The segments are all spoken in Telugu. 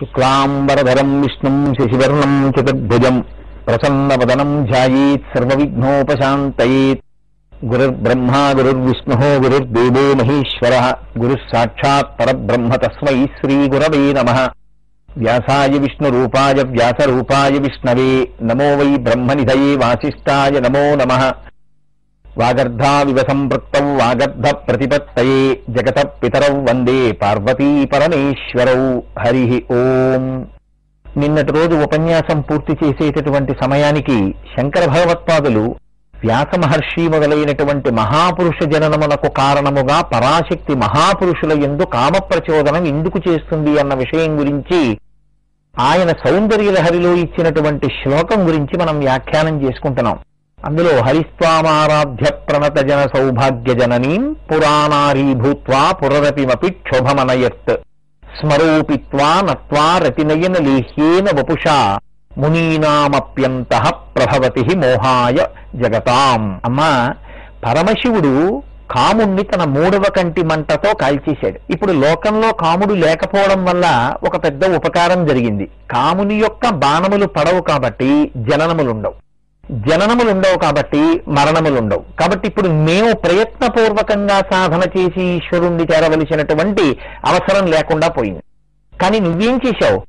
శుక్లాంబరధరం విష్ణుం శశివర్ణం చతుర్భుజం ప్రసన్నవదనం ధ్యాయేత్ సర్వవిఘ్నోపశాంతయేత్. గురుర్బ్రహ్మా గురుర్విష్ణుః గురుర్దేవో మహేశ్వరః గురుః సాక్షాత్ పరబ్రహ్మ తస్మై శ్రీ గురవే నమః. వ్యాసాయ విష్ణురూపాయ వ్యాసరూపాయ విష్ణవే నమో వై బ్రహ్మనిధయే వాసిష్ఠాయ నమో నమః. వాగర్ధావివ సంపృక్తౌ వాగర్ధ ప్రతిపత్తయే జగతః పితరౌ వందే పార్వతీ పరమేశ్వరౌ. హరి ఓం. నిన్నటి రోజు ఉపన్యాసం పూర్తి చేసేటటువంటి సమయానికి శంకర భగవత్పాదులు వ్యాస మహర్షి మొదలైనటువంటి మహాపురుష జననమునకు కారణముగా పరాశక్తి మహాపురుషుల యందు కామ ప్రచోదనం ఎందుకు చేస్తుంది అన్న విషయం గురించి ఆయన సౌందర్యలహరిలో ఇచ్చినటువంటి శ్లోకం గురించి మనం వ్యాఖ్యానం చేసుకుంటున్నాం. అందులో హరిస్వామారాధ్య ప్రణత జన సౌభాగ్య జననీం పురాణారీ భూత్వా పురరపిమపి క్షోభమనయత్ స్మరోపిత్వా నత్వా రతినయన లేహ్యేన వపుషా మునీనామప్యంతః ప్రభవతి మోహాయ జగతాం. అమ్మా, పరమశివుడు కాముణ్ణి తన మూడవ కంటి మంటతో కాల్చేశాడు. ఇప్పుడు లోకంలో కాముడు లేకపోవడం వల్ల ఒక పెద్ద ఉపకారం జరిగింది. కాముని యొక్క బాణములు పడవు కాబట్టి జననములుండవు, జననములుండవు కాబట్టి మరణములుండవు. కాబట్టి ఇప్పుడు మేము ప్రయత్నపూర్వకంగా సాధన చేసి ఈశ్వరుణ్ణి చేరవలసినటువంటి అవసరం లేకుండా పోయింది. కానీ నువ్వేం చేశావు?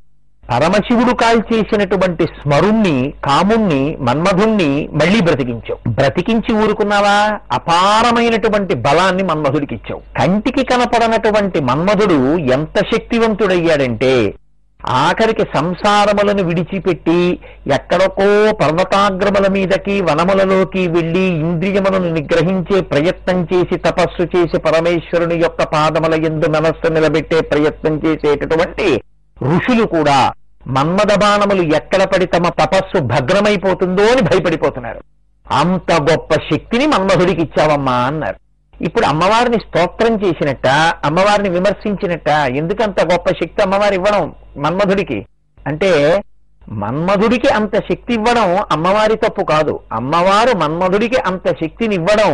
పరమశివుడు కాల్చేసినటువంటి స్మరుణ్ణి, కాముణ్ణి, మన్మధుణ్ణి మళ్లీ బ్రతికించావు. బ్రతికించి ఊరుకున్నావా? అపారమైనటువంటి బలాన్ని మన్మధుడికిచ్చావు. కంటికి కనపడనటువంటి మన్మధుడు ఎంత శక్తివంతుడయ్యాడంటే ఆఖరికి సంసారములను విడిచిపెట్టి ఎక్కడికో పర్వతాగ్రముల మీదకి వనములలోకి వెళ్లి ఇంద్రియములను నిగ్రహించే ప్రయత్నం చేసి తపస్సు చేసి పరమేశ్వరుని యొక్క పాదముల యందు మనస్సు నిలబెట్టే ప్రయత్నం చేసేటటువంటి ఋషులు కూడా మన్మథ బాణములు ఎక్కడ పడి తమ తపస్సు భగ్నమైపోతుందో అని భయపడిపోతున్నారు. అంత గొప్ప శక్తిని మన్మధుడికి ఇచ్చావమ్మా అన్నారు. ఇప్పుడు అమ్మవారిని స్తోత్రం చేసినట్ట, అమ్మవారిని విమర్శించినట్ట. ఎందుకంత గొప్ప శక్తి అమ్మవారు ఇవ్వడం మన్మధుడికి? అంటే మన్మధుడికి అంత శక్తి ఇవ్వడం అమ్మవారి తప్పు కాదు. అమ్మవారు మన్మధుడికి అంత శక్తిని ఇవ్వడం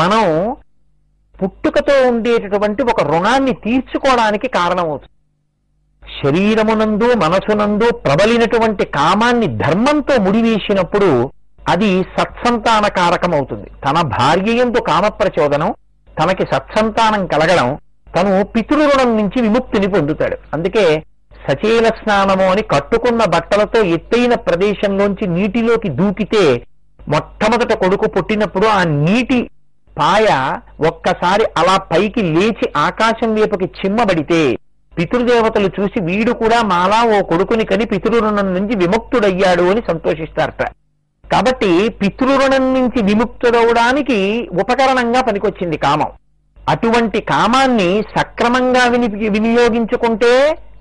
మనం పుట్టుకతో ఉండేటటువంటి ఒక రుణాన్ని తీర్చుకోవడానికి కారణమవుతుంది. శరీరమునందు మనసునందు ప్రబలినటువంటి కామాన్ని ధర్మంతో ముడివేసినప్పుడు అది సత్సంతాన కారకం అవుతుంది. తన భార్య యందు కామ ప్రచోదనం, తనకి సత్సంతానం కలగడం, తను పితృరుణం నుంచి విముక్తిని పొందుతాడు. అందుకే సచేల స్నానము అని కట్టుకున్న బట్టలతో ఎత్తైన ప్రదేశంలోంచి నీటిలోకి దూకితే మొట్టమొదట కొడుకు పుట్టినప్పుడు ఆ నీటి పాయ ఒక్కసారి అలా పైకి లేచి ఆకాశం వైపుకి చిమ్మబడితే పితృదేవతలు చూసి వీడు కూడా మాలా ఓ కొడుకుని కని పితృరుణం నుంచి విముక్తుడయ్యాడు అని సంతోషిస్తారట. కాబట్టి పితృరుణం నుంచి విముక్తుడవడానికి ఉపకరణంగా పనికొచ్చింది కామం. అటువంటి కామాన్ని సక్రమంగా వినియోగించుకుంటే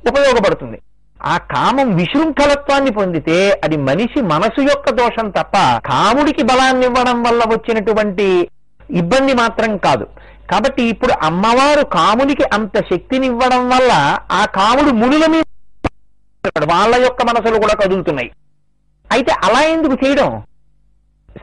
ఉపయోగపడుతుంది. ఆ కామం విశృంఖలత్వాన్ని పొందితే అది మనిషి మనసు యొక్క దోషం తప్ప కాముడికి బలాన్ని ఇవ్వడం వల్ల వచ్చినటువంటి ఇబ్బంది మాత్రం కాదు. కాబట్టి ఇప్పుడు అమ్మవారు కామునికి అంత శక్తిని ఇవ్వడం వల్ల ఆ కాముడు మునుల మీద వాళ్ళ యొక్క మనసులు కూడా కదులుతున్నాయి. అయితే అలా ఎందుకు చేయడం?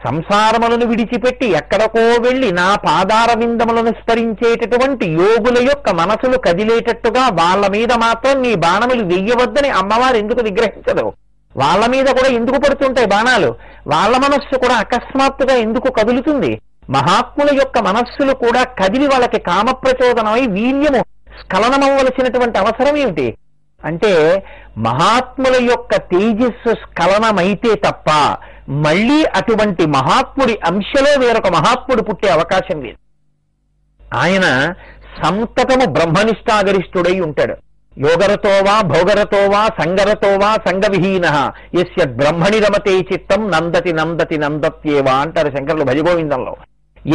సంసారములను విడిచిపెట్టి ఎక్కడికో వెళ్లి నా పాదార విందములను స్మరించేటటువంటి యోగుల యొక్క మనసులు కదిలేటట్టుగా వాళ్ళ మీద మాత్రం నీ బాణములు వెయ్యవద్దని అమ్మవారు ఎందుకు నిగ్రహించదు? వాళ్ళ మీద కూడా ఎందుకు పడుతుంటాయి బాణాలు? వాళ్ళ మనస్సు కూడా అకస్మాత్తుగా ఎందుకు కదులుతుంది? మహాత్ముల యొక్క మనస్సులు కూడా కదిలి వాళ్ళకి కామ ప్రచోదనమై వీర్యము స్ఖలనమవ్వలసినటువంటి అవసరం ఏమిటి? అంటే మహాత్ముల యొక్క తేజస్సు స్ఖలనమైతే తప్ప మళ్లీ అటువంటి మహాత్ముడి అంశలో వేరొక మహాత్ముడు పుట్టే అవకాశం లేదు. ఆయన సంతతము బ్రహ్మనిష్టాగరిష్ఠుడై ఉంటాడు. యోగరతోవా భోగరతోవా సంగరతోవా సంగవిహీన యస్య బ్రహ్మణి రమతే చిత్తం నందతి నందతి నందత్యేవా అంటారు శంకరులు భజగోవిందంలో.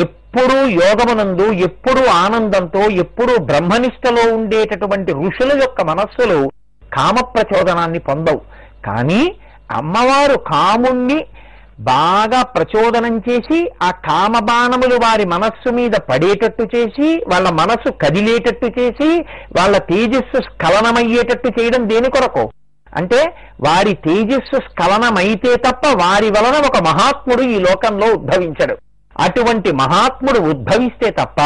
ఎప్పుడూ యోగమునందు, ఎప్పుడూ ఆనందంతో, ఎప్పుడూ బ్రహ్మనిష్టలో ఉండేటటువంటి ఋషుల యొక్క మనస్సులు కామ ప్రచోదనాన్ని పొందవు. కానీ అమ్మవారు కాముణ్ణి బాగా ప్రచోదనం చేసి ఆ కామబాణములు వారి మనస్సు మీద పడేటట్టు చేసి వాళ్ళ మనస్సు కదిలేటట్టు చేసి వాళ్ళ తేజస్సు స్ఖలనమయ్యేటట్టు చేయడం దేని కొరకు? అంటే వారి తేజస్సు స్ఖలనమైతే తప్ప వారి వలన ఒక మహాత్ముడు ఈ లోకంలో ఉద్భవించడు. అటువంటి మహాత్ముడు ఉద్భవిస్తే తప్ప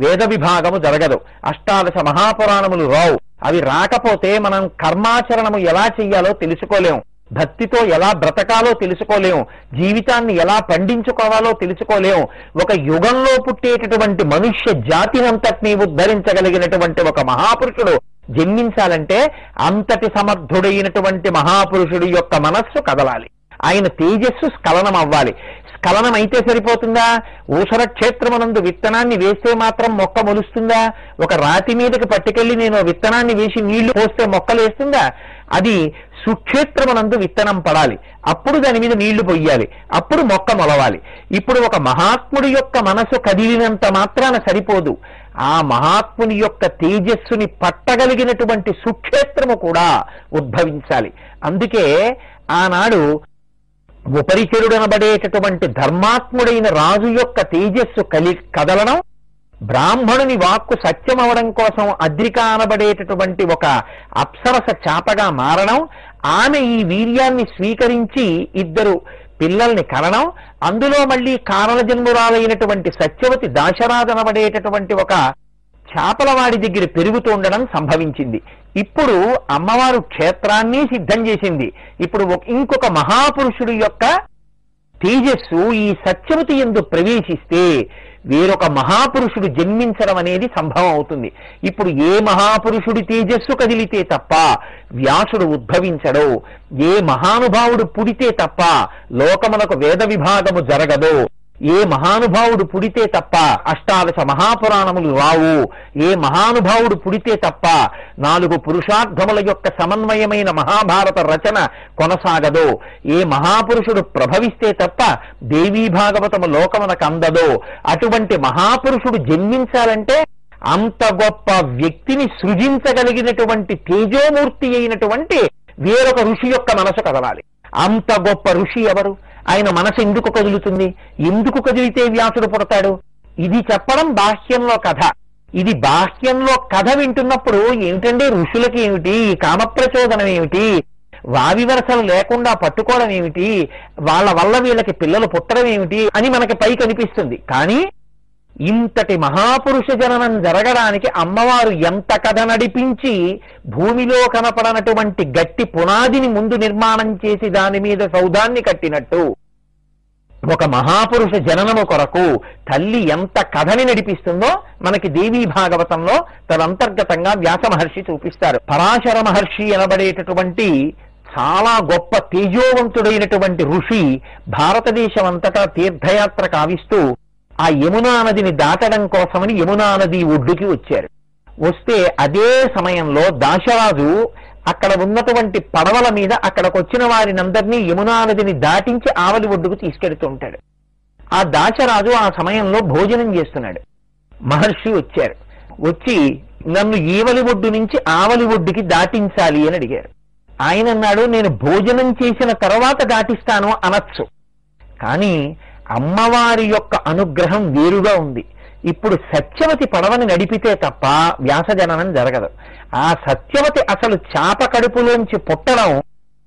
వేద విభాగము జరగదు, అష్టాదశ మహాపురాణములు రావు. అవి రాకపోతే మనం కర్మాచరణము ఎలా చెయ్యాలో తెలుసుకోలేము, భక్తితో ఎలా బ్రతకాలో తెలుసుకోలేము, జీవితాన్ని ఎలా పండించుకోవాలో తెలుసుకోలేము. ఒక యుగంలో పుట్టేటటువంటి మనుష్య జాతినంతటినీ ఉద్ధరించగలిగినటువంటి ఒక మహాపురుషుడు జన్మించాలంటే అంతటి సమర్థుడైనటువంటి మహాపురుషుడి యొక్క మనస్సు కదలాలి, ఆయన తేజస్సు స్ఖలనం అవ్వాలి. స్ఖలనం అయితే సరిపోతుందా? ఊషర క్షేత్రమునందు విత్తనాన్ని వేస్తే మాత్రం మొక్క మొలుస్తుందా? ఒక రాతి మీదకి పట్టుకెళ్లి నేను విత్తనాన్ని వేసి నీళ్లు పోస్తే మొక్కలు వేస్తుందా? అది సుక్షేత్రమునందు విత్తనం పడాలి, అప్పుడు దాని మీద నీళ్లు పొయ్యాలి, అప్పుడు మొక్క మొలవాలి. ఇప్పుడు ఒక మహాత్ముడి యొక్క మనసు కదిలినంత మాత్రాన సరిపోదు, ఆ మహాత్ముని యొక్క తేజస్సుని పట్టగలిగినటువంటి సుక్షేత్రము కూడా ఉద్భవించాలి. అందుకే ఆనాడు ఉపరిచరుడనబడేటటువంటి ధర్మాత్ముడైన రాజు యొక్క తేజస్సు కదలడం, బ్రాహ్మణుని వాక్కు సత్యం అవడం కోసం అద్రిక అనబడేటటువంటి ఒక అప్సరస చాపగా మారడం, ఆమె ఈ వీర్యాన్ని స్వీకరించి ఇద్దరు పిల్లల్ని కనడం, అందులో మళ్ళీ కారణజన్మురాలైనటువంటి సత్యవతి దాశరాజనబడేటటువంటి ఒక చాపలవాడి దగ్గర పెరుగుతూ ఉండడం సంభవించింది. ఇప్పుడు అమ్మవారు క్షేత్రాన్ని సిద్ధం చేసింది. ఇప్పుడు ఇంకొక మహాపురుషుడు యొక్క తేజస్సు ఈ సత్యవతి యందు ప్రవేశిస్తే వేరొక మహాపురుషుడు జన్మించడం అనేది సంభవం అవుతుంది. ఇప్పుడు ఏ మహాపురుషుడి తేజస్సు కదిలితే తప్ప వ్యాసుడు ఉద్భవించడు, ఏ మహానుభావుడు పుడితే తప్ప లోకమునకు వేద విభాగము జరగదు, ఏ మహానుభావుడు పుడితే తప్ప అష్టాదశ మహాపురాణములు రావు, ఏ మహానుభావుడు పుడితే తప్ప 4 పురుషార్థముల యొక్క సమన్వయమైన మహాభారత రచన కొనసాగదు, ఏ మహాపురుషుడు ప్రభవిస్తే తప్ప దేవీ భాగవతము లోకమునకు అందదు. అటువంటి మహాపురుషుడు జన్మించాలంటే అంత గొప్ప వ్యక్తిని సృజించగలిగినటువంటి తేజోమూర్తి అయినటువంటి వేరొక ఋషి యొక్క మనసు కదలాలి. అంత గొప్ప ఋషి ఎవరు? ఆయన మనసు ఎందుకు కదులుతుంది? ఎందుకు కదిలితే వ్యాసుడు పుడతాడు? ఇది చెప్పడం బాహ్యంలో కథ. ఇది బాహ్యంలో కథ వింటున్నప్పుడు ఏమిటండి ఋషులకి ఏమిటి, ఈ కామప్రచోదనం ఏమిటి, వావివరసలు లేకుండా పట్టుకోవడం ఏమిటి, వాళ్ళ వల్ల వీళ్ళకి పిల్లలు పుట్టడం ఏమిటి అని మనకి పైకి అనిపిస్తుంది. కానీ ఇంతటి మహాపురుష జననం జరగడానికి అమ్మవారు ఎంత కథ నడిపించి భూమిలో కనపడనటువంటి గట్టి పునాదిని ముందు నిర్మాణం చేసి దాని మీద సౌధాన్ని కట్టినట్టు ఒక మహాపురుష జననము కొరకు తల్లి ఎంత కథని నడిపిస్తుందో మనకి దేవీ భాగవతంలో తదంతర్గతంగా వ్యాస మహర్షి చూపిస్తారు. పరాశర మహర్షి అనబడేటటువంటి చాలా గొప్ప తేజోవంతుడైనటువంటి ఋషి భారతదేశం అంతటా తీర్థయాత్ర కావిస్తూ ఆ యమునా నదిని దాటడం కోసమని యమునా నది ఒడ్డుకి వచ్చారు. వస్తే అదే సమయంలో దాశరాజు అక్కడ ఉన్నటువంటి పడవల మీద అక్కడికి వచ్చిన వారినందరినీ యమునా నదిని దాటించి ఆవలి ఒడ్డుకు తీసుకెడుతుంటాడు. ఆ దాశరాజు ఆ సమయంలో భోజనం చేస్తున్నాడు. మహర్షి వచ్చారు, వచ్చి నన్ను ఈవలి ఒడ్డు నుంచి ఆవలి ఒడ్డుకి దాటించాలి అని అడిగారు. ఆయన అన్నాడు, నేను భోజనం చేసిన తర్వాత దాటిస్తాను అనొచ్చు, కానీ అమ్మవారి యొక్క అనుగ్రహం వేరుగా ఉంది. ఇప్పుడు సత్యవతి పడవని నడిపితే తప్ప వ్యాసజననం జరగదు. ఆ సత్యవతి అసలు చాప కడుపులోంచి పుట్టడం,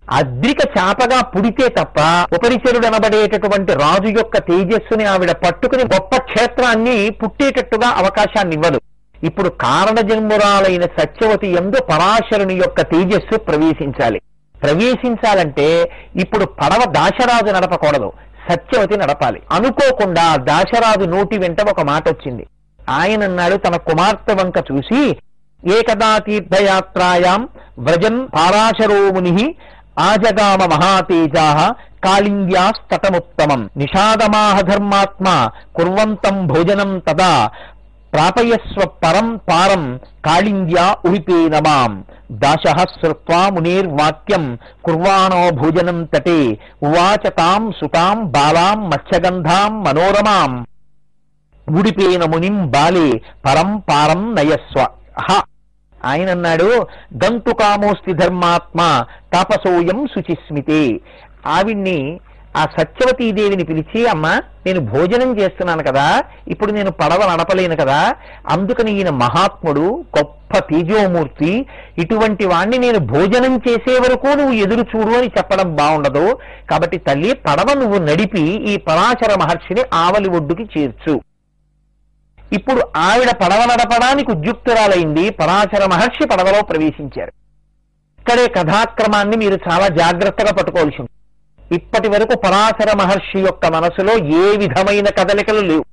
అద్రిక చాపగా పుడితే తప్ప ఉపరిచరుడు అనబడేటటువంటి రాజు యొక్క తేజస్సుని ఆవిడ పట్టుకుని గొప్ప క్షేత్రాన్ని పుట్టేటట్టుగా అవకాశాన్ని ఇవ్వదు. ఇప్పుడు కారణజన్మురాలైన సత్యవతి యందు పరాశరుని యొక్క తేజస్సు ప్రవేశించాలి. ప్రవేశించాలంటే ఇప్పుడు పడవ దాశరాజు నడపకూడదు, సత్యవతి నడపాలి. అనుకోకుండా దాశరాజు నోటి వెంట ఒక మాట వచ్చింది. ఆయన అన్నాడు తన కుమార్తె వంక చూసి, ఏకదా తీర్థయాత్రాయాం వ్రజన్ పారాశరో ముని ఆజగామ మహాతేజా కాళింగ్యాస్తటముత్తమం నిషాదమాహ ధర్మాత్మ కుర్వంతం భోజనం తదా ప్రాపయస్వ పరం పారం కాళింగ్యా ఉడిపే నమాం. దాశః శ్రుత్వా మునేర్వాక్యం కుర్వాణో భోజనం తటే ఉవాచ తాం సుతాం బాలాం మత్స్యగంధాం మనోరమాం ఉడిపేన మునిం బాలే పరం పారం నయస్వ. ఆయన అన్నాడు, గంతు కామోస్తి ధర్మాత్మ తాపసోయం శుచిస్మితే. ఆవిడ్ని ఆ సత్యవతీదేవిని పిలిచి, అమ్మ నేను భోజనం చేస్తున్నాను కదా, ఇప్పుడు నేను పడవ నడపలేను కదా, అందుకని ఈయన మహాత్ముడు గొప్ప తేజోమూర్తి, ఇటువంటి వాణ్ణి నేను భోజనం చేసే వరకు నువ్వు ఎదురు చూడు అని చెప్పడం బాగుండదు, కాబట్టి తల్లి పడవ నువ్వు నడిపి ఈ పరాశర మహర్షిని ఆవలి ఒడ్డుకి చేర్చు. ఇప్పుడు ఆవిడ పడవ నడపడానికి ఉద్యుక్తురాలైంది, పరాశర మహర్షి పడవలో ప్రవేశించారు. ఇక్కడే కథాక్రమాన్ని మీరు చాలా జాగ్రత్తగా పట్టుకోవాల్సి ఉంది. ఇప్పటి వరకు పరాశర మహర్షి యొక్క మనసులో ఏ విధమైన కదలికలు లేవు.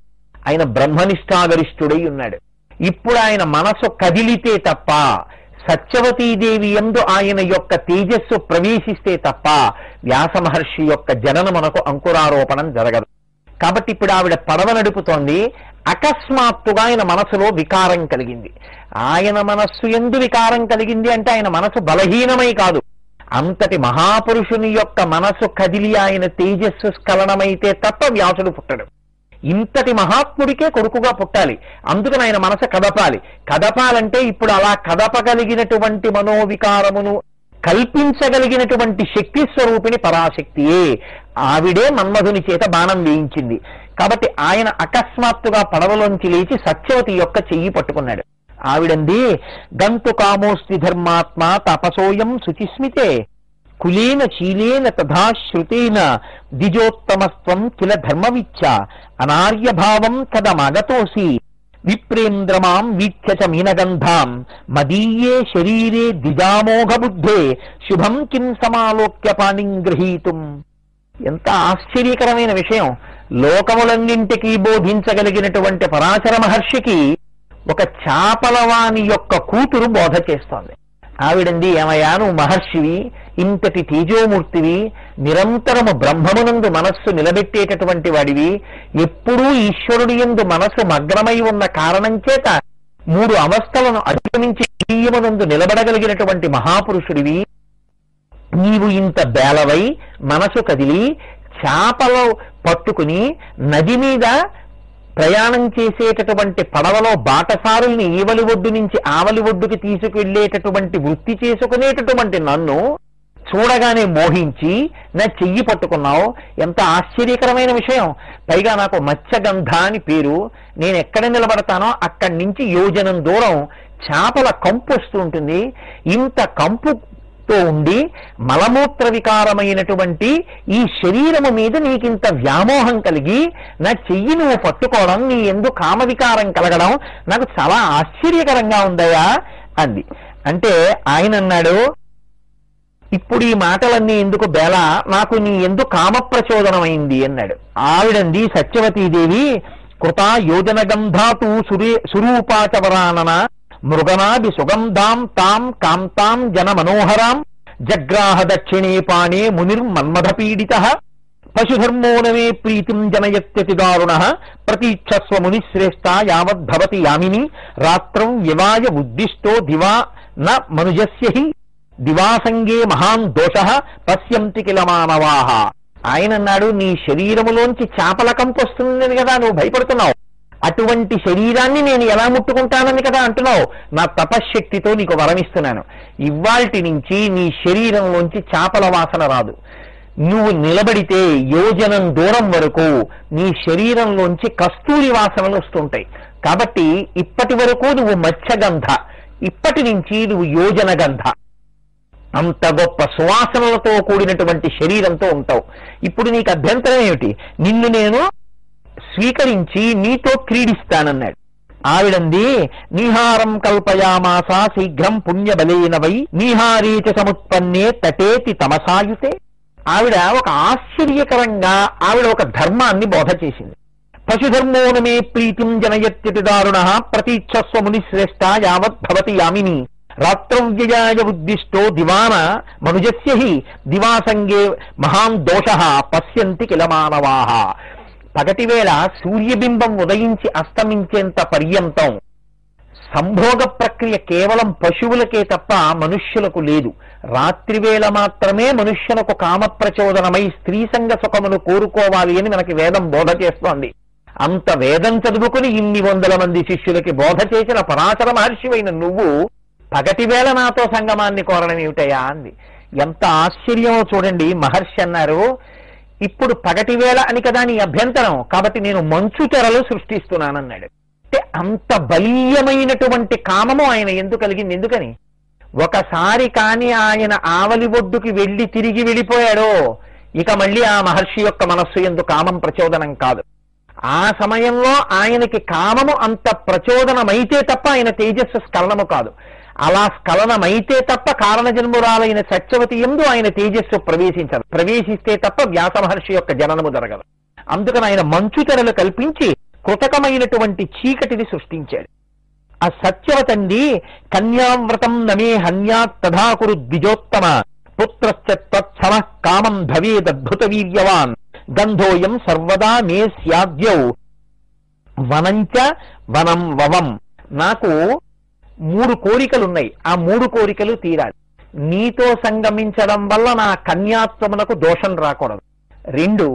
ఆయన బ్రహ్మనిష్టాగరిష్ఠుడై ఉన్నాడు. ఇప్పుడు ఆయన మనసు కదిలితే తప్ప, సత్యవతీదేవి యందు ఆయన యొక్క తేజస్సు ప్రవేశిస్తే తప్ప వ్యాస మహర్షి యొక్క జననమునకు అంకురారోపణం జరగదు. కాబట్టి ఇప్పుడు ఆవిడ పడవ నడుపుతోంది. అకస్మాత్తుగా ఆయన మనసులో వికారం కలిగింది. ఆయన మనస్సు ఎందు వికారం కలిగింది అంటే ఆయన మనసు బలహీనమై కాదు, అంతటి మహాపురుషుని యొక్క మనసు కదిలి ఆయన తేజస్సు స్ఖలనమైతే తప్ప వ్యాసుడు పుట్టడు. ఇంతటి మహాత్ముడికే కొడుకుగా పుట్టాలి. అందుకని ఆయన మనసు కదపాలి. కదపాలంటే ఇప్పుడు అలా కదపగలిగినటువంటి మనోవికారమును కల్పించగలిగినటువంటి శక్తి స్వరూపిణి పరాశక్తియే. ఆవిడే మన్మధుని చేత బాణం వేయించింది. కాబట్టి ఆయన అకస్మాత్తుగా పడవలోంచి లేచి సత్యవతి యొక్క చెయ్యి పట్టుకున్నాడు. ఆవిడంది, గంతు కామోస్తి ధర్మాత్మ తపసోయం శుచిస్మితే కులేన శీలేన తథా శ్రుతేన ద్విజోత్తమస్త్వం కిల ధర్మవిచ్చ అనార్యభావం కదమాగతోసి విప్రేంద్రమాం వీక్ష చ మీనగంధాం మదీయే శరీరే ద్విజామోఘ బుద్ధే శుభం కిం సమాలోక్య పాణిం గృహీతుం. ఎంత ఆశ్చర్యకరమైన విషయం! లోకములన్నింటికీ బోధించగలిగినటువంటి పరాశర మహర్షికి ఒక చాపలవాని యొక్క కూతురు బోధ చేస్తోంది. ఆవిడంది, ఏమయ్యా నువ్వు మహర్షివి, ఇంతటి తేజోమూర్తివి, నిరంతరము బ్రహ్మమునందు మనస్సు నిలబెట్టేటటువంటి వాడివి, ఎప్పుడూ ఈశ్వరుడి యందు మనస్సు మగ్నమై ఉన్న కారణం చేత 3 అవస్థలను అధిగమించి ఈయమునందు నిలబడగలిగినటువంటి మహాపురుషుడివి, నీవు ఇంత బేలవై మనసు కదిలి చాపలో పట్టుకుని నది మీద ప్రయాణం చేసేటటువంటి పడవలో బాటసారుల్ని ఈవలి ఒడ్డు నుంచి ఆవలి ఒడ్డుకి తీసుకెళ్లేటటువంటి వృత్తి చేసుకునేటటువంటి నన్ను చూడగానే మోహించి నా చెయ్యి పట్టుకున్నావు. ఎంత ఆశ్చర్యకరమైన విషయం! పైగా నాకు మత్స్యగంధ అని పేరు. నేను ఎక్కడ నిలబడతానో అక్కడి నుంచి యోజనం దూరం చేపల కంపు వస్తూ ఉంటుంది. ఇంత కంపుతో ఉండి మలమూత్ర వికారమైనటువంటి ఈ శరీరము మీద నీకింత వ్యామోహం కలిగి నా చెయ్యి నువ్వు పట్టుకోవడం, నీ ఎందు కామ వికారం కలగడం నాకు చాలా ఆశ్చర్యకరంగా ఉందయా అంది. అంటే ఆయన అన్నాడు, ఇప్పుడు ఈ మాటలన్నీ ఎందుకు బేల, నాకు నీ ఎందు కామ ప్రచోదనమైంది అన్నాడు. ఆవిడంది సత్యవతీదేవి, కృతా యోజనగంధాతు సురూపాచవరానన మృగనాభి సుగంధాం తాం కాంతాం జన మనోహరాం జగ్రాహ దక్షిణే పాణే మునిర్మన్మథ పీడిత పశుధర్మోనమే ప్రీతిం జనయత్యతి దారుణ ప్రతీక్షస్వ మునిశ్రేష్ట యావద్భవతి యామిని రాత్రం వివాయ ఉద్దిష్టో దివా న మనుజస్య హి దివాసంగే మహాన్ దోష పశ్యంతి కిల మానవాహ. ఆయన అన్నాడు, నీ శరీరములోంచి చేపల కంపు వస్తుందని కదా నువ్వు భయపడుతున్నావు, అటువంటి శరీరాన్ని నేను ఎలా ముట్టుకుంటానని కదా అంటున్నావు. నా తపశ్శక్తితో నీకు వరమిస్తున్నాను. ఇవాల్టి నుంచి నీ శరీరంలోంచి చేపల వాసన రాదు. నువ్వు నిలబడితే యోజనం దూరం వరకు నీ శరీరంలోంచి కస్తూరి వాసనలు వస్తుంటాయి. కాబట్టి ఇప్పటి వరకు నువ్వు మత్స్యగంధ, ఇప్పటి నుంచి నువ్వు యోజన గంధ, అంత గొప్ప సువాసనలతో కూడినటువంటి శరీరంతో ఉంటావు. ఇప్పుడు నీకు అభ్యంతరం ఏమిటి? నిన్ను నేను స్వీకరించి నీతో క్రీడిస్తానన్నాడు. ఆవిడంది, నీహారం కల్పయామాస శీఘ్రం పుణ్యబలేన వై నీహారీచ సముత్పన్నే తటేతి తమసాయుతే. ఆవిడ ఒక ఆశ్చర్యకరంగా ఆవిడ ఒక ధర్మాన్ని బోధ చేసింది. పశుధర్మోనమే ప్రీతిం జనయత్యతి దారుణ ప్రతీక్షస్వ మునిశ్రేష్ట యావద్భవతి యామిని రాత్రవ్యయాయ ఉద్దిష్టో దివాన మనుజస్య హి దివాసంగే మహాన్ దోష పశ్యంతి కిల మానవాహ. పగటివేళ సూర్యబింబం ఉదయించి అస్తమించేంత పర్యంతం సంభోగ ప్రక్రియ కేవలం పశువులకే తప్ప మనుష్యులకు లేదు. రాత్రివేళ మాత్రమే మనుష్యులకు కామప్రచోదనమై స్త్రీ సంగ సుఖమును కోరుకోవాలి అని మనకి వేదం బోధ చేస్తోంది. అంత వేదం చదువుకుని ఇన్ని 100 మంది శిష్యులకి బోధ చేసిన పరాశర మహర్షివైన నువ్వు పగటివేళ నాతో సంగమాన్ని కోరడం ఏమిటయా అంది. ఎంత ఆశ్చర్యమో చూడండి. మహర్షి అన్నారు, ఇప్పుడు పగటివేళ అని కదా నీ అభ్యంతరం, కాబట్టి నేను మంచు తెరలు సృష్టిస్తున్నానన్నాడు. అంటే అంత బలీయమైనటువంటి కామము ఆయన ఎందుకు కలిగింది? ఎందుకని? ఒకసారి కాని ఆయన ఆవలి ఒడ్డుకి వెళ్ళి తిరిగి వెళ్ళిపోయాడో ఇక మళ్ళీ ఆ మహర్షి యొక్క మనస్సు ఎందు కామం ప్రచోదనం కాదు. ఆ సమయంలో ఆయనకి కామము అంత ప్రచోదనమైతే తప్ప ఆయన తేజస్సు స్ఖలనము కాదు. అలా స్ఖలనమైతే తప్ప కారణజన్మురాలైన సత్యవతి యందు ఆయన తేజస్సు ప్రవేశించదు. ప్రవేశిస్తే తప్ప వ్యాస మహర్షి యొక్క జననము జరగదు. అందుకని ఆయన మంచు తెరలు కల్పించి కృతకమైనటువంటి చీకటిని సృష్టించాడు. ఆ సత్యవతండి కన్యావ్రతం నమే హన్యాత్ తథాకురు ద్విజోత్తమ పుత్రశ్చమ కామం భవేదద్భుత వీర్యవాన్ గంధోయం సర్వదా మే స్యాద్యౌ వనంచ వనం వవం. నాకు 3 కోరికలున్నాయి. ఆ 3 కోరికలు తీరాలి. నీతో సంగమించడం వల్ల నా కన్యాత్వమునకు దోషం రాకూడదు. 2,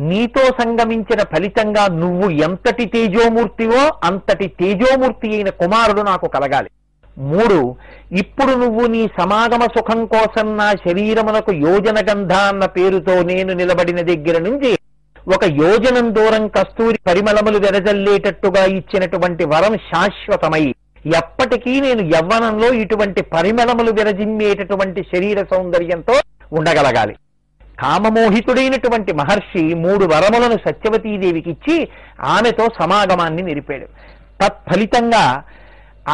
నీతో సంగమించిన ఫలితంగా నువ్వు ఎంతటి తేజోమూర్తివో అంతటి తేజోమూర్తి అయిన కుమారుడు నాకు కలగాలి. 3, ఇప్పుడు నువ్వు నీ సమాగమ సుఖం కోసం నా శరీరమునకు యోజన గంధ అన్న పేరుతో నేను నిలబడిన దగ్గర నుంచి 1 యోజనం దూరం కస్తూరి పరిమళములు వెదజల్లేటట్టుగా ఇచ్చినటువంటి వరం శాశ్వతమై ఎప్పటికీ నేను యవ్వనంలో ఇటువంటి పరిమళములు విరజిమ్మేటటువంటి శరీర సౌందర్యంతో ఉండగలగాలి. కామమోహితుడైనటువంటి మహర్షి 3 వరములను సత్యవతీదేవికి ఇచ్చి ఆమెతో సమాగమాన్ని నిలిపాడు. తత్ఫలితంగా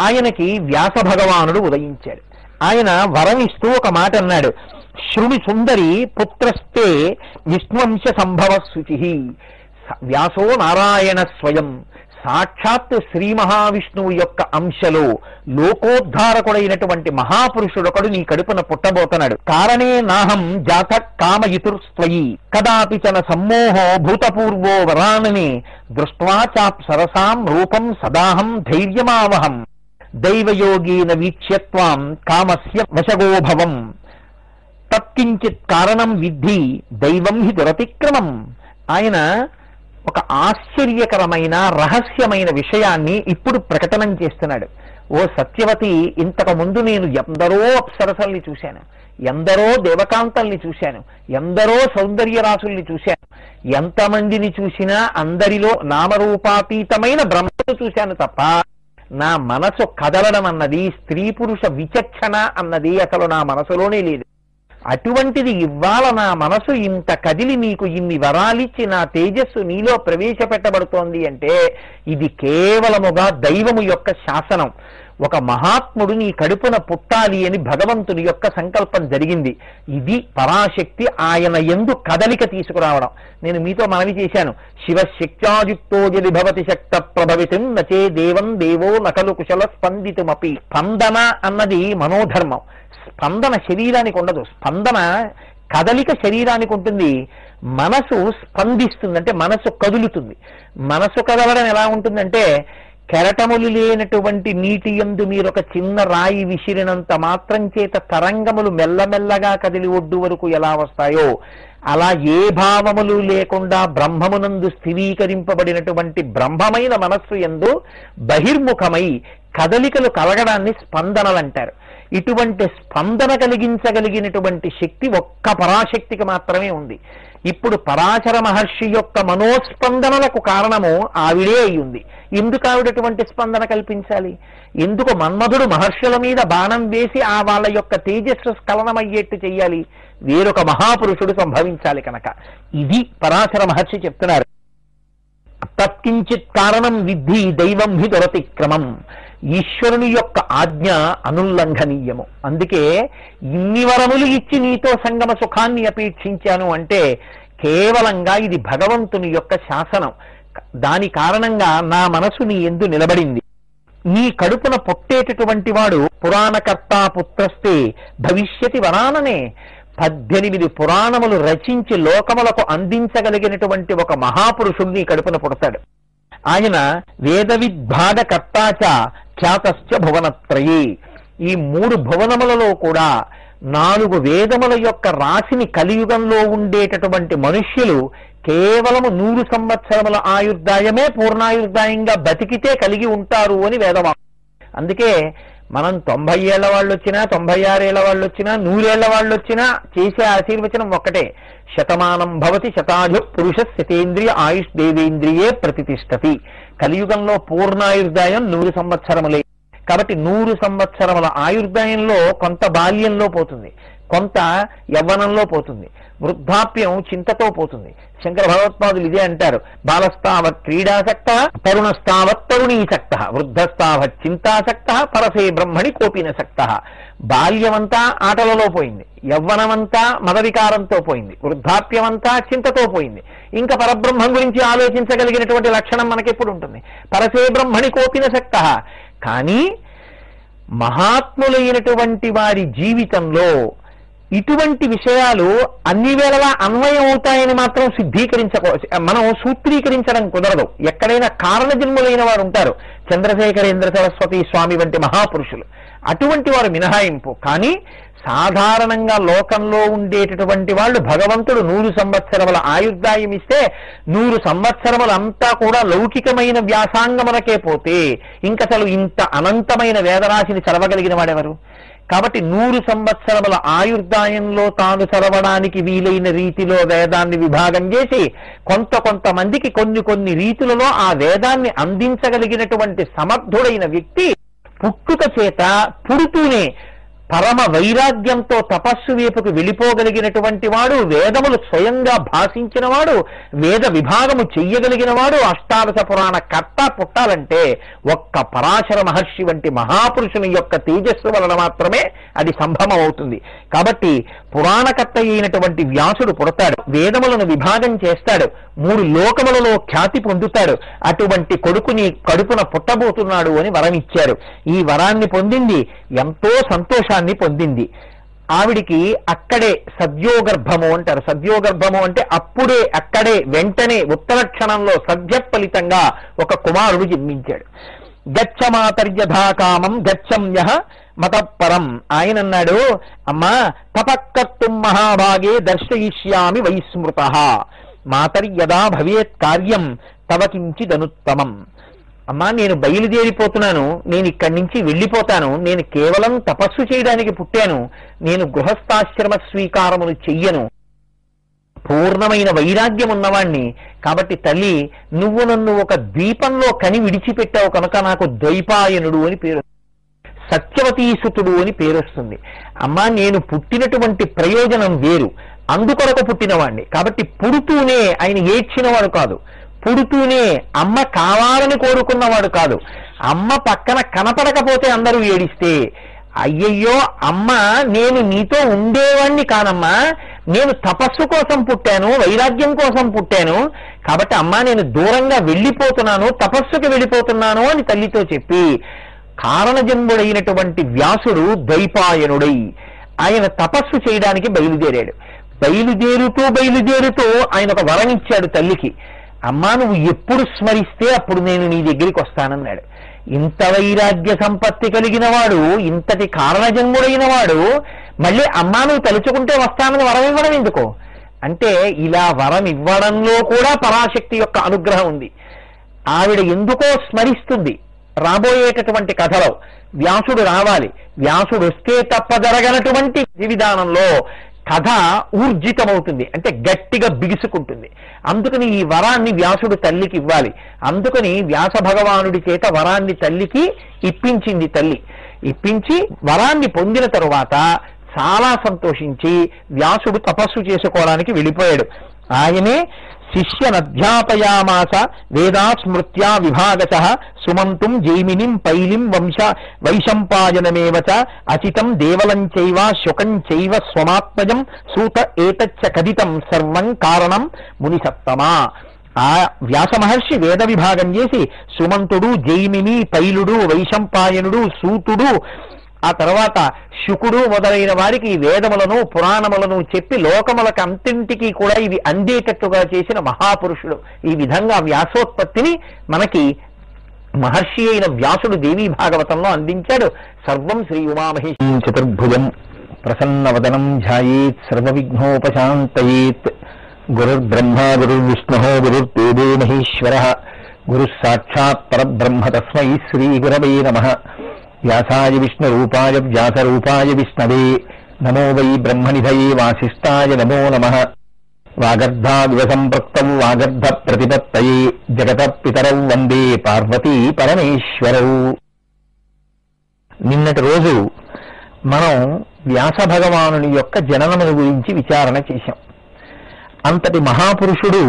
ఆయనకి వ్యాస భగవానుడు ఉదయించాడు. ఆయన వరం ఇస్తూ ఒక మాట అన్నాడు, శృణి సుందరి పుత్రస్తే విష్ణువంశ సంభవ శుచి. వ్యాసో నారాయణ స్వయం సాక్షాత్ శ్రీ మహావిష్ణువు యొక్క అంశలో లోకోద్ధారకుడైనటువంటి మహాపురుషుడొకడు నీ కడుపున పుట్టబోతున్నాడు. కారణే నాహం జాత కామయుతుర్స్త్వయి కదాపి చన సమ్మోహో భూతపూర్వో వరానని దృష్ట్వా చాప్ సరసాం రూపం సదాహం ధైర్యమావహం దైవయోగీన వీక్ష్యత్వాం కామస్య వశగోభవం తత్కించిత్ కారణం విద్ధి దైవం హి దురతిక్రమం. ఆయన ఒక ఆశ్చర్యకరమైన రహస్యమైన విషయాన్ని ఇప్పుడు ప్రకటనం చేస్తున్నాడు. ఓ సత్యవతి, ఇంతకు ముందు నేను ఎందరో అప్సరసల్ని చూశాను, ఎందరో దేవకాంతల్ని చూశాను, ఎందరో సౌందర్య రాసుల్ని చూశాను. ఎంతమందిని చూసినా అందరిలో నామరూపాతీతమైన బ్రహ్మను చూశాను తప్ప నా మనసు కదలడం అన్నది, స్త్రీ పురుష విచక్షణ అన్నది అసలు నా మనసులోనే లేదు. అటువంటిది ఇవాళ నా మనసు ఇంత కదిలి నీకు ఇన్ని వరాలిచ్చి నా తేజస్సు నీలో ప్రవేశపెట్టబడుతోంది అంటే ఇది కేవలముగా దైవము యొక్క శాసనం. ఒక మహాత్ముడు నీ కడుపున పుట్టాలి అని భగవంతుని యొక్క సంకల్పం జరిగింది. ఇది పరాశక్తి ఆయన యందు కదలిక తీసుకురావడం. నేను మీతో మనవి చేశాను, శివశక్త్యాయుక్తో యది భవతి శక్త ప్రభవితం నచే దేవం దేవో నకలు కుశల స్పందితుమపి. స్పందన అన్నది మనోధర్మం. స్పందన శరీరానికి ఉండదు. స్పందన కదలిక శరీరానికి ఉంటుంది. మనసు స్పందిస్తుంది, అంటే మనసు కదులుతుంది. మనసు కదలడం ఎలా ఉంటుందంటే, కెరటములు లేనటువంటి నీటి యందు మీరు ఒక చిన్న రాయి విసిరినంత మాత్రం చేత తరంగములు మెల్లమెల్లగా కదిలి ఒడ్డు వరకు ఎలా వస్తాయో అలా ఏ భావములు లేకుండా బ్రహ్మమునందు స్థిరీకరింపబడినటువంటి బ్రహ్మమైన మనస్సు యందు బహిర్ముఖమై కదలికలు కలగడాన్ని స్పందనలు అంటారు. ఇటువంటి స్పందన కలిగించగలిగినటువంటి శక్తి ఒక్క పరాశక్తికి మాత్రమే ఉంది. ఇప్పుడు పరాశర మహర్షి యొక్క మనోస్పందనలకు కారణము ఆవిడే అయ్యింది. ఎందుకు ఆవిడటువంటి స్పందన కల్పించాలి? ఎందుకు మన్మధుడు మహర్షుల మీద బాణం వేసి ఆ వాళ్ళ యొక్క తేజస్సు స్ఖలనమయ్యేట్టు చెయ్యాలి? వేరొక మహాపురుషుడు సంభవించాలి కనుక. ఇది పరాశర మహర్షి చెప్తున్నారు. తత్కించిత్ కారణం విద్ధి దైవం హి దురతిక్రమం. ఈశ్వరుని యొక్క ఆజ్ఞ అనుల్లంఘనీయము. అందుకే ఇన్ని వరములు ఇచ్చి నీతో సంగమ సుఖాన్ని అపేక్షించాను అంటే కేవలంగా ఇది భగవంతుని యొక్క శాసనం. దాని కారణంగా నా మనసు నీ యందు నిలబడింది. నీ కడుపున పుట్టేటటువంటి వాడు పురాణకర్త పుత్రస్తే భవిష్యతి వరాననే. 18 పురాణములు రచించి లోకములకు అందించగలిగినటువంటి ఒక మహాపురుషుడు నీ కడుపున పుడతాడు. ఆయన వేదవిద్భాగకర్తాచ ఖ్యాతశ్చ భువనత్రయే. ఈ 3 భువనములలో కూడా 4 వేదముల యొక్క రాశిని కలియుగంలో ఉండేటటువంటి మనుష్యులు కేవలము 100 సంవత్సరముల ఆయుర్దాయమే పూర్ణాయుర్దాయంగా బతికితే కలిగి ఉంటారు అని వేదవాక్యం. అందుకే మనం 90 ఏళ్ల వాళ్ళు వచ్చినా, 96 ఏళ్ల వాళ్ళు వచ్చినా, 100 ఏళ్ల వాళ్ళు వచ్చినా చేసే ఆశీర్వచనం ఒక్కటే, శతమానం భవతి శతాజు పురుష శతేంద్రియ ఆయుష్ దేవేంద్రియే ప్రతిష్టతి. కలియుగంలో పూర్ణాయుర్దాయం 100 సంవత్సరములే. కాబట్టి 100 సంవత్సరముల ఆయుర్దాయంలో కొంత బాల్యంలో పోతుంది, కొంత యవ్వనంలో పోతుంది, వృద్ధాప్యం చింతతో పోతుంది. శంకర భగవత్పాదులు ఇదే అంటారు, బాలస్తావత్ క్రీడాసక్త, తరుణస్తావత్ తరుణీసక్త, వృద్ధస్తావత్ చింతాసక్త, పరసే బ్రహ్మణి కోపినసక్త. బాల్యమంతా ఆటలలో పోయింది, యవ్వనమంతా మదవికారంతో పోయింది, వృద్ధాప్యమంతా చింతతో పోయింది. ఇంకా పరబ్రహ్మం గురించి ఆలోచించగలిగినటువంటి లక్షణం మనకెప్పుడు ఉంటుంది? పరసే బ్రహ్మణి కోపినసక్త. కానీ మహాత్ములైనటువంటి వారి జీవితంలో ఇటువంటి విషయాలు అన్ని వేళలా అన్వయం అవుతాయని మాత్రం మనం సూత్రీకరించడం కుదరదు. ఎక్కడైనా కారణజన్ములైన వారు ఉంటారు, చంద్రశేఖరేంద్ర సరస్వతి స్వామి వంటి మహాపురుషులు, అటువంటి వారు మినహాయింపు. కానీ సాధారణంగా లోకంలో ఉండేటటువంటి వాళ్ళు భగవంతుడు 100 సంవత్సరముల ఆయుర్దాయం ఇస్తే 100 సంవత్సరములంతా కూడా లౌకికమైన వ్యాసాంగమునకే పోతే ఇంకసలు ఇంత అనంతమైన వేదరాశిని చదవగలిగిన వాడెవరు? కాబట్టి 100 సంవత్సరముల ఆయుర్దాయంలో తాను చదవడానికి వీలైన రీతిలో వేదాన్ని విభాగం చేసి కొంతమందికి కొన్ని రీతులలో ఆ వేదాన్ని అందించగలిగినటువంటి సమర్థుడైన వ్యక్తి పుట్టుక చేత పుడుతూనే పరమ వైరాగ్యంతో తపస్సు వైపుకు వెళ్ళిపోగలిగినటువంటి వాడు, వేదములు స్వయంగా భాషించిన వాడు, వేద విభాగము చెయ్యగలిగిన వాడు, అష్టాదశ పురాణ కర్త పుట్టాలంటే ఒక్క పరాశర మహర్షి వంటి మహాపురుషుని యొక్క తేజస్సు వలన మాత్రమే అది సంభవం అవుతుంది. కాబట్టి పురాణకర్త అయినటువంటి వ్యాసుడు పుడతాడు, వేదములను విభాగం చేస్తాడు, 3 లోకములలో ఖ్యాతి పొందుతాడు. అటువంటి కొడుకుని కడుపున పుట్టబోతున్నాడు అని వరం ఇచ్చారు. ఈ వరాన్ని పొందింది, ఎంతో సంతోషాన్ని పొందింది. ఆవిడికి అక్కడే సద్యోగర్భము అంటారు. సద్యోగర్భము అంటే అప్పుడే అక్కడే వెంటనే ఉత్తర క్షణంలో సద్య ఫలితంగా ఒక కుమారుడు జన్మించాడు. గచ్చమాతర్యథాకామం గచ్చంయః మతపరం. ఆయన అన్నాడు, అమ్మా తపకర్తుం మహాభాగే దర్శయిష్యామి వైస్మృతః మాతర్యదా భవేత్ కార్యం తవ కించిదనుత్తమం. అమ్మా నేను బయలుదేరిపోతున్నాను, నేను ఇక్కడి నుంచి వెళ్ళిపోతాను, నేను కేవలం తపస్సు చేయడానికి పుట్టాను, నేను గృహస్థాశ్రమ స్వీకారమును చెయ్యను, పూర్ణమైన వైరాగ్యం ఉన్నవాణ్ణి. కాబట్టి తల్లి నువ్వు నన్ను ఒక ద్వీపంలో కని విడిచిపెట్టావు కనుక నాకు ద్వైపాయనుడు అని పేరు, సత్యవతీసుతుడు అని పేరొస్తుంది. అమ్మా నేను పుట్టినటువంటి ప్రయోజనం వేరు, అందుకొరకు పుట్టినవాణ్ణి. కాబట్టి పుడుతూనే ఆయన ఏడ్చినవాడు కాదు, పుడుతూనే అమ్మ కావాలని కోరుకున్నవాడు కాదు. అమ్మ పక్కన కనపడకపోతే అందరూ ఏడిస్తే, అయ్యయ్యో అమ్మ నేను నీతో ఉండేవాణ్ణి కానమ్మా, నేను తపస్సు కోసం పుట్టాను, వైరాగ్యం కోసం పుట్టాను, కాబట్టి అమ్మా నేను దూరంగా వెళ్ళిపోతున్నాను, తపస్సుకి వెళ్ళిపోతున్నాను అని తల్లితో చెప్పి కారణజన్ముడైనటువంటి వ్యాసుడు ద్వైపాయనుడై ఆయన తపస్సు చేయడానికి బయలుదేరాడు. బయలుదేరుతూ ఆయన ఒక వరం ఇచ్చాడు తల్లికి, అమ్మా నువ్వు ఎప్పుడు స్మరిస్తే అప్పుడు నేను నీ దగ్గరికి వస్తానన్నాడు. ఇంత వైరాగ్య సంపత్తి కలిగిన వాడు, ఇంతటి కారణజన్ముడైన వాడు మళ్ళీ అమ్మా నువ్వు తలుచుకుంటే వస్తానని వరం ఇవ్వడం ఎందుకో అంటే, ఇలా వరం ఇవ్వడంలో కూడా పరాశక్తి యొక్క అనుగ్రహం ఉంది. ఆవిడ ఎందుకో స్మరిస్తుంది. రాబోయేటటువంటి కథలో వ్యాసుడు రావాలి, వ్యాసుడు వస్తే తప్ప జరగనటువంటి విధానంలో కథ ఊర్జితమవుతుంది, అంటే గట్టిగా బిగుసుకుంటుంది. అందుకని ఈ వరాన్ని వ్యాసుడు తల్లికి ఇవ్వాలి. అందుకని వ్యాస భగవానుడి చేత వరాన్ని తల్లికి ఇప్పించింది. తల్లి ఇప్పించి వరాన్ని పొందిన తరువాత చాలా సంతోషించి వ్యాసుడు తపస్సు చేసుకోవడానికి వెళ్ళిపోయాడు. ఆయనే శిష్యనధ్యాపయామాస వేదా స్మృత్యా విభాగశః సుమంతుం జైమినిం పైలిం వైశంపాయనమేవ చ అచితం దేవలం చైవ శుకం చైవ స్వమాత్మజం సూత ఏతచ్చ కదితం సర్వం కారణం మునిసత్తమా. ఆ వ్యాస మహర్షి వేద విభాగం చేసి సుమంతుడు, జైమిని, పైలుడు, వైశంపాయనుడు, సూతుడు, ఆ తర్వాత శుకుడు మొదలైన వారికి వేదములను పురాణములను చెప్పి లోకములకు అంతింటికి కూడా ఇవి అందేటట్టుగా చేసిన మహాపురుషుడు. ఈ విధంగా వ్యాసోత్పత్తిని మనకి మహర్షి అయిన వ్యాసుడు దేవీ భాగవతంలో అందించాడు. సర్వం శ్రీ ఉమామహేశ్వరం చతుర్భుజం ప్రసన్నవదనం ధ్యాయేత్ సర్వవిఘ్నోపశాంతయేత్. గురుర్బ్రహ్మ గురుర్విష్ణుః గురుర్దేవో మహేశ్వరః గురుః సాక్షాత్ పరబ్రహ్మ తస్మై శ్రీ గురవే నమః. వ్యాసాయ విష్ణురూపాయ వ్యాసరూపాయ విష్ణవే నమో వై బ్రహ్మనిధయే వాసిష్ఠాయ నమో నమః. వాగర్ధావివ సంపృక్తం వాగర్ధ ప్రతిపత్తయే జగతః పితరౌ వందే పార్వతీ పరమేశ్వరౌ. నిన్నటి రోజు మనం వ్యాస భగవానుని యొక్క జననమును గురించి విచారణ చేశాం. అంతటి మహాపురుషుడు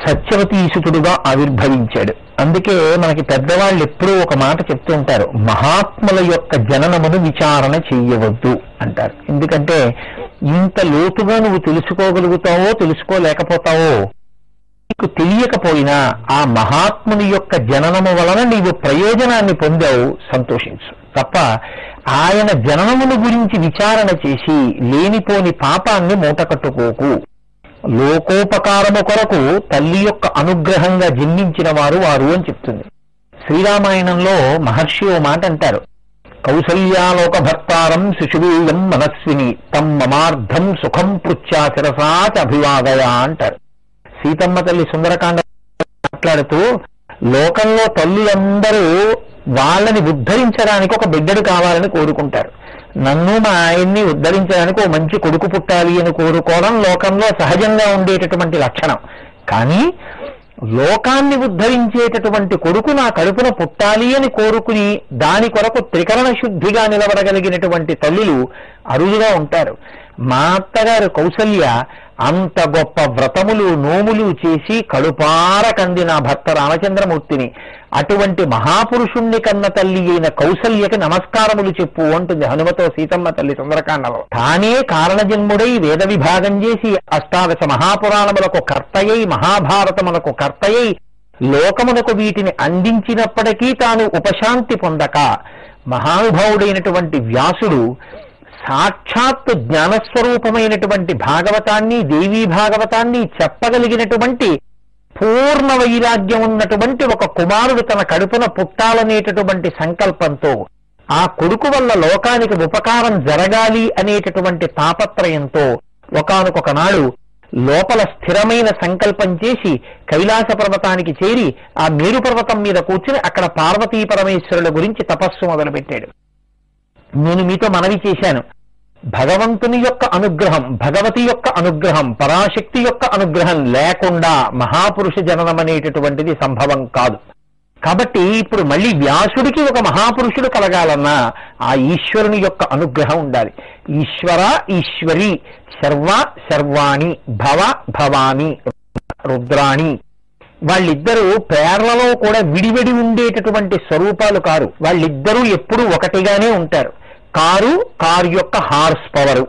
సత్యవతీసుతుడుగా ఆవిర్భవించాడు. అందుకే మనకి పెద్దవాళ్ళు ఎప్పుడూ ఒక మాట చెప్తూ ఉంటారు, మహాత్ముల యొక్క జననమును విచారణ చెయ్యవద్దు అంటారు. ఎందుకంటే ఇంత లోతుగా నువ్వు తెలుసుకోగలుగుతావో తెలుసుకోలేకపోతావో నీకు తెలియకపోయినా ఆ మహాత్ముని యొక్క జననము వలన నీవు ప్రయోజనాన్ని పొందావు, సంతోషించు. తప్ప ఆయన జననమును గురించి విచారణ చేసి లేనిపోని పాపాన్ని మూటకట్టుకోకు. లోకోపకారము కొరకు తల్లి యొక్క అనుగ్రహంగా జన్మించిన వారు అని చెప్తుంది. శ్రీరామాయణంలో మహర్షి ఓ మాట అంటారు, కౌసల్యాలోక భర్తారం శిశువీయం మనస్విని తం మమార్థం సుఖం పృచ్ఛా శిరసాచ అభివాదయ అంటారు. సీతమ్మ తల్లి సుందరకాండ మాట్లాడుతూ లోకంలో తల్లులందరూ వాళ్ళని ఉద్ధరించడానికి ఒక బిడ్డడు కావాలని కోరుకుంటారు. నన్ను మా ఆయన్ని ఉద్ధరించడానికి ఓ మంచి కొడుకు పుట్టాలి అని కోరుకోవడం లోకంలో సహజంగా ఉండేటటువంటి లక్షణం. కానీ లోకాన్ని ఉద్ధరించేటటువంటి కొడుకు నా కడుపున పుట్టాలి అని కోరుకుని దాని కొరకు త్రికరణ శుద్ధిగా నిలబడగలిగినటువంటి తల్లులు అరుదుగా ఉంటారు. మా అత్తగారు కౌసల్య అంత గొప్ప వ్రతములు నోములు చేసి కడుపార కందిన భర్త రామచంద్రమూర్తిని, అటువంటి మహాపురుషుణ్ణి కన్న తల్లి అయిన కౌసల్యకి నమస్కారములు చెప్పు అంటుంది హనుమతో సీతమ్మ తల్లి సుందరకాండలో. తానే కారణజన్ముడై వేద విభాగం చేసి అష్టాదశ మహాపురాణములకు కర్తయ్యి మహాభారతములకు కర్తయ్యి లోకమునకు వీటిని అందించినప్పటికీ తాను ఉపశాంతి పొందక మహానుభావుడైనటువంటి వ్యాసుడు సాక్షాత్ జ్ఞానస్వరూపమైనటువంటి భాగవతాన్ని దేవీ భాగవతాన్ని చెప్పగలిగినటువంటి పూర్ణ వైరాగ్యం ఉన్నటువంటి ఒక కుమారుడు తన కడుపున పుట్టాలనేటటువంటి సంకల్పంతో ఆ కొడుకు వల్ల లోకానికి ఉపకారం జరగాలి అనేటటువంటి తాపత్రయంతో ఒకానొక నాడు లోపల స్థిరమైన సంకల్పం చేసి కైలాస పర్వతానికి చేరి ఆ మేరు పర్వతం మీద కూర్చుని అక్కడ పార్వతీ పరమేశ్వరుల గురించి తపస్సు మొదలుపెట్టాడు. నేను మీతో మనవి చేశాను, భగవంతుని యొక్క అనుగ్రహం, భగవతి యొక్క అనుగ్రహం, పరాశక్తి యొక్క అనుగ్రహం లేకుండా మహాపురుష జననం అనేటటువంటిది సంభవం కాదు. కాబట్టి ఇప్పుడు మళ్ళీ వ్యాసుడికి ఒక మహాపురుషుడు కలగాలన్నా ఆ ఈశ్వరుని యొక్క అనుగ్రహం ఉండాలి. ఈశ్వర ఈశ్వరి శర్వ శర్వాణి భవ భవాని రుద్రాణి, వాళ్ళిద్దరూ పేర్లలో కూడా విడివిడి ఉండేటటువంటి స్వరూపాలు కారు. వాళ్ళిద్దరూ ఎప్పుడూ ఒకటిగానే ఉంటారు. కారు యొక్క హార్స్ పవరు,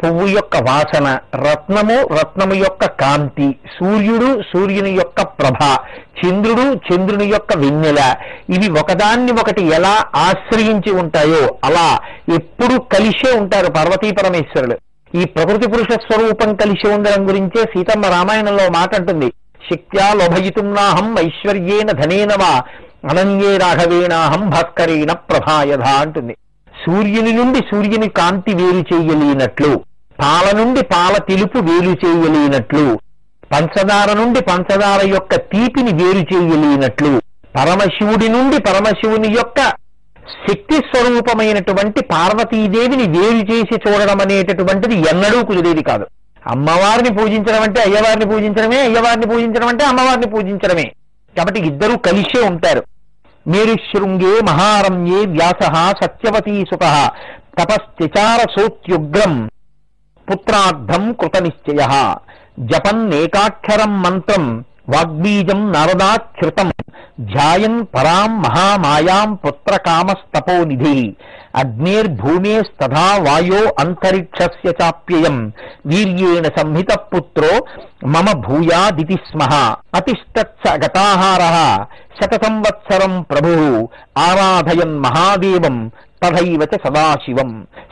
పువ్వు యొక్క వాసన, రత్నము యొక్క కాంతి, సూర్యుని యొక్క ప్రభ, చంద్రుని యొక్క వెన్నెల, ఇవి ఒకదాన్ని ఒకటి ఎలా ఆశ్రయించి ఉంటాయో అలా ఎప్పుడూ కలిసే ఉంటారు పార్వతీ పరమేశ్వరులు. ఈ ప్రకృతి పురుష స్వరూపం కలిసి ఉండడం గురించే సీతమ్మ రామాయణంలో మాట అంటుంది, శక్త్యా లోభయితున్నాహం ఐశ్వర్యేన ధనేనవా అనన్యే రాఘవేనాహం భాస్కరేణ ప్రభాయధ అంటుంది. సూర్యుని నుండి సూర్యుని కాంతి వేరు చేయలేనట్లు, పాల నుండి పాల తెలుపు వేరు చేయలేనట్లు, పంచదార నుండి పంచదార యొక్క తీపిని వేరు చేయలేనట్లు, పరమశివుడి నుండి పరమశివుని యొక్క శక్తి స్వరూపమైనటువంటి పార్వతీదేవిని వేరు చేసి చూడడం అనేటటువంటిది ఎన్నడూ కుదిరేది కాదు. అమ్మవారిని పూజించడం అంటే అయ్యవారిని పూజించడమే, అయ్యవారిని పూజించడం అంటే అమ్మవారిని పూజించడమే. కాబట్టి ఇద్దరూ కలిసే ఉంటారు. మేరుశృంగే మహారమ్యే వ్యాస సత్యవతీ సుత తపశ్చచారసోత్యుగ్రం పుత్రార్థం కృత నిశ్చయ జపన్నేకాక్షరం మంత్రం వాగ్బీజం నారదాచ్యుతం ధ్యాయన్ పరాం మహామాయాం పుత్రకామస్తపోనిధి అగ్నేర్భూమేస్తథా వాయో అంతరిక్షస్య చాప్యయం వీర్యేణ సంహిత పుత్రో మమ భూయాదితి స్మః అతిష్టత్స గతాహారః శతసంవత్సరం ప్రభుః ఆరాధయన్ మహాదేవం తథైవ చ సదాశివం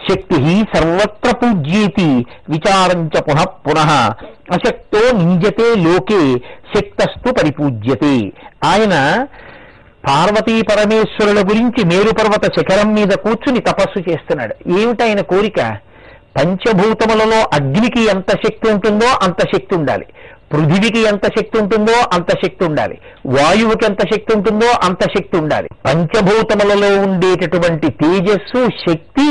శక్తి సర్వత్ర పూజ్యేతి విచారం చ పునః పునః అశక్తో నింద్యతే లోకే శక్తస్తు పరిపూజ్యతే. ఆయన పార్వతీ పరమేశ్వరుల గురించి మేరుపర్వత శిఖరం మీద కూర్చుని తపస్సు చేస్తున్నాడు. ఏమిటైన కోరిక? పంచభూతములలో అగ్నికి ఎంత శక్తి ఉంటుందో అంత శక్తి ఉండాలి, పృథివికి ఎంత శక్తి ఉంటుందో అంత శక్తి ఉండాలి, వాయువుకి ఎంత శక్తి ఉంటుందో అంత శక్తి ఉండాలి. పంచభూతములలో ఉండేటటువంటి తేజస్సు శక్తి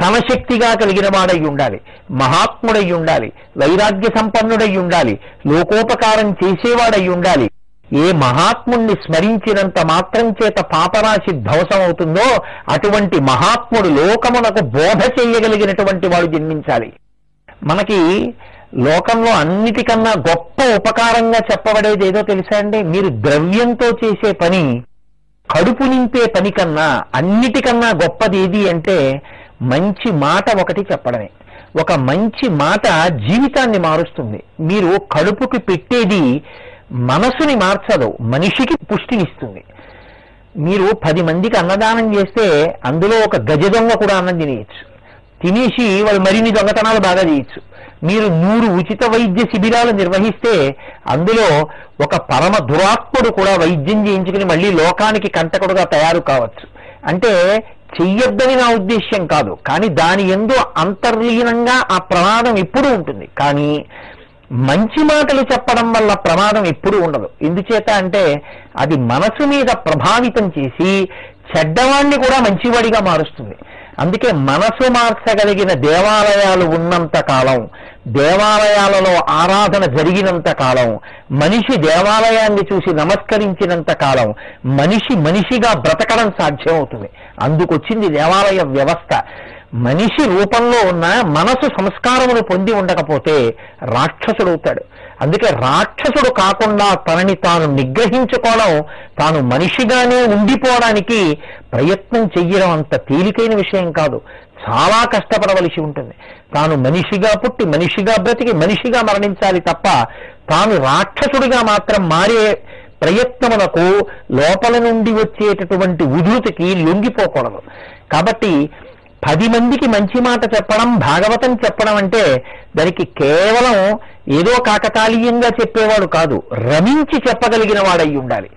తన శక్తిగా కలిగిన వాడై ఉండాలి, మహాత్ముడై ఉండాలి, వైరాగ్య సంపన్నుడై ఉండాలి, లోకోపకారం చేసేవాడై ఉండాలి. ఏ మహాత్ముణ్ణి స్మరించినంత మాత్రం చేత పాపరాశి ధ్వంసం అవుతుందో అటువంటి మహాత్ముడు లోకమునకు బోధ చేయగలిగినటువంటి వాడు జన్మించాలి. మనకి లోకంలో అన్నిటికన్నా గొప్ప ఉపకారంగా చెప్పబడేది ఏదో తెలుసా అండి? మీరు ద్రవ్యంతో చేసే పని, కడుపు నింపే పని కన్నా అన్నిటికన్నా గొప్పది ఏది అంటే మంచి మాట ఒకటి చెప్పడమే. ఒక మంచి మాట జీవితాన్ని మారుస్తుంది. మీరు కడుపుకి పెట్టేది మనసుని మార్చదు, మనిషికి పుష్టినిస్తుంది. మీరు 10 మందికి అన్నదానం చేస్తే అందులో ఒక గజ దొంగ కూడా అన్నం తినేయచ్చు, తినేసి వాళ్ళు మరిన్ని దొంగతనాలు బాగా చేయొచ్చు. మీరు 100 ఉచిత వైద్య శిబిరాలు నిర్వహిస్తే అందులో ఒక పరమ దురాత్ముడు కూడా వైద్యం చేయించుకుని మళ్ళీ లోకానికి కంటకుడుగా తయారు కావచ్చు. అంటే చెయ్యొద్దని నా ఉద్దేశ్యం కాదు, కానీ దాని యందు అంతర్లీనంగా ఆ ప్రమాదం ఎప్పుడూ ఉంటుంది. కానీ మంచి మాటలు చెప్పడం వల్ల ప్రమాదం ఎప్పుడూ ఉండదు. ఎందుచేత అంటే అది మనసు మీద ప్రభావితం చేసి చెడ్డవాణ్ణి కూడా మంచివాడిగా మారుస్తుంది. అందుకే మనసు మార్చగలిగిన దేవాలయాలు ఉన్నంత కాలం, దేవాలయాలలో ఆరాధన జరిగినంత కాలం, మనిషి దేవాలయాన్ని చూసి నమస్కరించినంత కాలం మనిషి మనిషిగా బ్రతకడం సాధ్యమవుతుంది. అందుకొచ్చింది దేవాలయ వ్యవస్థ. మనిషి రూపంలో ఉన్న మనసు సంస్కారమును పొంది ఉండకపోతే రాక్షసుడవుతాడు. అందుకే రాక్షసుడు కాకుండా తనని తాను నిగ్రహించుకోవడం, తాను మనిషిగానే ఉండిపోవడానికి ప్రయత్నం చెయ్యడం అంత తేలికైన విషయం కాదు. చాలా కష్టపడవలసి ఉంటుంది. తాను మనిషిగా పుట్టి మనిషిగా బ్రతికి మనిషిగా మరణించాలి తప్ప తాను రాక్షసుడిగా మాత్రం మారే ప్రయత్నమునకు లోపల నుండి వచ్చేటటువంటి ఉధృతికి లొంగిపోకూడదు. కాబట్టి 10 మందికి మంచి మాట చెప్పడం, భాగవతం చెప్పడం అంటే దానికి కేవలం ఏదో కాకతాళీయంగా చెప్పేవాడు కాదు, రమించి చెప్పగలిగిన వాడై ఉండాలి.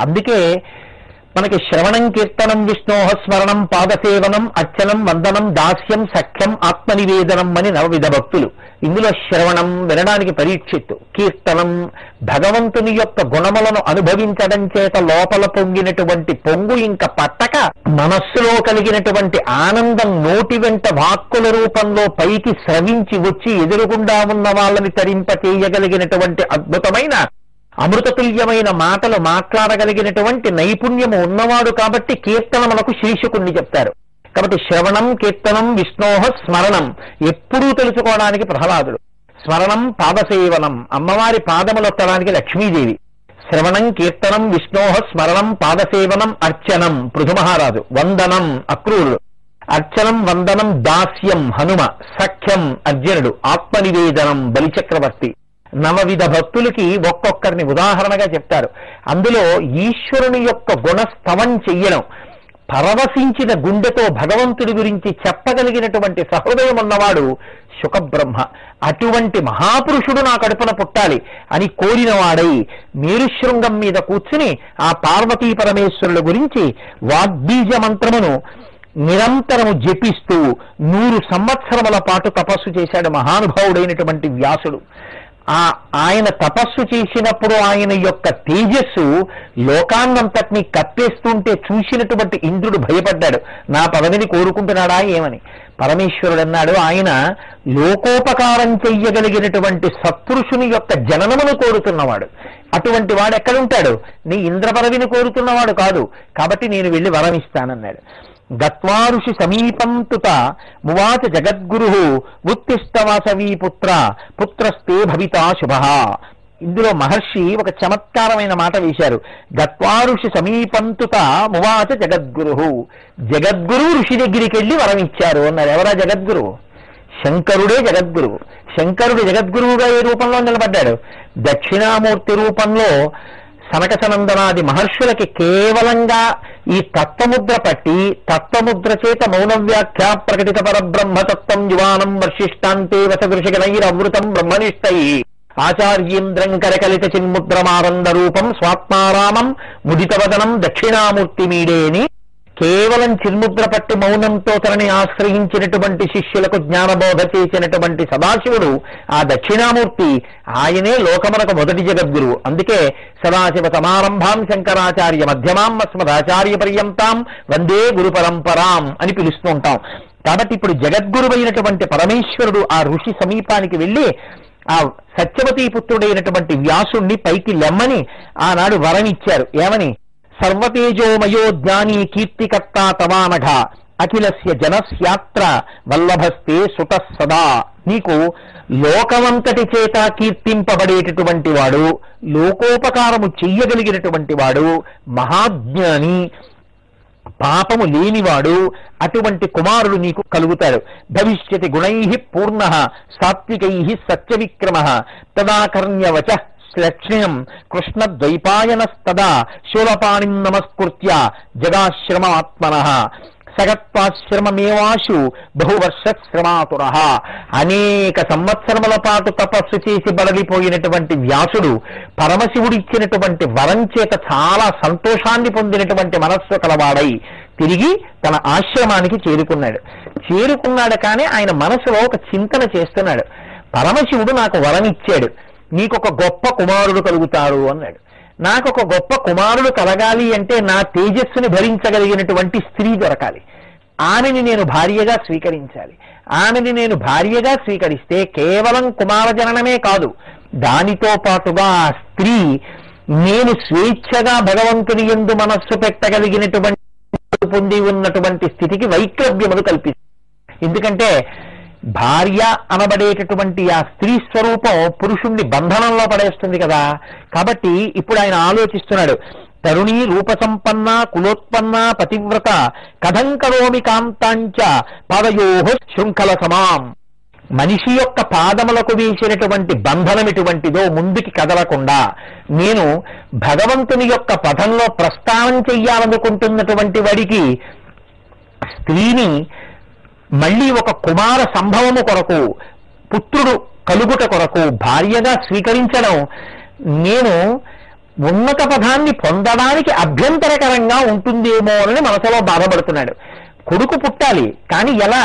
అందుకే మనకి శ్రవణం, కీర్తనం, విష్ణోహ స్మరణం, పాదసేవనం, అర్చనం, వందనం, దాస్యం, సఖ్యం, ఆత్మనివేదనం అని 9 భక్తులు. ఇందులో శ్రవణం వినడానికి పరీక్షిత్తు, కీర్తనం భగవంతుని యొక్క గుణములను అనుభవించడం చేత లోపల పొంగినటువంటి పొంగు ఇంకా పట్టక మనస్సులో కలిగినటువంటి ఆనందం నోటి వెంట వాక్కుల రూపంలో పైకి స్రవించి వచ్చి ఎదురుగుండా ఉన్న వాళ్ళని తరింప చేయగలిగినటువంటి అద్భుతమైన అమృతతుల్యమైన మాటలు మాట్లాడగలిగినటువంటి నైపుణ్యము ఉన్నవాడు కాబట్టి కీర్తనములకు శీర్షకుణ్ణి చెప్తారు. కాబట్టి శ్రవణం, కీర్తనం, విష్ణోహ స్మరణం ఎప్పుడూ తెలుసుకోవడానికి ప్రహ్లాదుడు. స్మరణం, పాదసేవనం అమ్మవారి పాదములొత్తడానికి లక్ష్మీదేవి. శ్రవణం, కీర్తనం, విష్ణోహ స్మరణం, పాదసేవనం, అర్చనం పృథుమహారాజు, వందనం అక్రూరుడు, అర్చనం, వందనం, దాస్యం హనుమ, సఖ్యం అర్జునుడు, ఆత్మనివేదనం బలిచక్రవర్తి. 9 భక్తులకి ఒక్కొక్కరిని ఉదాహరణగా చెప్తారు. అందులో ఈశ్వరుని యొక్క గుణస్తవం చెయ్యడం, పరవశించిన గుండెతో భగవంతుడి గురించి చెప్పగలిగినటువంటి సహృదయం ఉన్నవాడు శుకబ్రహ్మ. అటువంటి మహాపురుషుడు నా కడుపున పుట్టాలి అని కోరినవాడై మేరుశృంగం మీద కూర్చుని ఆ పార్వతీ పరమేశ్వరుల గురించి వాగ్బీజ మంత్రమును నిరంతరము జపిస్తూ 100 సంవత్సరముల పాటు తపస్సు చేశాడు మహానుభావుడైనటువంటి వ్యాసుడు. ఆయన తపస్సు చేసినప్పుడు ఆయన యొక్క తేజస్సు లోకాన్నంతటినీ కప్పేస్తుంటే చూసినటువంటి ఇంద్రుడు భయపడ్డాడు. నా పదవిని కోరుకుంటున్నాడా ఏమని. పరమేశ్వరుడు అన్నాడు, ఆయన లోకోపకారం చెయ్యగలిగినటువంటి సత్పురుషుని యొక్క జననమును కోరుతున్నవాడు. అటువంటి వాడు ఎక్కడుంటాడు? నీ ఇంద్ర పదవిని కోరుతున్నవాడు కాదు. కాబట్టి నేను వెళ్ళి వరం ఇస్తానన్నాడు. గత్వా ఋషి సమీపం తుత మువాచ జగద్గురు ఉత్తిష్టవాసవీ పుత్ర పుత్రస్తే భవితా శుభ. ఇందులో మహర్షి ఒక చమత్కారమైన మాట వేశారు. గత్వా ఋషి సమీపం తుత మువాచ జగద్గురు. జగద్గురు ఋషి దగ్గరికి వెళ్ళి వరం ఇచ్చారు అన్నారు. ఎవరా జగద్గురు? శంకరుడే జగద్గురువు. శంకరుడు జగద్గురువుగా ఏ రూపంలో నిలబడ్డాడు? దక్షిణామూర్తి రూపంలో సనక సనందనాది మహర్షులకి కేవలంగా ఈ తత్వముద్ర పట్టి తత్వముద్ర చేత మౌన వ్యాఖ్య ప్రకటిత పరబ్రహ్మతత్వం యువానం వర్షిష్టాంతే వసదృషిగణైరమృతం బ్రహ్మనిష్టై ఆచార్యేంద్రం కరకలిత చిన్ముద్రమానంద రూపం స్వాత్మారామం ముదితవదనం దక్షిణామూర్తి మీడేని కేవలం చిన్ముద్ర పట్టి మౌనంతో తనని ఆశ్రయించినటువంటి శిష్యులకు జ్ఞానబోధ చేసినటువంటి సదాశివుడు ఆ దక్షిణామూర్తి. ఆయనే లోకమునకు మొదటి జగద్గురువు. అందుకే సదాశివ సమారంభాం శంకరాచార్య మధ్యమాం అస్మదాచార్య పర్యంతాం వందే గురు పరంపరాం అని పిలుస్తూ ఉంటాం. కాబట్టి ఇప్పుడు జగద్గురువైనటువంటి పరమేశ్వరుడు ఆ ఋషి సమీపానికి వెళ్ళి ఆ సత్యవతీ పుత్రుడైనటువంటి వ్యాసుణ్ణి పైకి లెమ్మని ఆనాడు వరం ఇచ్చారు. ఏమని? సర్వతేజోమయో జ్ఞాని కీర్తికర్త తవానఘ అఖిలస్య జనస్యాత్ర వల్లభస్తే సుత సదా. నీకు లోకమంతటి చేత కీర్తింపబడేటటువంటి వాడు, లోకోపకారము చెయ్యగలిగినటువంటి వాడు, మహాజ్ఞాని, పాపము లేనివాడు, అటువంటి కుమారుడు నీకు కలుగుతాడు. భవిష్యతి గుణై పూర్ణ సాత్వికై సత్యవిక్రమ తదాకర్ణ్యవచ లక్ష్యం కృష్ణద్వైపాయనస్తదా శూలపాణిం నమస్కృత్య జగాశ్రమాత్మన సగత్వాశ్రమమేవాశు బహువర్షశ్రమాతుర. అనేక సంవత్సరముల పాటు తపస్సు చేసి బలగిపోయినటువంటి వ్యాసుడు పరమశివుడు ఇచ్చినటువంటి వరం చేత చాలా సంతోషాన్ని పొందినటువంటి మనస్సు కలవాడై తిరిగి తన ఆశ్రమానికి చేరుకున్నాడు. కానీ ఆయన మనసులో ఒక చింతన చేస్తున్నాడు. పరమశివుడు నాకు వరం ఇచ్చాడు, నీకొక గొప్ప కుమారుడు కలుగుతాడు అన్నాడు. నాకొక గొప్ప కుమారుడు కలగాలి అంటే నా తేజస్సుని భరించగలిగినటువంటి స్త్రీ దొరకాలి. ఆమెని నేను భార్యగా స్వీకరించాలి. ఆమెని నేను భార్యగా స్వీకరిస్తే కేవలం కుమార జననమే కాదు, దానితో పాటుగా ఆ స్త్రీ నేను స్వేచ్ఛగా భగవంతుని యందు మనస్సు పెట్టగలిగినటువంటి పొంది ఉన్నటువంటి స్థితికి వైక్లభ్యములు కల్పిస్తుంది. ఎందుకంటే భార్య అనబడేటటువంటి ఆ స్త్రీ స్వరూపం పురుషుణ్ణి బంధనంలో పడేస్తుంది కదా. కాబట్టి ఇప్పుడు ఆయన ఆలోచిస్తున్నాడు, తరుణీ రూపసంపన్న కులోత్పన్న పతివ్రత కథం కరోమి కాంతాంచ పాదయోః శృంఖల సమాం. మనిషి యొక్క పాదములకు వేసినటువంటి బంధనం ఎటువంటిదో ముందుకి కదలకుండా నేను భగవంతుని యొక్క పథంలో ప్రస్థానం చెయ్యాలనుకుంటున్నటువంటి వాడికి స్త్రీని మళ్ళీ ఒక కుమార సంభవము కొరకు, పుత్రుడు కలుగుట కొరకు భార్యగా స్వీకరించడం నేను ఉన్నత పదాన్ని పొందడానికి అభ్యంతరకరంగా ఉంటుందేమో అని మనసులో బాధపడుతున్నాడు. కొడుకు పుట్టాలి, కానీ ఎలా?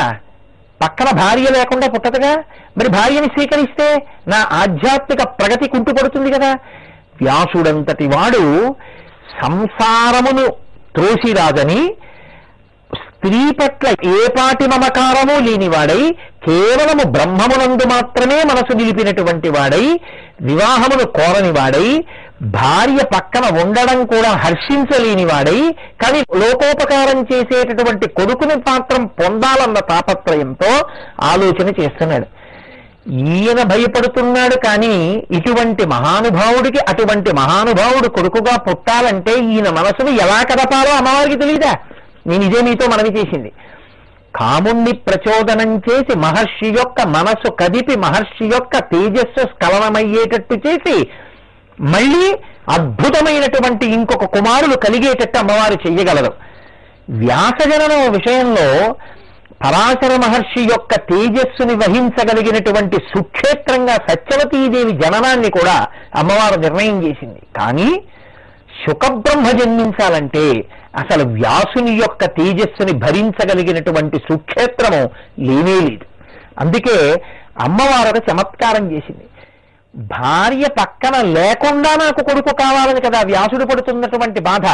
పక్కన భార్య లేకుండా పుట్టదుగా. మరి భార్యని స్వీకరిస్తే నా ఆధ్యాత్మిక ప్రగతి కుంటుపడుతుంది కదా. వ్యాసుడంతటి వాడు సంసారమును త్రోసిరాదని, స్త్రీ పట్ల ఏపాటి మమకారము లేనివాడై కేవలము బ్రహ్మమునందు మాత్రమే మనసు నిలిపినటువంటి వాడై, వివాహమును కోరని వాడై, భార్య పక్కన ఉండడం కూడా హర్షించలేని వాడై, కానీ లోకోపకారం చేసేటటువంటి కొడుకుని మాత్రం పొందాలన్న తాపత్రయంతో ఆలోచన చేస్తున్నాడు. ఈయన భయపడుతున్నాడు, కానీ ఇటువంటి మహానుభావుడికి అటువంటి మహానుభావుడు కొడుకుగా పుట్టాలంటే ఈయన మనసును ఎలా కదపాలో అమ్మవారికి తెలీదా? నేను ఇదే మీతో మనవి చేసింది. కాముణ్ణి ప్రచోదనం చేసి మహర్షి యొక్క మనసు కదిపి మహర్షి యొక్క తేజస్సు స్ఖలనమయ్యేటట్టు చేసి మళ్ళీ అద్భుతమైనటువంటి ఇంకొక కుమారులు కలిగేటట్టు అమ్మవారు చెయ్యగలరు. వ్యాసజననం విషయంలో పరాశర మహర్షి యొక్క తేజస్సుని వహించగలిగినటువంటి సుక్షేత్రంగా సత్యవతీదేవి జననాన్ని కూడా అమ్మవారు నిర్ణయం చేసింది. కానీ శుకబ్రహ్మ జన్మించాలంటే అసలు వ్యాసుని యొక్క తేజస్సుని భరించగలిగినటువంటి సుక్షేత్రము లేనే లేదు. అందుకే అమ్మవారు ఒక చమత్కారం చేసింది. భార్య పక్కన లేకుండా నాకు కొడుకు కావాలని కదా వ్యాసుడు పడుతున్నటువంటి బాధ,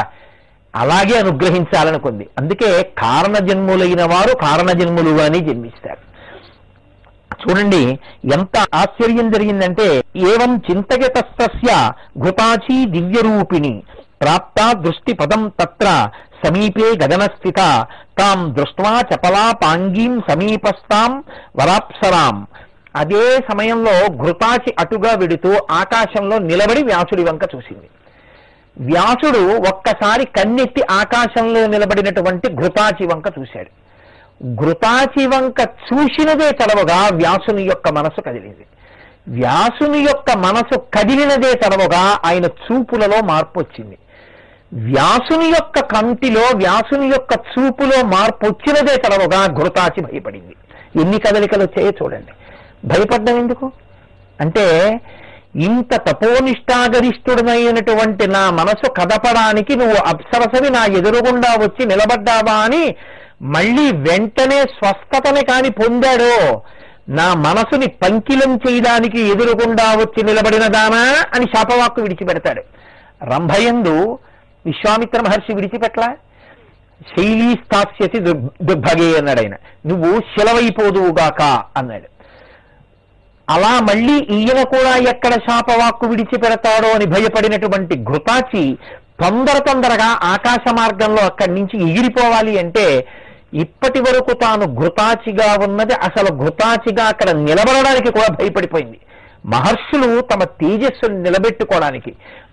అలాగే అనుగ్రహించాలనుకుంది. అందుకే కారణజన్ములైన వారు కారణజన్ములుగానే జన్మిస్తారు. చూడండి ఎంత ఆశ్చర్యం జరిగిందంటే, ఏవం చింతయతస్తస్య ఘృతాచీ దివ్యరూపిణి ప్రాప్తా దృష్టి పదం తత్ర సమీపే గగనస్థిత తాం దృష్ట్వా చపలా పాంగీం సమీపస్థాం వరాప్సరాం. అదే సమయంలో ఘృతాచి అటుగా వెడుతూ ఆకాశంలో నిలబడి వ్యాసుడి వంక చూసింది. వ్యాసుడు ఒక్కసారి కన్నెత్తి ఆకాశంలో నిలబడినటువంటి ఘృతాచి వంక చూశాడు. ఘృతాచి వంక చూసినదే తడవగా వ్యాసుని యొక్క మనసు కదిలింది. వ్యాసుని యొక్క మనసు కదిలినదే తడవగా ఆయన చూపులలో మార్పు వచ్చింది. వ్యాసుని యొక్క కంటిలో వ్యాసుని యొక్క చూపులో మార్పు వచ్చినదే తడవగా ఘృతాచి భయపడింది. ఎన్ని కదలికలు వచ్చాయో చూడండి. భయపడ్డం ఎందుకు అంటే, ఇంత తపోనిష్టాగరిష్ఠుడమైనటువంటి నా మనసు కదపడానికి నువ్వు అప్సరసవి నా ఎదురుగుండా వచ్చి నిలబడ్డావా అని మళ్ళీ వెంటనే స్వస్థతని కాని పొందాడో, నా మనసుని పంకిలం చేయడానికి ఎదురుగుండా వచ్చి నిలబడినదానా అని శాపవాక్కు విడిచిపెడతాడు. రంభయందు విశ్వామిత్ర మహర్షి విడిచిపెట్లా. శైలీ స్థాస్యతి దుర్భగే అన్నాడు ఆయన. నువ్వు శిలవైపోదువుగాక అన్నాడు. అలా మళ్ళీ ఈయన కూడా ఎక్కడ శాపవాక్కు విడిచిపెడతాడో అని భయపడినటువంటి ఘృతాచి తొందరగా ఆకాశ మార్గంలో అక్కడి నుంచి ఎగిరిపోవాలి అంటే ఇప్పటి వరకు తాను ఘృతాచిగా ఉన్నది అసలు ఘృతాచిగా అక్కడ నిలబడడానికి కూడా భయపడిపోయింది. మహర్షులు తమ తేజస్సును నిలబెట్టుకోవడానికి,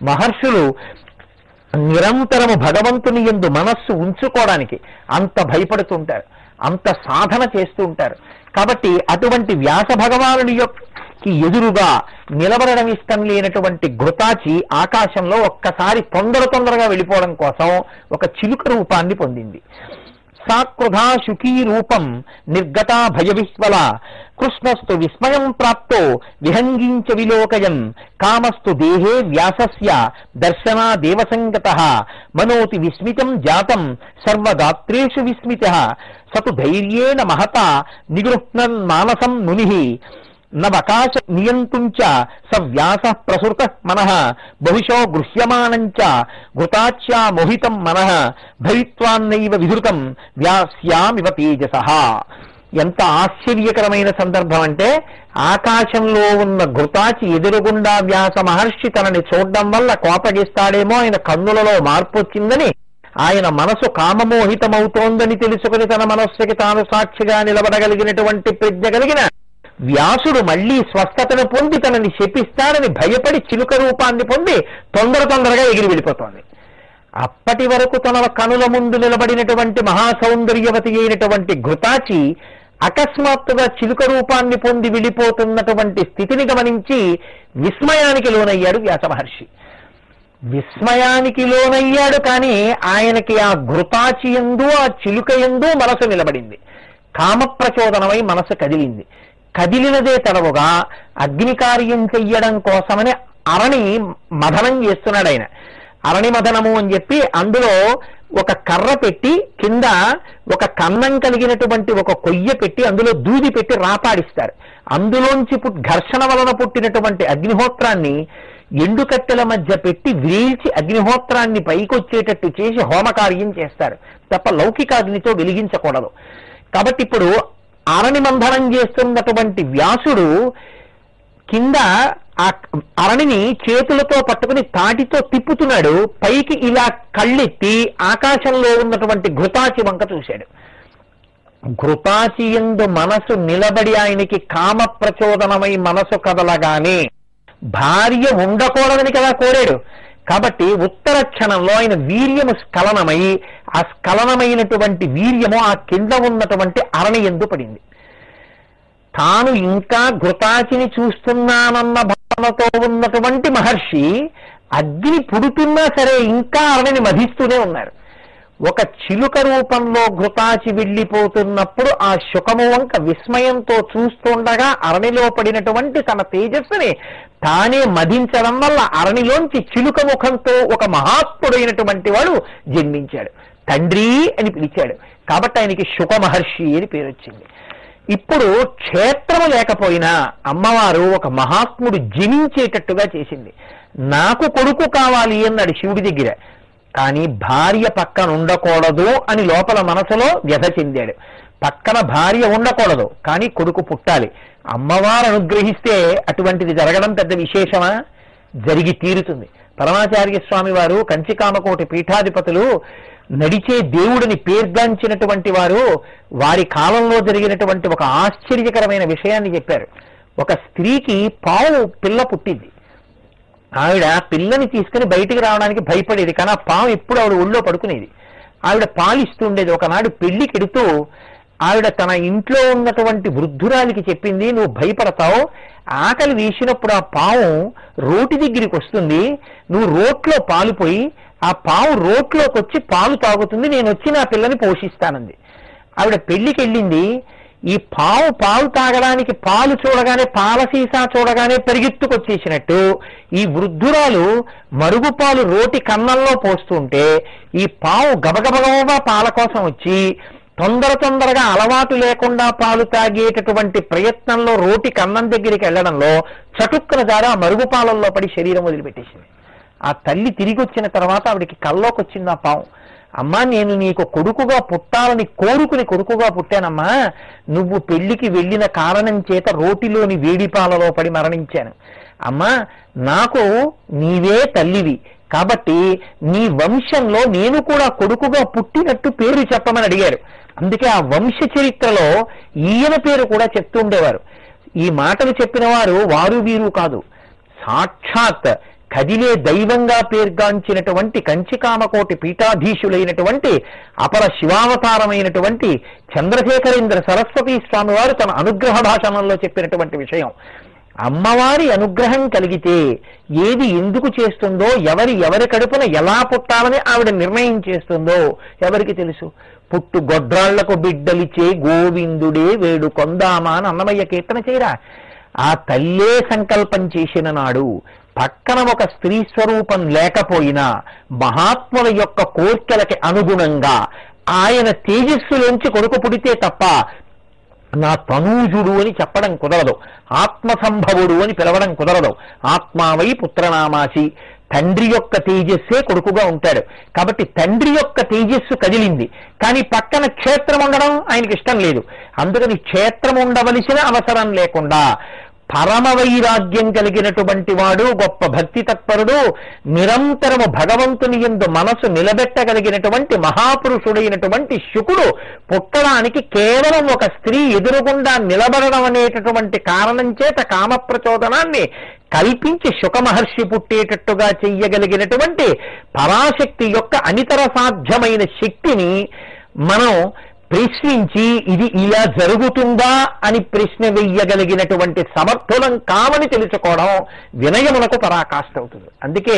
మహర్షులు నిరంతరము భగవంతుని యందు మనస్సు ఉంచుకోవడానికి అంత భయపడుతుంటారు, అంత సాధన చేస్తూ ఉంటారు. కాబట్టి అటువంటి వ్యాస భగవానుడి యొక్క ఎదురుగా నిలబడడం ఇష్టం లేనటువంటి ఘృతాచి ఆకాశంలో ఒక్కసారి తొందరగా వెళ్ళిపోవడం కోసం ఒక చిలుక రూపాన్ని పొందింది. సాకృధా శుకీ రూపం నిర్గతా భయవిహ్వల కృష్ణస్తు విస్మయం ప్రాప్తో విహంగించ విలోకయం కామస్తు దేహే వ్యాసస్య దర్శనా దేవసంగతః మనోతి విస్మితం జాతం సర్వగాత్రేషు విస్మితః సతు ధైర్యేణ మహతా నిగృహ్ణన్ మానసం మునిః నవకాశ నియంతుంచ సవ్యాస ప్రసృత మనః బహుశో గృహ్యమానంచ ఘృతాచ్యా మోహితం మనః భవిత్వాన్నైవ విధృతం వ్యాస్యామివ తేజసః. ఎంత ఆశ్చర్యకరమైన సందర్భం అంటే ఆకాశంలో ఉన్న ఘృతాచి ఎదురుగుండా వ్యాస మహర్షి తనని చూడడం వల్ల కోపగిస్తాడేమో, ఆయన కన్నులలో మార్పు వచ్చిందని, ఆయన మనసు కామమోహితమవుతోందని తెలుసుకుని తన మనస్సుకి తాను సాక్షిగా నిలబడగలిగినటువంటి ప్రజ్ఞ కలిగిన వ్యాసుడు మళ్లీ స్వస్థతను పొంది తనని శపిస్తాడని భయపడి చిలుక రూపాన్ని పొంది తొందరగా ఎగిరి వెళ్ళిపోతోంది. అప్పటి వరకు తన కనుల ముందు నిలబడినటువంటి మహాసౌందర్యవతి అయినటువంటి ఘృతాచి అకస్మాత్తుగా చిలుక రూపాన్ని పొంది వెళ్ళిపోతున్నటువంటి స్థితిని గమనించి విస్మయానికి లోనయ్యాడు వ్యాస మహర్షి. విస్మయానికి లోనయ్యాడు, కానీ ఆయనకి ఆ ఘృతాచి యందు ఆ చిలుక యందు మనసు నిలబడింది. కామప్రచోదనమై మనసు కదిలింది. కదిలినదే తడవుగా అగ్ని కార్యం చెయ్యడం కోసమని అరణి మథనం చేస్తున్నాడు ఆయన. అరణి మథనము అని చెప్పి అందులో ఒక కర్ర పెట్టి కింద ఒక కన్నం కలిగినటువంటి ఒక కొయ్య పెట్టి అందులో దూది పెట్టి రాపాడిస్తారు. అందులోంచి ఘర్షణ వలన పుట్టినటువంటి అగ్నిహోత్రాన్ని ఎండుకట్టెల మధ్య పెట్టి వీల్చి అగ్నిహోత్రాన్ని పైకొచ్చేటట్టు చేసి హోమకార్యం చేస్తారు తప్ప లౌకిక అగ్నితో వెలిగించకూడదు. కాబట్టి ఇప్పుడు అరణి మంధనం చేస్తున్నటువంటి వ్యాసుడు కింద ఆ అరణిని చేతులతో పట్టుకుని తాటితో తిప్పుతున్నాడు. పైకి ఇలా కళ్ళెత్తి ఆకాశంలో ఉన్నటువంటి ఘృతాచి వంక చూశాడు. ఘృతాచి యందు మనసు నిలబడి ఆయనకి కామ ప్రచోదనమై మనసు కదలగానే భార్య ఉండకూడదని కదా కోరాడు. కాబట్టి ఉత్తర క్షణంలో ఆయన వీర్యము స్ఖలనమై ఆ స్ఖలనమైనటువంటి వీర్యము ఆ కింద ఉన్నటువంటి అరణి యందు పడింది. తాను ఇంకా ఘృతాచిని చూస్తున్నానన్న భావనతో ఉన్నటువంటి మహర్షి అగ్ని పుడుతున్నా సరే ఇంకా అరణిని మధిస్తూనే ఉన్నారు. ఒక చిలుక రూపంలో ఘృతాచి వెళ్ళిపోతున్నప్పుడు ఆ శుకము వంక విస్మయంతో చూస్తుండగా అరణిలో పడినటువంటి తన తేజస్సుని తానే మధించడం వల్ల అరణిలోంచి చిలుక ముఖంతో ఒక మహాత్ముడైనటువంటి వాడు జన్మించాడు. తండ్రి అని పిలిచాడు. కాబట్టి ఆయనకి శుక మహర్షి అని పేరు వచ్చింది. ఇప్పుడు క్షేత్రము లేకపోయినా అమ్మవారు ఒక మహాత్ముడు జనించేటట్టుగా చేసింది. నాకు కొడుకు కావాలి అన్నాడు శివుడి దగ్గర, కానీ భార్య పక్కన ఉండకూడదు అని లోపల మనసులో వ్యధ చెందాడు. పక్కన భార్య ఉండకూడదు, కానీ కొడుకు పుట్టాలి. అమ్మవారు అనుగ్రహిస్తే అటువంటిది జరగడం పెద్ద విశేషమా? జరిగి తీరుతుంది. పరమాచార్య స్వామి వారు కంచికామకోటి పీఠాధిపతులు నడిచే దేవుడిని పేర్గాంచినటువంటి వారు వారి కాలంలో జరిగినటువంటి ఒక ఆశ్చర్యకరమైన విషయాన్ని చెప్పారు. ఒక స్త్రీకి పావు పిల్ల పుట్టింది. ఆవిడ పిల్లని తీసుకుని బయటికి రావడానికి భయపడేది, కానీ ఆ పాము ఎప్పుడు ఆవిడ ఒళ్ళో పడుకునేది. ఆవిడ పాలిస్తుండేది. ఒకనాడు పెళ్లికెడుతూ ఆవిడ తన ఇంట్లో ఉన్నటువంటి వృద్ధురాలికి చెప్పింది, నువ్వు భయపడతావు, ఆకలి వేసినప్పుడు ఆ పాము రోటి దగ్గరికి వస్తుంది, నువ్వు రోట్లో పాలు పోయి ఆ పాము రోట్లోకి వచ్చి పాలు తాగుతుంది, నేను వచ్చి నా పిల్లని పోషిస్తానంది. ఆవిడ పెళ్లికి వెళ్ళింది. ఈ పావు పాలు తాగడానికి పాలు చూడగానే పాల సీసా చూడగానే పరిగెత్తుకొచ్చేసినట్టు ఈ వృద్ధురాలు మరుగుపాలు రోటి కన్నంలో పోస్తుంటే ఈ పావు గబగబగబా పాల కోసం వచ్చి తొందరగా అలవాటు లేకుండా పాలు తాగేటటువంటి ప్రయత్నంలో రోటి కన్నం దగ్గరికి వెళ్ళడంలో చటుక్కున జారా మరుగుపాలల్లో పడి శరీరం వదిలిపెట్టేసింది. ఆ తల్లి తిరిగి వచ్చిన తర్వాత ఆవిడికి కల్లోకి వచ్చింది ఆ పాము. అమ్మా నేను నీకు కొడుకుగా పుట్టాలని కోరుకుని కొడుకుగా పుట్టానమ్మా, నువ్వు పెళ్లికి వెళ్ళిన కారణం చేత రోటిలోని వేడిపాలలో పడి మరణించాను. అమ్మా నాకు నీవే తల్లివి కాబట్టి నీ వంశంలో నేను కూడా కొడుకుగా పుట్టినట్టు పేరు చెప్పమని అడిగారు. అందుకే ఆ వంశ చరిత్రలో ఈయన పేరు కూడా చెప్తూ ఉండేవారు. ఈ మాటలు చెప్పిన వారు వీరు కాదు, సాక్షాత్ కదిలే దైవంగా పేర్గాంచినటువంటి కంచికామకోటి పీఠాధీశులైనటువంటి అపర శివావతారమైనటువంటి చంద్రశేఖరేంద్ర సరస్వతీ స్వామి వారు తన అనుగ్రహ భాషణంలో చెప్పినటువంటి విషయం. అమ్మవారి అనుగ్రహం కలిగితే ఏది ఎందుకు చేస్తుందో, ఎవరి కడుపున ఎలా పుట్టాలని ఆవిడ నిర్ణయం చేస్తుందో ఎవరికి తెలుసు? పుట్టు గొడ్రాళ్లకు బిడ్డలిచే గోవిందుడే వేడు కొందామా అని అన్నమయ్య కీర్తన చేయరా? ఆ తల్లే సంకల్పం చేసిన నాడు పక్కన ఒక స్త్రీ స్వరూపం లేకపోయినా మహాత్ముల యొక్క కోర్కెలకి అనుగుణంగా ఆయన తేజస్సులోంచి కొడుకు పుడితే తప్ప నా తనూజుడు అని చెప్పడం కుదరదు, ఆత్మసంభవుడు అని పిలవడం కుదరదు. ఆత్మావై పుత్రనామాసి, తండ్రి యొక్క తేజస్సే కొడుకుగా ఉంటాడు. కాబట్టి తండ్రి యొక్క తేజస్సు కదిలింది, కానీ పక్కన క్షేత్రం ఉండడం ఆయనకి ఇష్టం లేదు. అందుకని క్షేత్రం ఉండవలసిన అవసరం లేకుండా పరమ వైరాగ్యం కలిగినటువంటి వాడు, గొప్ప భక్తి తత్పరుడు, నిరంతరము భగవంతుని యందు మనసు నిలబెట్టగలిగినటువంటి మహాపురుషుడైనటువంటి శుకుడు పుట్టడానికి కేవలం ఒక స్త్రీ ఎదురుగుండా నిలబడడం అనేటటువంటి కారణం చేత కామ ప్రచోదనాన్ని కల్పించి శుక మహర్షి పుట్టేటట్టుగా చెయ్యగలిగినటువంటి పరాశక్తి యొక్క అనితర సాధ్యమైన శక్తిని మనం ప్రశ్నించి ఇది ఇలా జరుగుతుందా అని ప్రశ్న వెయ్యగలిగినటువంటి సమర్థులం కామని తెలుసుకోవడం వినయమునకు పరాకాష్ఠ అవుతుంది. అందుకే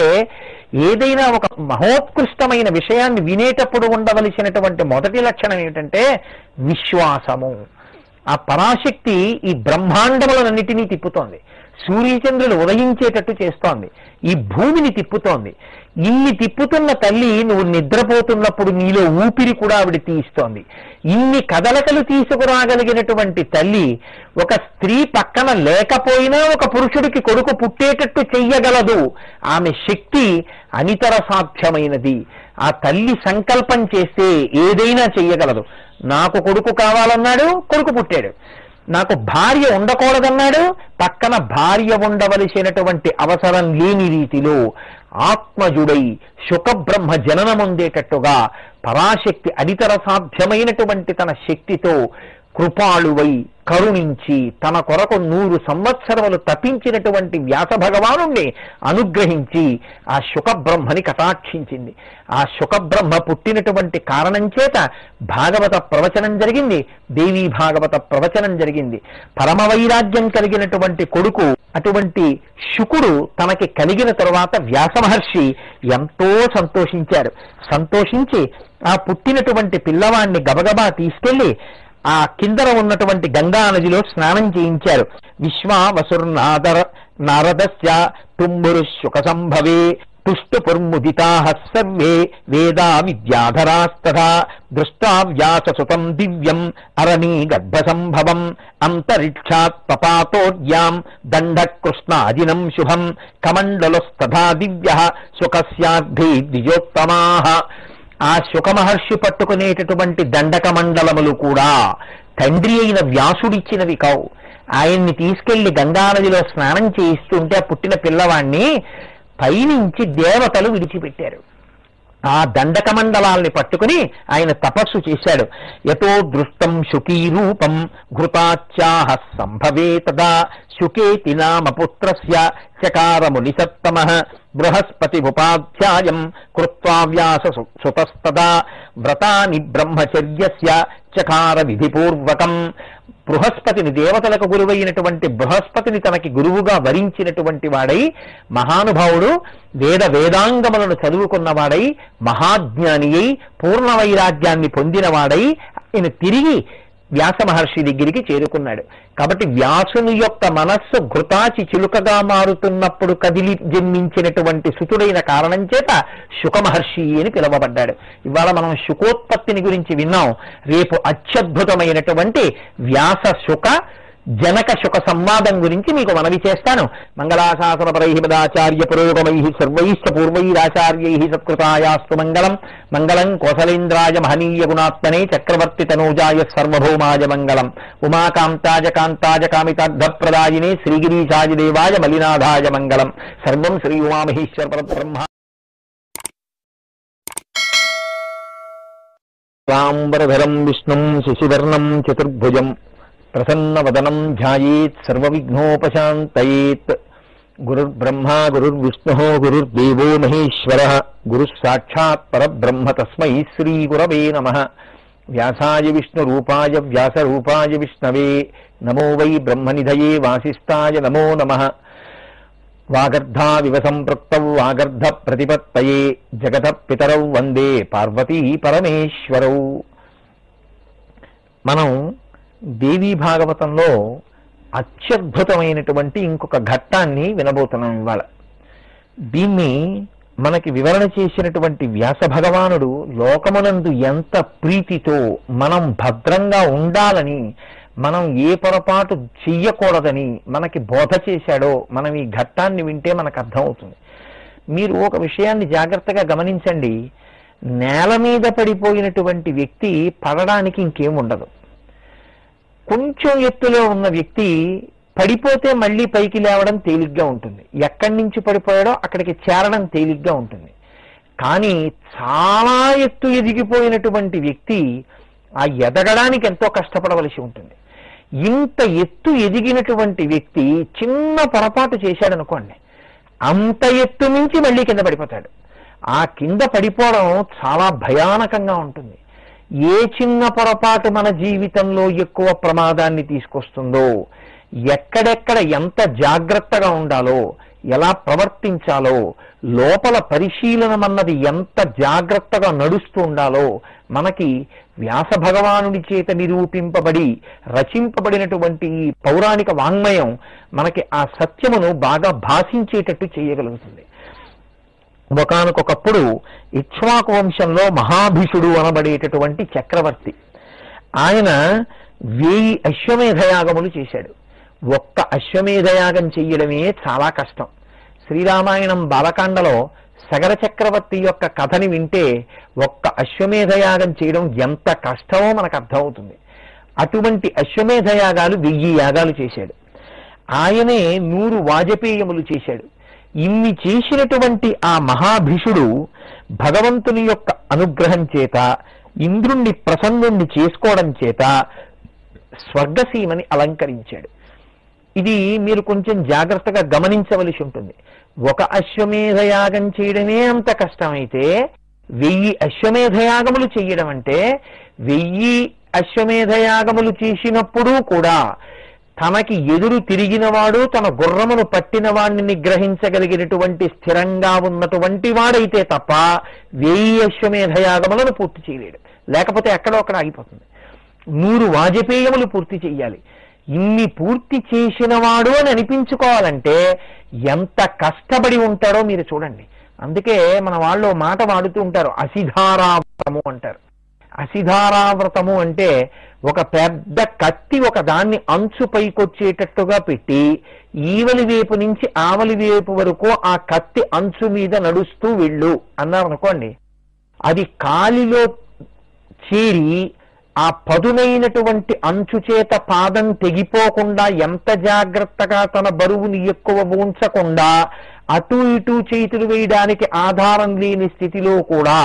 ఏదైనా ఒక మహోత్కృష్టమైన విషయాన్ని వినేటప్పుడు ఉండవలసినటువంటి మొదటి లక్షణం ఏమిటంటే విశ్వాసము. ఆ పరాశక్తి ఈ బ్రహ్మాండములన్నిటినీ తిప్పుతోంది, సూర్యచంద్రులు ఉదయించేటట్టు చేస్తోంది, ఈ భూమిని తిప్పుతోంది. ఇన్ని తిప్పుతున్న తల్లి నువ్వు నిద్రపోతున్నప్పుడు నీలో ఊపిరి కూడా ఆవిడ తీస్తోంది. ఇన్ని కదలకలు తీసుకురాగలిగినటువంటి తల్లి ఒక స్త్రీ పక్కన లేకపోయినా ఒక పురుషుడికి కొడుకు పుట్టేటట్టు చెయ్యగలదు. ఆమె శక్తి అనితర సాధ్యమైనది. ఆ తల్లి సంకల్పం చేస్తే ఏదైనా చెయ్యగలదు. నాకు కొడుకు కావాలన్నాడు, కొడుకు పుట్టాడు. నాకు భార్య ఉండకూడదన్నాడు, పక్కన భార్య ఉండవలసినటువంటి అవసరం లేని రీతిలో ఆత్మజుడై శుకబ్రహ్మ జననముందేటట్టుగా పరాశక్తి అనితర సాధ్యమైనటువంటి తన శక్తితో కృపాళువై కరుణించి తన కొరకు 100 సంవత్సరములు తపించినటువంటి వ్యాస భగవానుణ్ణి అనుగ్రహించి ఆ శుకబ్రహ్మని కటాక్షించింది. ఆ శుకబ్రహ్మ పుట్టినటువంటి కారణం చేత భాగవత ప్రవచనం జరిగింది, దేవీ భాగవత ప్రవచనం జరిగింది. పరమ వైరాగ్యం కలిగినటువంటి కొడుకు అటువంటి శుకుడు తనకి కలిగిన తరువాత వ్యాస మహర్షి ఎంతో సంతోషించారు. సంతోషించి ఆ పుట్టినటువంటి పిల్లవాణ్ణి గబగబా తీసుకెళ్లి ఆ కిందర ఉన్నటువంటి గంగా నదిలో స్నానం చేయించారు. విశ్వావసుర్నాదర నారదస్య తుంబురు శుక సంభవే తుష్టుపుర్ముదితాః సర్వే వేదా విద్యాధరాస్తథా దృష్టా వ్యాససుతం దివ్యం అరణీ గర్భ సంభవం అంతరిక్షాత్ పపాతోర్యాం దండకృష్ణాజినం శుభం కమండలస్తథా దివ్యః సుఖస్యార్థి ద్విజోత్తమాః. ఆ శుకమహర్షి పట్టుకునేటటువంటి దండక మండలములు కూడా తండ్రి అయిన వ్యాసుడిచ్చినవి కావు. ఆయన్ని తీసుకెళ్లి గంగానదిలో స్నానం చేయిస్తుంటే ఆ పుట్టిన పిల్లవాణ్ణి పైనుంచి దేవతలు విడిచిపెట్టారు. ఆ దండక మండలాల్ని పట్టుకుని ఆయన తపస్సు చేశాడు. యతో దృష్టం శుకీ రూపం ఘృతాచ్యాహ సంభవే తదా శుకేతి నామ పుత్రస్య చకార మునిసత్తమః బృహస్పతి ఉపాధ్యాయం కృత్వా వ్యాస సుతస్తదా వ్రతాని బ్రహ్మచర్యస్య చకార విధిపూర్వకం. బృహస్పతిని, దేవతలకు గురువైనటువంటి బృహస్పతిని తనకి గురువుగా వరించినటువంటి వాడై మహానుభావుడు, వేదాంగములను చదువుకున్నవాడై మహాజ్ఞాని అయి పూర్ణ వైరాగ్యాన్ని పొందినవాడై ఆయన తిరిగి వ్యాస మహర్షి దగ్గరికి చేరుకున్నాడు. కాబట్టి వ్యాసుని యొక్క మనస్సు ఘృతాచి చిలుకగా మారుతున్నప్పుడు కదిలి జన్మించినటువంటి సుతుడైన కారణం చేత శుక మహర్షి అని పిలువబడ్డాడు. ఇవాళ మనం శుకోత్పత్తిని గురించి విన్నాం. రేపు అత్యద్భుతమైనటువంటి వ్యాస శుక జనక శుక సంవాదం గురించి మీకు మనవి చేస్తాను. మంగళాశాసనపరై పదాచార్య పురోగమై సర్వైశ్చ పూర్వైరాచార్యై సత్కృతాయాస్తు మంగళం. మంగళం కోసలేంద్రాయ మహనీయ గుణాత్మనే చక్రవర్తి తనూజాయ సర్వభౌమాయ మంగళం. ఉమాకాంతాయ కాంతాయ కామితార్థప్రదాయినే శ్రీగిరీశాయ దేవాయ మలినాథాయ మంగళం. సర్వం శ్రీ ఉమామహేశ్వర పరబ్రహ్మ. రాంబరధరం విష్ణుం శశివర్ణం చతుర్భుజం ప్రసన్నవదనం ధ్యాయేత్ సర్వవిఘ్నోపశాంతయేత్. గురుర్బ్రహ్మా గురుర్విష్ణుః గురుర్దేవో మహేశ్వరః గురుః సాక్షాత్ పరబ్రహ్మ తస్మై శ్రీ గురవే నమః. వ్యాసాయ విష్ణురూపాయ వ్యాసరూపాయ విష్ణవే నమో వై బ్రహ్మనిధయే వాసిష్ఠాయ నమో నమః. వాగర్ధావివ సంపృక్తౌ వాగర్ధ ప్రతిపత్తయే జగతః పితరౌ వందే పార్వతీ పరమేశ్వరౌ. మనం దేవీ భాగవతంలో అత్యద్భుతమైనటువంటి ఇంకొక ఘట్టాన్ని వినబోతున్నాం ఇవాళ. దీన్ని మనకి వివరణ చేసినటువంటి వ్యాస భగవానుడు లోకమునందు ఎంత ప్రీతితో మనం భద్రంగా ఉండాలని, మనం ఏ పొరపాటు చెయ్యకూడదని మనకి బోధ చేశాడో మనం ఈ ఘట్టాన్ని వింటే మనకు అర్థమవుతుంది. మీరు ఒక విషయాన్ని జాగ్రత్తగా గమనించండి. నేల మీద పడిపోయినటువంటి వ్యక్తి పడడానికి ఇంకేం ఉండదు. కొంచెం ఎత్తులో ఉన్న వ్యక్తి పడిపోతే మళ్ళీ పైకి లేవడం తేలిగ్గా ఉంటుంది. ఎక్కడి నుంచి పడిపోయాడో అక్కడికి చేరడం తేలిగ్గా ఉంటుంది. కానీ చాలా ఎత్తు ఎదిగిపోయినటువంటి వ్యక్తి ఆ ఎదగడానికి ఎంతో కష్టపడవలసి ఉంటుంది. ఇంత ఎత్తు ఎదిగినటువంటి వ్యక్తి చిన్న పొరపాటు చేశాడనుకోండి, అంత ఎత్తు నుంచి మళ్ళీ కింద పడిపోతాడు. ఆ కింద పడిపోవడం చాలా భయానకంగా ఉంటుంది. ఏ చిన్న పొరపాటు మన జీవితంలో ఎక్కువ ప్రమాదాన్ని తీసుకొస్తుందో, ఎక్కడెక్కడ ఎంత జాగ్రత్తగా ఉండాలో, ఎలా ప్రవర్తించాలో, లోపల పరిశీలనమన్నది ఎంత జాగ్రత్తగా నడుస్తూ ఉండాలో మనకి వ్యాస భగవానుడి చేత నిరూపింపబడి రచింపబడినటువంటి ఈ పౌరాణిక వాంగ్మయం మనకి ఆ సత్యమును బాగా భాషించేటట్టు చేయగలుగుతుంది. ఒకానొకప్పుడు ఇక్ష్వాకు వంశంలో మహాభిషుడు అనబడేటటువంటి చక్రవర్తి, ఆయన 1000 అశ్వమేధయాగములు చేశాడు. ఒక్క అశ్వమేధయాగం చెయ్యడమే చాలా కష్టం. శ్రీరామాయణం బాలకాండలో సగర చక్రవర్తి యొక్క కథని వింటే ఒక్క అశ్వమేధయాగం చేయడం ఎంత కష్టమో మనకు అర్థమవుతుంది. అటువంటి అశ్వమేధయాగాలు 1000 యాగాలు చేశాడు. ఆయనే 100 వాజపేయములు చేశాడు. ఇన్ని చేసినటువంటి ఆ మహాభిషుడు భగవంతుని యొక్క అనుగ్రహం చేత, ఇంద్రుణ్ణి ప్రసన్నుణ్ణి చేసుకోవడం చేత స్వర్గసీమని అలంకరించాడు. ఇది మీరు కొంచెం జాగ్రత్తగా గమనించవలసి ఉంటుంది. ఒక అశ్వమేధయాగం చేయడమే అంత కష్టమైతే 1000 అశ్వమేధయాగములు చెయ్యడం అంటే, 1000 అశ్వమేధయాగములు చేసినప్పుడు కూడా తనకి ఎదురు తిరిగినవాడు, తన గుర్రమును పట్టిన వాడిని నిగ్రహించగలిగినటువంటి స్థిరంగా ఉన్నటువంటి వాడైతే తప్ప 1000 అశ్వమేధయాగములను పూర్తి చేయలేడు. లేకపోతే ఎక్కడో అక్కడ ఆగిపోతుంది. 100 వాజపేయములు పూర్తి చెయ్యాలి. ఇన్ని పూర్తి చేసినవాడు అని అనిపించుకోవాలంటే ఎంత కష్టపడి ఉంటాడో మీరు చూడండి. అందుకే మన వాళ్ళు మాట వాడుతూ ఉంటారు, అసిధారావ్రతము అంటారు. అసిధారావ్రతము అంటే ఒక పెద్ద కత్తి ఒక దాన్ని అంచు పైకొచ్చేటట్టుగా పెట్టి ఈవలి వైపు నుంచి ఆవలి వైపు వరకు ఆ కత్తి అంచు మీద నడుస్తూ వెళ్ళు అన్నారు అనుకోండి, అది కాలిలో చేరి ఆ పదునైనటువంటి అంచు చేత పాదం తెగిపోకుండా ఎంత జాగ్రత్తగా తన బరువుని ఎక్కువ ఉంచకుండా అటు ఇటు చేతులు వేయడానికి ఆధారం లేని స్థితిలో కూడా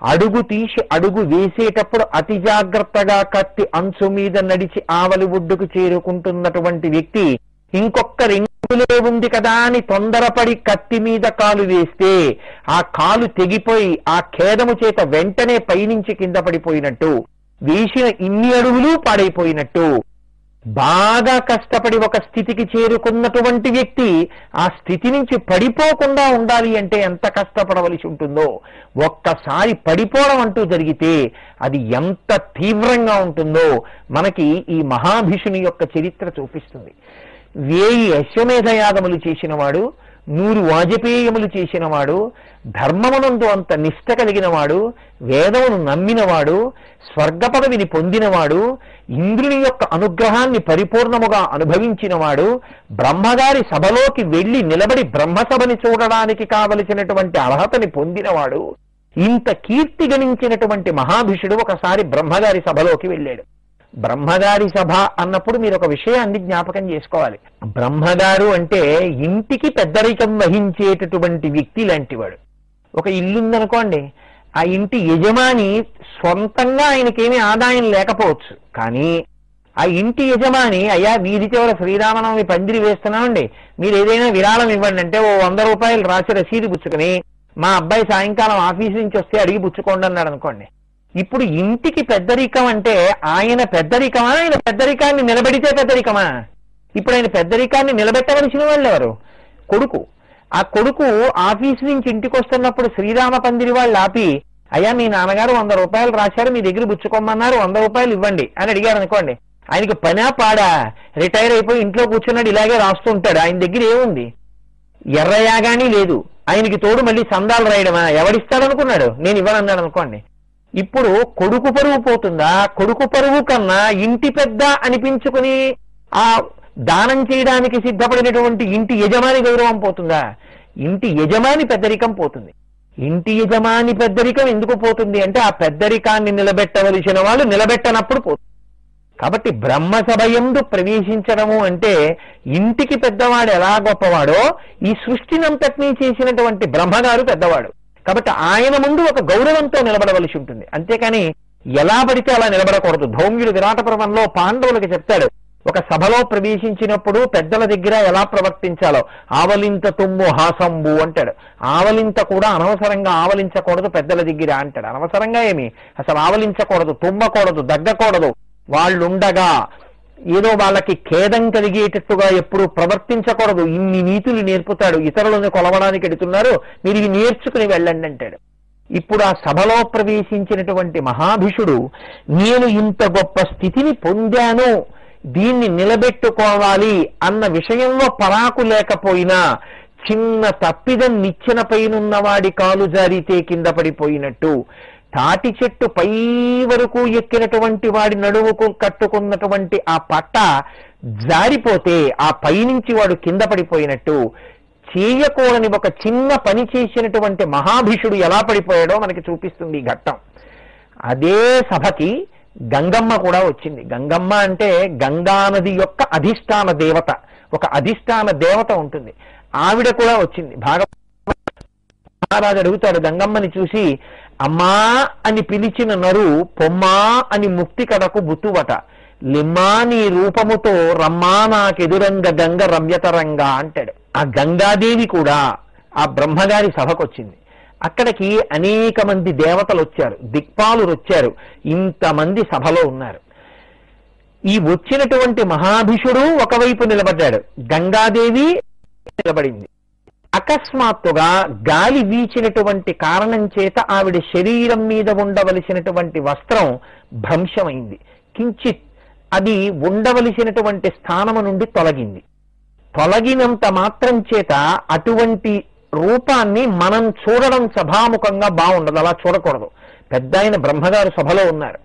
అడుగు తీసి అడుగు వేసేటప్పుడు అతి జాగ్రత్తగా కత్తి అంచు మీద నడిచి ఆవలి ఒడ్డుకు చేరుకుంటున్నటువంటి వ్యక్తి ఇంకొక 2 అడుగులే ఉంది కదా అని తొందరపడి కత్తి మీద కాలు వేస్తే ఆ కాలు తెగిపోయి ఆ ఖేదము చేత వెంటనే పైనుంచి కింద పడిపోయినట్టు, వేసిన ఇన్ని అడుగులు పాడైపోయినట్టు, బాగా కష్టపడి ఒక స్థితికి చేరుకున్నటువంటి వ్యక్తి ఆ స్థితి నుంచి పడిపోకుండా ఉండాలి అంటే ఎంత కష్టపడవలసి ఉంటుందో, ఒక్కసారి పడిపోవడం అంటూ జరిగితే అది ఎంత తీవ్రంగా ఉంటుందో మనకి ఈ మహాభిషుని యొక్క చరిత్ర చూపిస్తుంది. 1000 అశ్వమేధయాగములు చేసిన వాడు 100 వాజపేయములు చేసినవాడు, ధర్మమునందు అంత నిష్ట కలిగినవాడు, వేదమును నమ్మినవాడు, స్వర్గ పదవిని పొందినవాడు, ఇంద్రుని యొక్క అనుగ్రహాన్ని పరిపూర్ణముగా అనుభవించినవాడు, బ్రహ్మగారి సభలోకి వెళ్లి నిలబడి బ్రహ్మసభని చూడడానికి కావలసినటువంటి అర్హతని పొందినవాడు, ఇంత కీర్తి గణించినటువంటి మహాభిషుడు ఒకసారి బ్రహ్మగారి సభలోకి వెళ్ళాడు. బ్రహ్మగారి సభ అన్నప్పుడు మీరు ఒక విషయాన్ని జ్ఞాపకం చేసుకోవాలి. బ్రహ్మగారు అంటే ఇంటికి పెద్దరికం వహించేటటువంటి వ్యక్తి లాంటివాడు. ఒక ఇల్లు ఉందనుకోండి, ఆ ఇంటి యజమాని సొంతంగా ఆయనకేమీ ఆదాయం లేకపోవచ్చు, కానీ ఆ ఇంటి యజమాని, అయ్యా వీధి చివర శ్రీరామనవమి పందిరి వేస్తున్నామండి, మీరు ఏదైనా విరాళం ఇవ్వండి అంటే ఓ 100 రూపాయలు రాసి రసీదు పుచ్చుకుని మా అబ్బాయి సాయంకాలం ఆఫీస్ నుంచి వస్తే అడిగి పుచ్చుకోండి అన్నాడు అనుకోండి. ఇప్పుడు ఇంటికి పెద్దరికం అంటే ఆయన పెద్దరికమా, ఆయన పెద్దరికాన్ని నిలబెడితే పెద్దరికమా? ఇప్పుడు ఆయన పెద్దరికాన్ని నిలబెట్టవలసిన వాళ్ళు ఎవరు? కొడుకు. ఆ కొడుకు ఆఫీస్ నుంచి ఇంటికి వస్తున్నప్పుడు శ్రీరామ పందిరి వాళ్ళు ఆపి, అయ్యా మీ నాన్నగారు 100 రూపాయలు రాశారు, మీ దగ్గర పుచ్చుకోమన్నారు, 100 రూపాయలు ఇవ్వండి అని అడిగారు అనుకోండి. ఆయనకి పనా పాడా? రిటైర్ అయిపోయి ఇంట్లో కూర్చున్నాడు, ఇలాగే రాస్తూ ఉంటాడు. ఆయన దగ్గర ఏముంది? ఎర్రయాగాని లేదు. ఆయనకి తోడు మళ్ళీ సందాలు రాయడమా? ఎవడిస్తాడనుకున్నాడు? నేను ఇవ్వనన్నాడు అనుకోండి. ఇప్పుడు కొడుకు పరువు పోతుందా? కొడుకు పరువు కన్నా ఇంటి పెద్ద అనిపించుకుని ఆ దానం చేయడానికి సిద్ధపడినటువంటి ఇంటి యజమాని గౌరవం పోతుందా? ఇంటి యజమాని పెద్దరికం పోతుంది. ఇంటి యజమాని పెద్దరికం ఎందుకు పోతుంది అంటే ఆ పెద్దరికాన్ని నిలబెట్టవలసిన వాళ్ళు నిలబెట్టనప్పుడు పోతుంది. కాబట్టి బ్రహ్మసభయందు ప్రవేశించడము అంటే ఇంటికి పెద్దవాడు ఎలా గొప్పవాడో ఈ సృష్టినంతటినీ చేసినటువంటి బ్రహ్మగారు పెద్దవాడు. కాబట్టి ఆయన ముందు ఒక గౌరవంతో నిలబడవలసి ఉంటుంది, అంతేకాని ఎలా పడితే అలా నిలబడకూడదు. ధౌమ్యుడు విరాట పర్వంలో పాండవులకు చెప్తాడు, ఒక సభలో ప్రవేశించినప్పుడు పెద్దల దగ్గర ఎలా ప్రవర్తించాలో. ఆవలింత తుమ్ము హాసంబు అంటాడు. ఆవలింత కూడా అనవసరంగా ఆవలించకూడదు పెద్దల దగ్గర అంటాడు. అనవసరంగా ఏమి అసలు ఆవలించకూడదు, తుమ్మకూడదు, దగ్గకూడదు. వాళ్ళుండగా ఏదో వాళ్ళకి ఖేదం కలిగేటట్టుగా ఎప్పుడు ప్రవర్తించకూడదు. ఇన్ని నీతులు నేర్పుతాడు. ఇతరులను కొలవడానికి ఎడుతున్నారు, మీరు ఇవి నేర్చుకుని వెళ్ళండి అంటాడు. ఇప్పుడు ఆ సభలో ప్రవేశించినటువంటి మహాభిషుడు, నేను ఇంత గొప్ప స్థితిని పొందాను, దీన్ని నిలబెట్టుకోవాలి అన్న విషయంలో పరాకు లేకపోయినా చిన్న తప్పిదం నిచ్చెన పైనున్నవాడి కాలు జారితే కింద పడిపోయినట్టు, తాటి చెట్టు పై వరకు ఎక్కినటువంటి వాడి నడువుకు కట్టుకున్నటువంటి ఆ పట్ట జారిపోతే ఆ పైనుంచి వాడు కింద పడిపోయినట్టు, చేయకూడని ఒక చిన్న పని చేసినటువంటి మహాభిషుడు ఎలా పడిపోయాడో మనకి చూపిస్తుంది ఈ ఘట్టం. అదే సభకి గంగమ్మ కూడా వచ్చింది. గంగమ్మ అంటే గంగానది యొక్క అధిష్టాన దేవత. ఒక అధిష్టాన దేవత ఉంటుంది, ఆవిడ కూడా వచ్చింది. మహారాజు అడుగుతాడు గంగమ్మని చూసి, అమ్మా అని పిలిచిన నరు పొమ్మా అని ముక్తి కడకు బుతువట, లిమ్మా నీ రూపముతో రమ్మా నాకెదురంగ గంగ రమ్యతరంగా అంటాడు. ఆ గంగాదేవి కూడా ఆ బ్రహ్మగారి సభకు వచ్చింది. అక్కడికి అనేక మంది దేవతలు వచ్చారు, దిక్పాలురు వచ్చారు, ఇంతమంది సభలో ఉన్నారు. ఈ వచ్చినటువంటి మహాభిషుడు ఒకవైపు నిలబడ్డాడు, గంగాదేవి నిలబడింది. అకస్మాత్తుగా గాలి వీచినటువంటి కారణం చేత ఆవిడ శరీరం మీద ఉండవలసినటువంటి వస్త్రం భ్రంశమైంది. కించిత్ అది ఉండవలసినటువంటి స్థానము నుండి తొలగింది. తొలగినంత మాత్రం చేత అటువంటి రూపాన్ని మనం చూడడం సభాముఖంగా బాగుండదు, అలా చూడకూడదు. పెద్ద ఆయన బ్రహ్మగారు సభలో ఉన్నారు,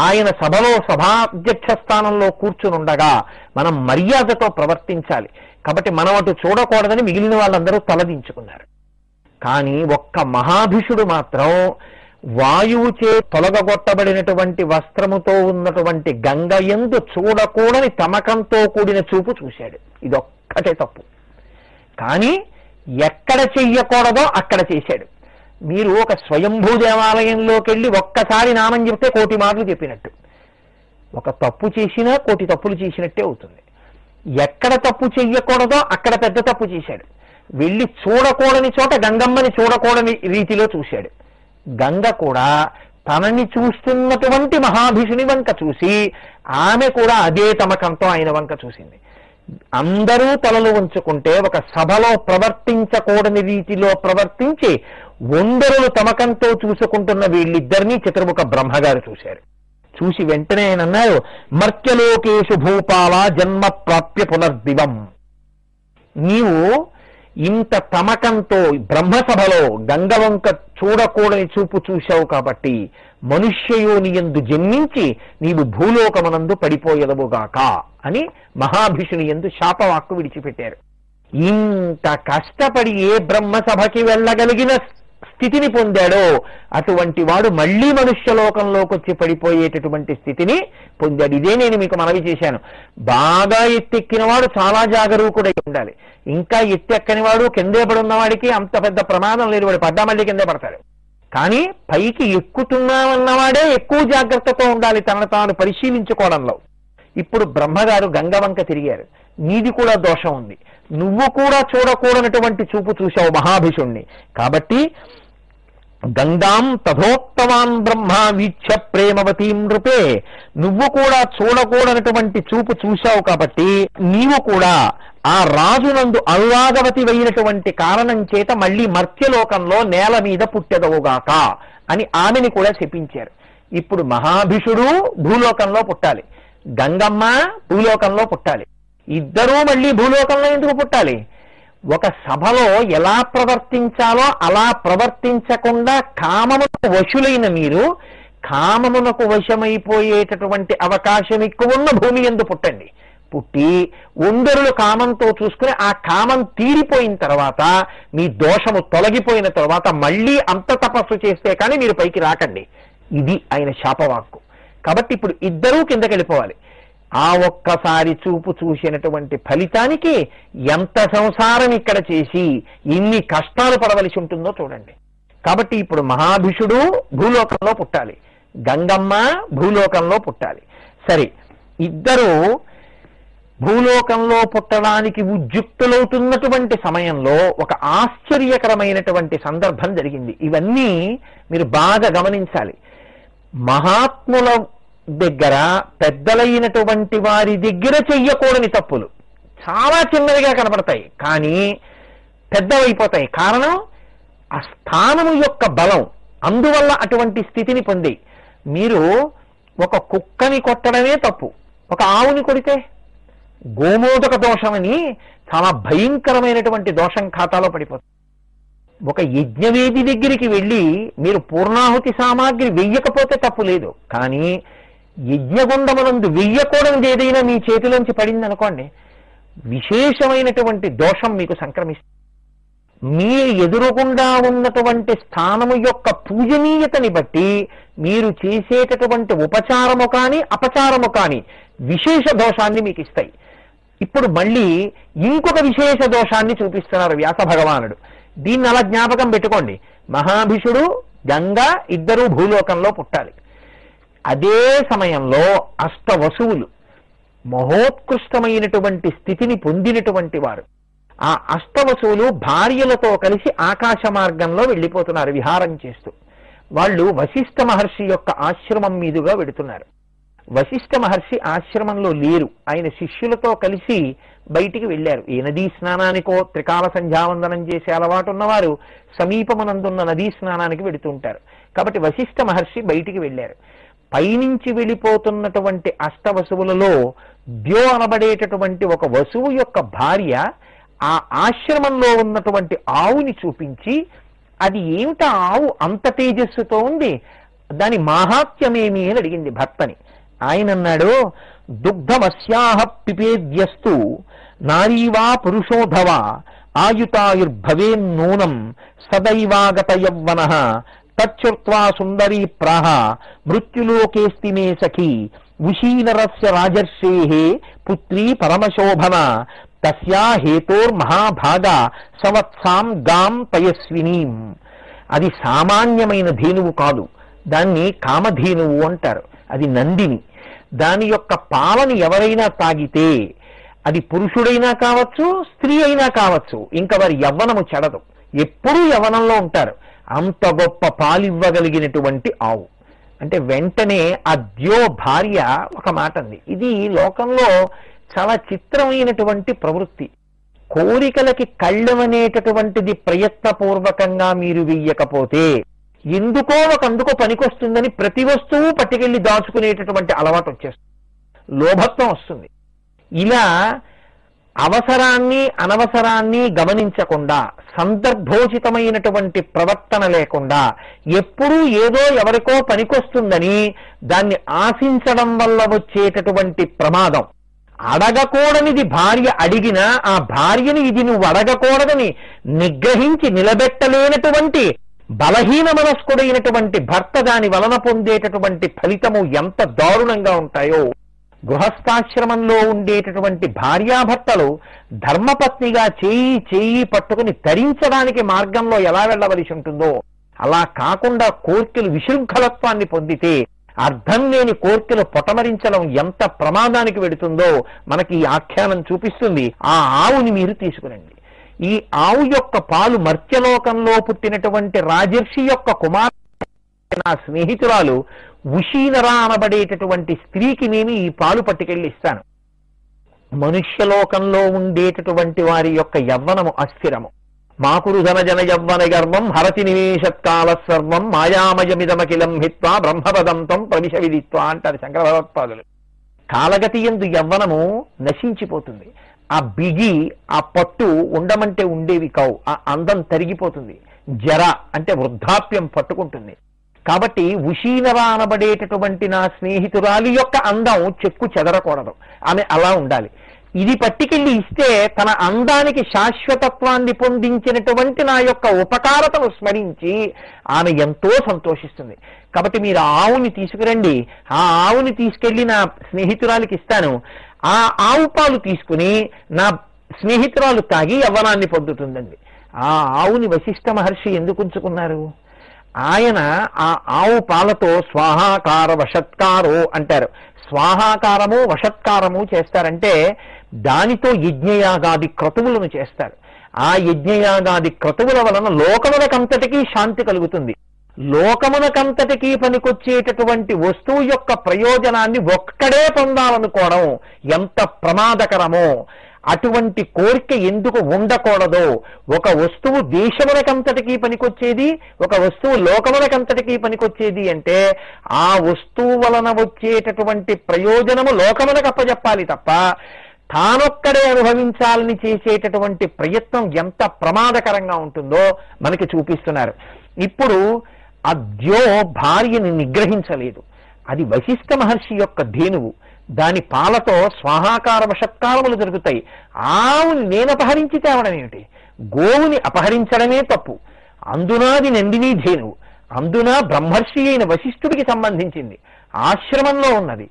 ఆయన సభలో సభాధ్యక్ష స్థానంలో కూర్చునుండగా మనం మర్యాదతో ప్రవర్తించాలి. కాబట్టి మనం అటు చూడకూడదని మిగిలిన వాళ్ళందరూ తలదించుకున్నారు. కానీ ఒక్క మహాభిషుడు మాత్రం వాయువుచే తొలగొట్టబడినటువంటి వస్త్రముతో ఉన్నటువంటి గంగయందు చూడకూడని తమకంతో కూడిన చూపు చూశాడు. ఇదొక్కటే తప్పు. కానీ ఎక్కడ చెయ్యకూడదో అక్కడ చేశాడు. మీరు ఒక స్వయంభూ దేవాలయంలోకి వెళ్ళి ఒక్కసారి నామం చెప్తే 1,000 మాటలు చెప్పినట్టు. ఒక తప్పు చేసినా 1,000 తప్పులు చేసినట్టే అవుతుంది. ఎక్కడ తప్పు చెయ్యకూడదో అక్కడ పెద్ద తప్పు చేశాడు. వెళ్ళి చూడకూడని చోట గంగమ్మని చూడకూడని రీతిలో చూశాడు. గంగ కూడా తనని చూస్తున్నటువంటి మహాభిషుని వంక చూసి ఆమె కూడా అదే తమకంతో ఆయన వంక చూసింది. అందరూ తలలు ఉంచుకుంటే ఒక సభలో ప్రవర్తించకూడని రీతిలో ప్రవర్తించి వందరులు తమకంతో చూసుకుంటున్న వీళ్ళిద్దరినీ చతుర్ముఖ బ్రహ్మగారు చూశారు. చూసి వెంటనే ఆయన అన్నారు, మర్త్యలోకేషు భూపాల జన్మ ప్రాప్య పునర్దివం. నీవు ఇంత తమకంతో బ్రహ్మసభలో గంగవంక చూడకూడని చూపు చూశావు కాబట్టి మనుష్యయోని యందు జన్మించి నీవు భూలోకమునందు పడిపోయదవుగాక అని మహాభిషుని యందు శాపవాక్కు విడిచిపెట్టారు. ఇంత కష్టపడి ఏ బ్రహ్మసభకి వెళ్ళగలిగిన స్థితిని పొందాడో అటువంటి వాడు మళ్లీ మనుష్యలోకంలోకి వచ్చి పడిపోయేటటువంటి స్థితిని పొందాడు. ఇదే నేను మీకు మనవి చేశాను. బాగా ఎత్తెక్కిన వాడు చాలా జాగరూకుడై ఉండాలి. ఇంకా ఎత్తెక్కని వాడు కిందే పడున్నవాడికి అంత పెద్ద ప్రమాదం లేదు, వాడు పడ్డా మళ్ళీ కిందే పడతాడు. కానీ పైకి ఎక్కుతున్నామన్నవాడే ఎక్కువ జాగ్రత్తతో ఉండాలి తనను తాను పరిశీలించుకోవడంలో. ఇప్పుడు బ్రహ్మగారు గంగవంక తిరిగారు, నీది కూడా దోషం ఉంది, నువ్వు కూడా చూడకూడనటువంటి చూపు చూశావు మహాభిషుణ్ణి. కాబట్టి గంగాం తథోక్తవాన్ బ్రహ్మ వీక్ష ప్రేమవతీం నృపే, నువ్వు కూడా చూడకూడనటువంటి చూపు చూశావు కాబట్టి నీవు కూడా ఆ రాజునందు అనురాగవతి అయినటువంటి కారణం చేత మళ్ళీ మర్త్యలోకంలో నేల మీద పుట్టెదవుగాక అని ఆమెని కూడా శపించారు. ఇప్పుడు మహాభిషుడు భూలోకంలో పుట్టాలి, గంగమ్మ భూలోకంలో పుట్టాలి. ఇద్దరూ మళ్ళీ భూలోకంలో ఎందుకు పుట్టాలి? ఒక సభలో ఎలా ప్రవర్తించాలో అలా ప్రవర్తించకుండా కామమునకు వశులైన మీరు కామమునకు వశమైపోయేటటువంటి అవకాశం ఎక్కువ ఉన్న భూమి యందు పుట్టండి. పుట్టి ఒందరులు కామంతో చూసుకుని ఆ కామం తీరిపోయిన తర్వాత మీ దోషము తొలగిపోయిన తర్వాత మళ్ళీ అంత తపస్సు చేస్తే కానీ మీరు పైకి రాకండి. ఇది ఆయన శాపవాక్కు. కాబట్టి ఇప్పుడు ఇద్దరూ కిందకి వెళ్ళిపోవాలి. ఆ ఒక్కసారి చూపు చూసినటువంటి ఫలితానికి ఎంత సంసారం ఇక్కడ చేసి ఇన్ని కష్టాలు పడవలసి ఉంటుందో చూడండి. కాబట్టి ఇప్పుడు మహాభిషుడు భూలోకంలో పుట్టాలి, గంగమ్మ భూలోకంలో పుట్టాలి. సరే, ఇద్దరు భూలోకంలో పుట్టడానికి ఉద్యుక్తులవుతున్నటువంటి సమయంలో ఒక ఆశ్చర్యకరమైనటువంటి సందర్భం జరిగింది. ఇవన్నీ మీరు బాగా గమనించాలి. మహాత్ముల దగ్గర, పెద్దలైనటువంటి వారి దగ్గర చెయ్యకూడని తప్పులు చాలా చిన్నవిగా కనపడతాయి, కానీ పెద్దవైపోతాయి. కారణం ఆ స్థానము యొక్క బలం. అందువల్ల అటువంటి స్థితిని పొంది మీరు ఒక కుక్కని కొట్టడమే తప్పు, ఒక ఆవుని కొడితే గోమోదక దోషమని చాలా భయంకరమైనటువంటి దోషం ఖాతాలో పడిపోతుంది. ఒక యజ్ఞవేది దగ్గరికి వెళ్ళి మీరు పూర్ణాహుతి సామాగ్రి వెయ్యకపోతే తప్పు లేదు, కానీ యజ్ఞగుండమునందు వెయ్యకూడనిది ఏదైనా మీ చేతిలోంచి పడింది అనుకోండి, విశేషమైనటువంటి దోషం మీకు సంక్రమిస్తుంది. మీ ఎదురుగుండా ఉన్నటువంటి స్థానము యొక్క పూజనీయతని బట్టి మీరు చేసేటటువంటి ఉపచారము కానీ అపచారము కానీ విశేష దోషాన్ని మీకు ఇస్తాయి. ఇప్పుడు మళ్ళీ ఇంకొక విశేష దోషాన్ని చూపిస్తున్నారు వ్యాస భగవానుడు. దీన్ని అలా జ్ఞాపకం పెట్టుకోండి. మహాభిషుడు, గంగా ఇద్దరూ భూలోకంలో పుట్టాలి. అదే సమయంలో అష్టవసువులు మహోత్కృష్టమైనటువంటి స్థితిని పొందినటువంటి వారు. ఆ అష్టవసువులు భార్యలతో కలిసి ఆకాశ మార్గంలో వెళ్ళిపోతున్నారు విహారం చేస్తూ. వాళ్ళు వశిష్ఠ మహర్షి యొక్క ఆశ్రమం మీదుగా వెడుతున్నారు. వశిష్ఠ మహర్షి ఆశ్రమంలో లేరు, ఆయన శిష్యులతో కలిసి బయటికి వెళ్ళారు. ఏ నదీ స్నానానికో త్రికాల సంధ్యావందనం చేసే అలవాటు ఉన్నవారు సమీపమునందున్న నదీ స్నానానికి వెడుతూ ఉంటారు. కాబట్టి వశిష్ఠ మహర్షి బయటికి వెళ్ళారు. పైనుంచి వెళ్ళిపోతున్నటువంటి అష్టవసువులలో ద్యో అనబడేటటువంటి ఒక వసువు యొక్క భార్య ఆ ఆశ్రమంలో ఉన్నటువంటి ఆవుని చూపించి, అది ఏమిటా ఆవు అంత తేజస్సుతో ఉంది, దాని మాహాత్మ్యమేమి అని అడిగింది భర్తని. ఆయన అన్నాడు, దుగ్ధమస్యాహ పిపేద్యస్తు నారీవా పురుషోధవా ఆయుతాయుర్భవేన్నూనం సదైవాగత యవ్వనః తచ్చుర్త్వా సుందరీ ప్రాహ మృత్యులోకేస్తి మే సఖీ ఉషీనరస్య రాజర్షేః పుత్రీ పరమశోభన తస్యా హేతోర్మహాభాగా సవత్సాం గాం పయస్వినీం. అది సామాన్యమైన ధేనువు కాదు, దాన్ని కామధేనువు అంటారు. అది నందిని. దాని యొక్క పాలని ఎవరైనా తాగితే అది పురుషుడైనా కావచ్చు, స్త్రీ అయినా కావచ్చు, ఇంకా వారి యవ్వనము చెడదు, ఎప్పుడూ యవ్వనంలో ఉంటారు. అంత గొప్ప పాలివ్వగలిగినటువంటి ఆవు. అంటే వెంటనే ఆ ద్యో భార్య ఒక మాట అంది. ఇది లోకంలో చాలా చిత్రమైనటువంటి ప్రవృత్తి. కోరికలకి కళ్ళమనేటటువంటిది ప్రయత్నపూర్వకంగా మీరు వెయ్యకపోతే ఎందుకో ఒకందుకో పనికొస్తుందని ప్రతి వస్తువు పట్టుకెళ్ళి దాచుకునేటటువంటి అలవాటు వచ్చేస్తుంది, లోభత్వం వస్తుంది. ఇలా అవసరాన్ని అనవసరాన్ని గమనించకుండా, సందర్భోచితమైనటువంటి ప్రవర్తన లేకుండా, ఎప్పుడూ ఏదో ఎవరికో పనికొస్తుందని దాన్ని ఆశించడం వల్ల వచ్చేటటువంటి ప్రమాదం, అడగకూడనిది భార్య అడిగినా ఆ భార్యని ఇది నువ్వు అడగకూడదని నిగ్రహించి నిలబెట్టలేనటువంటి బలహీన మనస్కుడైనటువంటి భర్త దాని వలన పొందేటటువంటి ఫలితము ఎంత దారుణంగా ఉంటాయో. గృహస్థాశ్రమంలో ఉండేటటువంటి భార్యాభర్తలు ధర్మపత్నిగా చేయి పట్టుకుని తరించడానికి మార్గంలో ఎలా వెళ్ళవలసి ఉంటుందో అలా కాకుండా కోర్కెలు విశృంఖలత్వాన్ని పొందితే, అర్థం లేని కోర్కెలు పొటమరించడం ఎంత ప్రమాదానికి వెడుతుందో మనకి ఈ ఆఖ్యానం చూపిస్తుంది. ఆ ఆవుని మీరు తీసుకురండి. ఈ ఆవు యొక్క పాలు మర్త్యలోకంలో పుట్టినటువంటి రాజర్షి యొక్క కుమార్తె నా స్నేహితురాలు ఉషీనరా అనబడేటటువంటి స్త్రీకి నేను ఈ పాలు పట్టుకెళ్ళి ఇస్తాను. మనుష్యలోకంలో ఉండేటటువంటి వారి యొక్క యవ్వనము అస్థిరము. మాకురు ధనజన యవ్వన గర్వం హరతి నివేశత్కాల సర్వం మాయామయమిదమకిలం హిత్వా బ్రహ్మపదంతం ప్రవిశ విదిత్వా అంటారు శంకర భగవత్పాదులు. కాలగతి యందు యవ్వనము నశించిపోతుంది. ఆ బిగి ఆ పట్టు ఉండమంటే ఉండేవి కావు. ఆ అందం తరిగిపోతుంది. జర అంటే వృద్ధాప్యం పట్టుకుంటుంది. కాబట్టి ఉషీనరా అనబడేటటువంటి నా స్నేహితురాలి యొక్క అందం చెక్కు చెదరకూడదు. ఆమె అలా ఉండాలి. ఇది పట్టుకెళ్ళి ఇస్తే తన అందానికి శాశ్వతత్వాన్ని పొందించినటువంటి నా యొక్క ఉపకారతను స్మరించి ఆమె ఎంతో సంతోషిస్తుంది. కాబట్టి మీరు ఆవుని తీసుకురండి. ఆ ఆవుని తీసుకెళ్లి నా స్నేహితురాలికి ఇస్తాను. ఆ ఆవు పాలు తీసుకుని నా స్నేహితురాలు తాగి యవ్వనాన్ని పొందుతుందండి. ఆ ఆవుని వశిష్ఠ మహర్షి ఎందుకు ఉంచుకున్నారు? ఆయన ఆ ఆవు పాలతో స్వాహాకార వషత్కారో అంటారు. స్వాహాకారము వషత్కారము చేస్తారంటే దానితో యజ్ఞయాగాది క్రతువులను చేస్తారు. ఆ యజ్ఞయాగాది క్రతువుల వలన లోకములకంతటికీ శాంతి కలుగుతుంది. లోకమునకంతటికీ పనికొచ్చేటటువంటి వస్తువు యొక్క ప్రయోజనాన్ని ఒక్కడే పొందాలనుకోవడం ఎంత ప్రమాదకరమో, అటువంటి కోరిక ఎందుకు ఉండకూడదో. ఒక వస్తువు దేశమునకంతటికీ పనికొచ్చేది, ఒక వస్తువు లోకమునకంతటికీ పనికొచ్చేది అంటే ఆ వస్తువు వలన వచ్చేటటువంటి ప్రయోజనము లోకమునకు అప్పజెప్పాలి తప్ప తానొక్కడే అనుభవించాలని చేసేటటువంటి ప్రయత్నం ఎంత ప్రమాదకరంగా ఉంటుందో మనకి చూపిస్తున్నారు. ఇప్పుడు ఆ ద్యో భార్యని నిగ్రహించలేదు. అది వశిష్ఠ మహర్షి యొక్క ధేనువు. దాని పాలతో స్వాహాకార వషత్కారములు జరుగుతాయి. ఆవుని నేను అపహరించి తేవడం ఏమిటి? గోవుని అపహరించడమే తప్పు. అందునాది నందినీ ధేనువు, అందున బ్రహ్మర్షి అయిన వశిష్ఠుడికి సంబంధించింది. ఆశ్రమంలో ఉన్నది.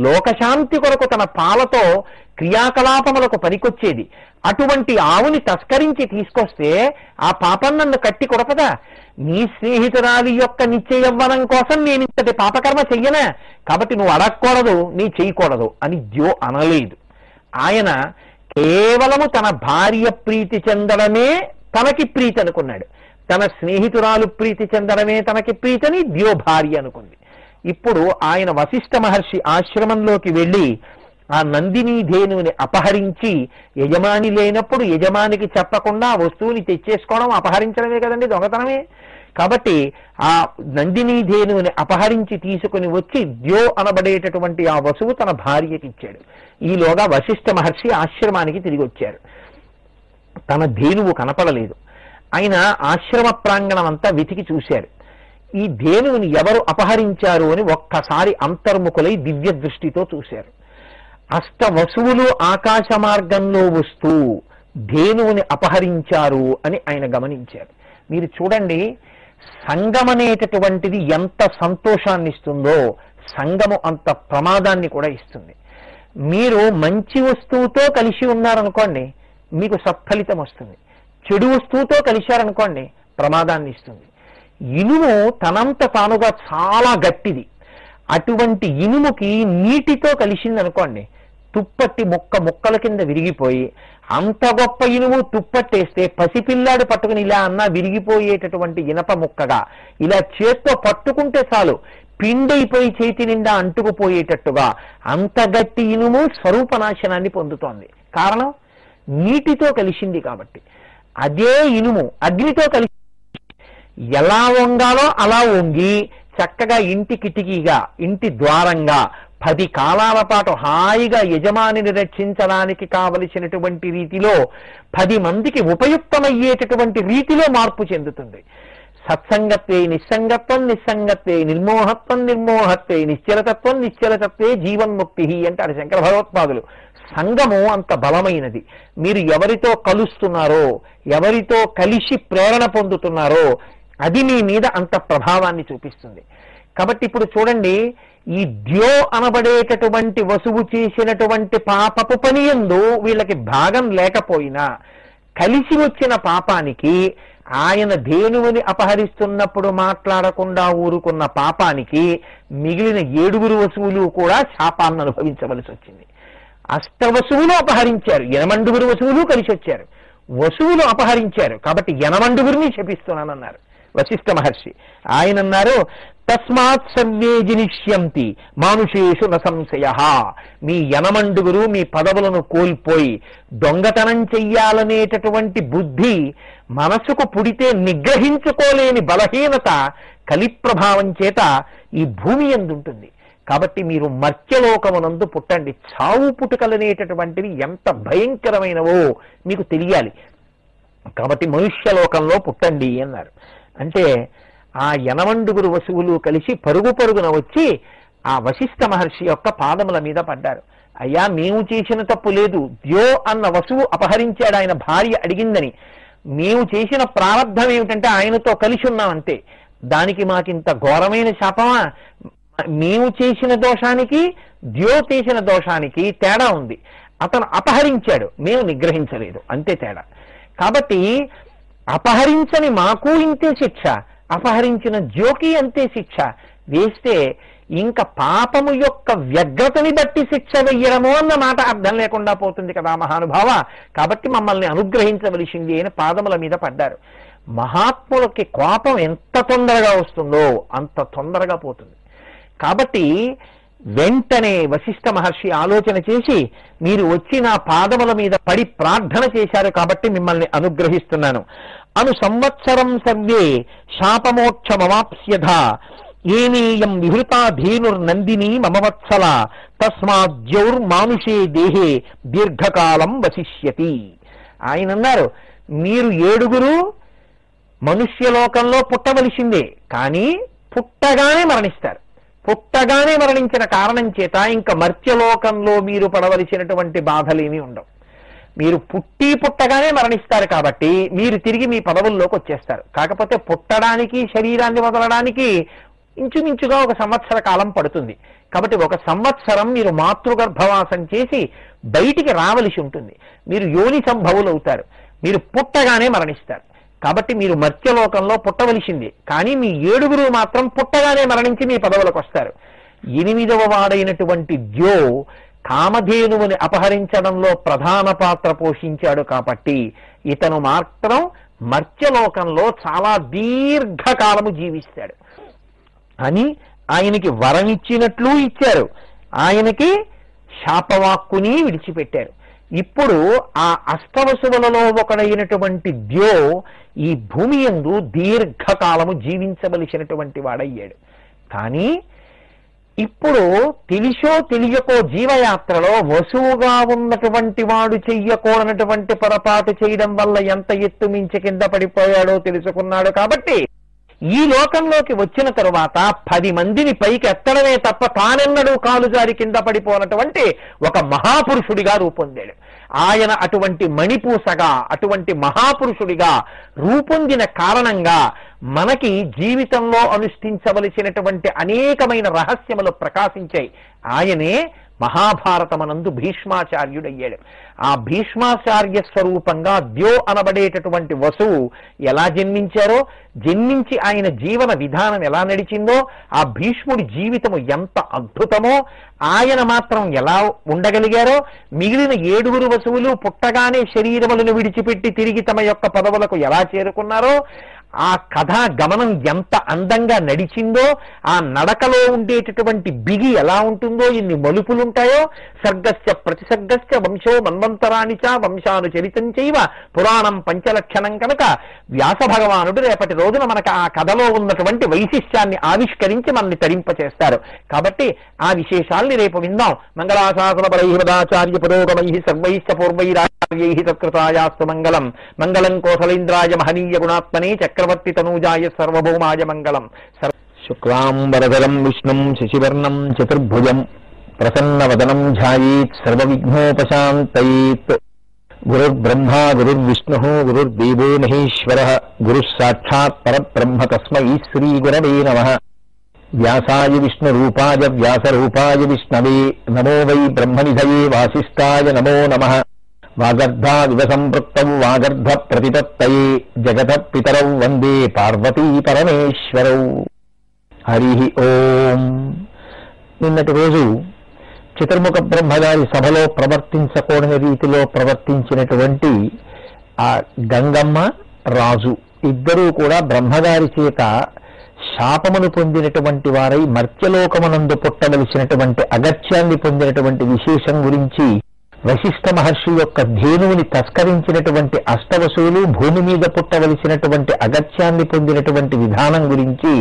లోకశాంతి కొరకు తన పాలతో క్రియాకలాపములకు పనికొచ్చేది. అటువంటి ఆవుని తస్కరించి తీసుకొస్తే ఆ పాపం నన్ను కట్టి కొడపదా? నీ స్నేహితురాలి యొక్క నిత్య యవ్వనం కోసం నేను ఇంతటి పాపకర్మ చెయ్యనా? కాబట్టి నువ్వు అడగకూడదు, నీ చేయకూడదు అని ద్యో అనలేదు. ఆయన కేవలము తన భార్య ప్రీతి చెందడమే తనకి ప్రీతి అనుకున్నాడు. తన స్నేహితురాలు ప్రీతి చెందడమే తనకి ప్రీతని ద్యో భార్య అనుకుంది. ఇప్పుడు ఆయన వశిష్ఠ మహర్షి ఆశ్రమంలోకి వెళ్ళి ఆ నందినీ ధేనువుని అపహరించి, యజమాని లేనప్పుడు యజమానికి చెప్పకుండా ఆ వస్తువుని తెచ్చేసుకోవడం అపహరించడమే కదండి, దొంగతనమే. కాబట్టి ఆ నందినీ ధేనువుని అపహరించి తీసుకుని వచ్చి ద్యో అనబడేటటువంటి ఆ వసువు తన భార్యకి ఇచ్చాడు. ఈలోగా వశిష్ఠ మహర్షి ఆశ్రమానికి తిరిగి వచ్చారు. తన ధేనువు కనపడలేదు. ఆయన ఆశ్రమ ప్రాంగణం అంతా వెతికి చూశారు. ఈ ధేనువుని ఎవరు అపహరించారు అని ఒక్కసారి అంతర్ముఖులై దివ్య దృష్టితో చూశారు. అష్ట వసువులు ఆకాశ మార్గంలో వస్తూ ధేనువుని అపహరించారు అని ఆయన గమనించారు. మీరు చూడండి, సంగం అనేటటువంటిది ఎంత సంతోషాన్ని ఇస్తుందో సంగము అంత ప్రమాదాన్ని కూడా ఇస్తుంది. మీరు మంచి వస్తువుతో కలిసి ఉన్నారనుకోండి, మీకు సత్ఫలితం వస్తుంది. చెడు వస్తువుతో కలిశారనుకోండి, ప్రమాదాన్ని ఇస్తుంది. ఇనుము తనంత తానుగా చాలా గట్టిది. అటువంటి ఇనుముకి నీటితో కలిసిందనుకోండి, తుప్పట్టి ముక్కల కింద విరిగిపోయి, అంత గొప్ప ఇనుము తుప్పట్టేస్తే పసిపిల్లాడు పట్టుకుని ఇలా అన్నా విరిగిపోయేటటువంటి ఇనప ముక్కగా ఇలా చేత్తో పట్టుకుంటే చాలు పిండైపోయి చేతి నిండా అంటుకుపోయేటట్టుగా అంత గట్టి ఇనుము స్వరూపనాశనాన్ని పొందుతోంది. కారణం నీటితో కలిసింది కాబట్టి. అదే ఇనుము అగ్నితో కలిసి ఎలా వంగాలో అలా వంగి చక్కగా ఇంటి కిటికీగా, ఇంటి ద్వారంగా, 10 కాలాల పాటు హాయిగా యజమానిని రక్షించడానికి కావలసినటువంటి రీతిలో 10 మందికి ఉపయుక్తమయ్యేటటువంటి రీతిలో మార్పు చెందుతుంది. సత్సంగత్వే నిస్సంగత్వం, నిస్సంగత్వే నిర్మోహత్వం, నిర్మోహత్వే నిశ్చలతత్వం, నిశ్చలతత్వే జీవన్ముక్తి అంటారు శంకర భగవత్పాదులు. సంగము అంత బలమైనది. మీరు ఎవరితో కలుస్తున్నారో, ఎవరితో కలిసి ప్రేరణ పొందుతున్నారో అది మీ మీద అంత ప్రభావాన్ని చూపిస్తుంది. కాబట్టి ఇప్పుడు చూడండి, ఈ ద్యో అనబడేటటువంటి వసువు చేసినటువంటి పాపపు పని యందు వీళ్ళకి భాగం లేకపోయినా కలిసి వచ్చిన పాపానికి, ఆయన ధేనువుని అపహరిస్తున్నప్పుడు మాట్లాడకుండా ఊరుకున్న పాపానికి మిగిలిన 7 వసువులు కూడా శాపాన్ని అనుభవించవలసి వచ్చింది. 8 వసువులు అపహరించారు, 8 వసువులు కలిసి వచ్చారు. వసువులు అపహరించారు కాబట్టి 8 శపిస్తున్నానన్నారు వశిష్ఠ మహర్షి. ఆయన అన్నారు, తస్మాత్ సర్వే జనిష్యంతి మానుషేషు న సంశయ. మీ 8 మీ పదవులను కోల్పోయి దొంగతనం చెయ్యాలనేటటువంటి బుద్ధి మనసుకు పుడితే నిగ్రహించుకోలేని బలహీనత కలి ప్రభావం చేత ఈ భూమి యందుంటుంది. కాబట్టి మీరు మర్త్యలోకమునందు పుట్టండి. చావు పుట్టుకలనేటటువంటివి ఎంత భయంకరమైనవో మీకు తెలియాలి. కాబట్టి మనుష్యలోకంలో పుట్టండి అన్నారు. అంటే ఆ 8 వసువులు కలిసి పరుగు పరుగున వచ్చి ఆ వశిష్ఠ మహర్షి యొక్క పాదముల మీద పడ్డారు. అయ్యా, మేము చేసిన తప్పు లేదు, ద్యో అన్న వసువు అపహరించాడు, ఆయన భార్య అడిగిందని. మేము చేసిన ప్రారంధం ఏమిటంటే ఆయనతో కలిసి ఉన్నాం అంతే. దానికి మాకింత ఘోరమైన శాపమా? మేము చేసిన దోషానికి ద్యో చేసిన దోషానికి తేడా ఉంది. అతను అపహరించాడు, మేము నిగ్రహించలేదు, అంతే తేడా. కాబట్టి అపహరించని మాకు ఇంతే శిక్ష, అపహరించిన ద్యోకి అంతే శిక్ష వేస్తే ఇంకా పాపము యొక్క వ్యగ్రతని బట్టి శిక్ష వెయ్యడము అన్న మాట అర్థం లేకుండా పోతుంది కదా మహానుభావ. కాబట్టి మమ్మల్ని అనుగ్రహించవలసింది అని పాదముల మీద పడ్డారు. మహాత్ములకి కోపం ఎంత తొందరగా వస్తుందో అంత తొందరగా పోతుంది. కాబట్టి వెంటనే వశిష్ఠ మహర్షి ఆలోచన చేసి, మీరు వచ్చి నా పాదముల మీద పడి ప్రార్థన చేశారు కాబట్టి మిమ్మల్ని అనుగ్రహిస్తున్నాను. అను సంవత్సరం సర్వే శాపమోక్షమవాప్స్యథ ఏనేయం విహృతా ధేనుర్నందిని మమవత్సల తస్మాద్యౌర్మానుషే దేహే దీర్ఘకాలం వసిష్యతి. ఆయన అన్నారు, మీరు 7 మనుష్యలోకంలో పుట్టవలసిందే, కానీ పుట్టగానే మరణిస్తారు. పుట్టగానే మరణించిన కారణం చేత ఇంకా మర్త్యలోకంలో మీరు పడవలసినటువంటి బాధలేమీ ఉండవు. మీరు పుట్టగానే మరణిస్తారు కాబట్టి మీరు తిరిగి మీ పదవుల్లోకి వచ్చేస్తారు. కాకపోతే పుట్టడానికి, శరీరాన్ని వదలడానికి ఇంచుమించుగా 1 సంవత్సర కాలం పడుతుంది. కాబట్టి 1 సంవత్సరం మీరు మాతృగర్భవాసం చేసి బయటికి రావలసి ఉంటుంది. మీరు యోని సంభవులు అవుతారు. మీరు పుట్టగానే మరణిస్తారు. కాబట్టి మీరు మర్త్యలోకంలో పుట్టవలసిందే, కానీ మీ 7 మాత్రం పుట్టగానే మరణించి మీ పదవులకు వస్తారు. 8వ వాడైనటువంటి ద్యో కామధేనువుని అపహరించడంలో ప్రధాన పాత్ర పోషించాడు కాబట్టి ఇతను మాత్రం మర్త్యలోకంలో చాలా దీర్ఘకాలము జీవిస్తాడు అని ఆయనకి వరమిచ్చినట్లు ఇచ్చారు. ఆయనకి శాపవాక్కుని విడిచిపెట్టారు. ఇప్పుడు ఆ 8 వసువులలో ఒకడైనటువంటి ద్యో ఈ భూమి యందు దీర్ఘకాలము జీవించవలసినటువంటి వాడయ్యాడు. కానీ ఇప్పుడు తెలిసో తెలియకో జీవయాత్రలో వసువుగా ఉన్నటువంటి వాడు చెయ్యకూడనటువంటి పొరపాటు చేయడం వల్ల ఎంత ఎత్తు మించి కింద పడిపోయాడో తెలుసుకున్నాడు. కాబట్టి ఈ లోకంలోకి వచ్చిన తరువాత 10 మందిని పైకి ఎత్తడమే తప్ప తానెన్నడూ కాలు జారి కింద పడిపోనటువంటి ఒక మహాపురుషుడిగా రూపొందాడు. ఆయన అటువంటి మణిపూసగా, అటువంటి మహాపురుషుడిగా రూపొందిన కారణంగా మనకి జీవితంలో అనుష్ఠించవలసినటువంటి అనేకమైన రహస్యములు ప్రకాశించాయి. ఆయనే మహాభారతమనందు భీష్మాచార్యుడయ్యాడు. ఆ భీష్మాచార్య స్వరూపంగా ద్యో అనబడేటటువంటి వసువు ఎలా జన్మించారో, జన్మించి ఆయన జీవన విధానం ఎలా నడిచిందో, ఆ భీష్ముడి జీవితము ఎంత అద్భుతమో, ఆయన మాత్రం ఎలా ఉండగలిగారో, మిగిలిన 7 వసువులు పుట్టగానే శరీరములను విడిచిపెట్టి తిరిగి తమ యొక్క పదవులకు ఎలా చేరుకున్నారో, ఆ కథా గమనం ఎంత అందంగా నడిచిందో, ఆ నడకలో ఉండేటటువంటి బిగి ఎలా ఉంటుందో, ఎన్ని మలుపులుంటాయో. సర్గస్య ప్రతిసర్గస్య వంశో మన్వంతరాణి చ వంశాను చరితం చైవ పురాణం పంచలక్షణం. కనుక వ్యాస భగవానుడు రేపటి రోజున మనకు ఆ కథలో ఉన్నటువంటి వైశిష్ట్యాన్ని ఆవిష్కరించి మనల్ని తరింపచేస్తారు. కాబట్టి ఆ విశేషాల్ని రేపు విందాం. మంగళాశాసన పరైహదాచార్య పురోగమై సర్వైశ్చ పూర్వైరార్యై తత్కృతాయాస్తు మంగళం. మంగళం కోసలేంద్రాయ మహనీయ గుణాత్మనే చక్రవర్తి తనూజాయ సర్వభౌమాయ మంగళం. శుక్లాంబరధరం విష్ణుం శశివర్ణం చతుర్భుజం ప్రసన్నవదనం ధ్యాయేత్ సర్వవిఘ్నోపశాంతయేత్. గురుర్బ్రహ్మా గురుర్విష్ణుః గురుర్దేవో మహేశ్వరః గురుః సాక్షాత్ పరబ్రహ్మ తస్మై శ్రీ గురవే నమః. వ్యాసాయ విష్ణురూపాయ వ్యాసరూపాయ విష్ణవే నమో వై బ్రహ్మనిధయే వాసిష్ఠాయ నమో నమః. వాగర్ధావివ సంపృక్తౌ వాగర్ధ ప్రతిపత్తయే జగత పితరౌ వందే పార్వతీ పరమేశ్వరౌ. హరి ఓం. నిన్నటి రోజు చతుర్ముఖ బ్రహ్మగారి సభలో ప్రవర్తించకూడని రీతిలో ప్రవర్తించినటువంటి ఆ గంగమ్మ రాజు ఇద్దరూ కూడా బ్రహ్మగారి చేత శాపమును పొందినటువంటి వారై మర్త్యలోకమునందు పుట్టవలసినటువంటి అగత్యాన్ని పొందినటువంటి విశేషం గురించి, వశిష్ఠ మహర్షి యొక్క ధేనువుని తస్కరించినటువంటి అష్టవసువులు భూమి మీద పుట్టవలసినటువంటి అగత్యాన్ని పొందినటువంటి విధానం గురించి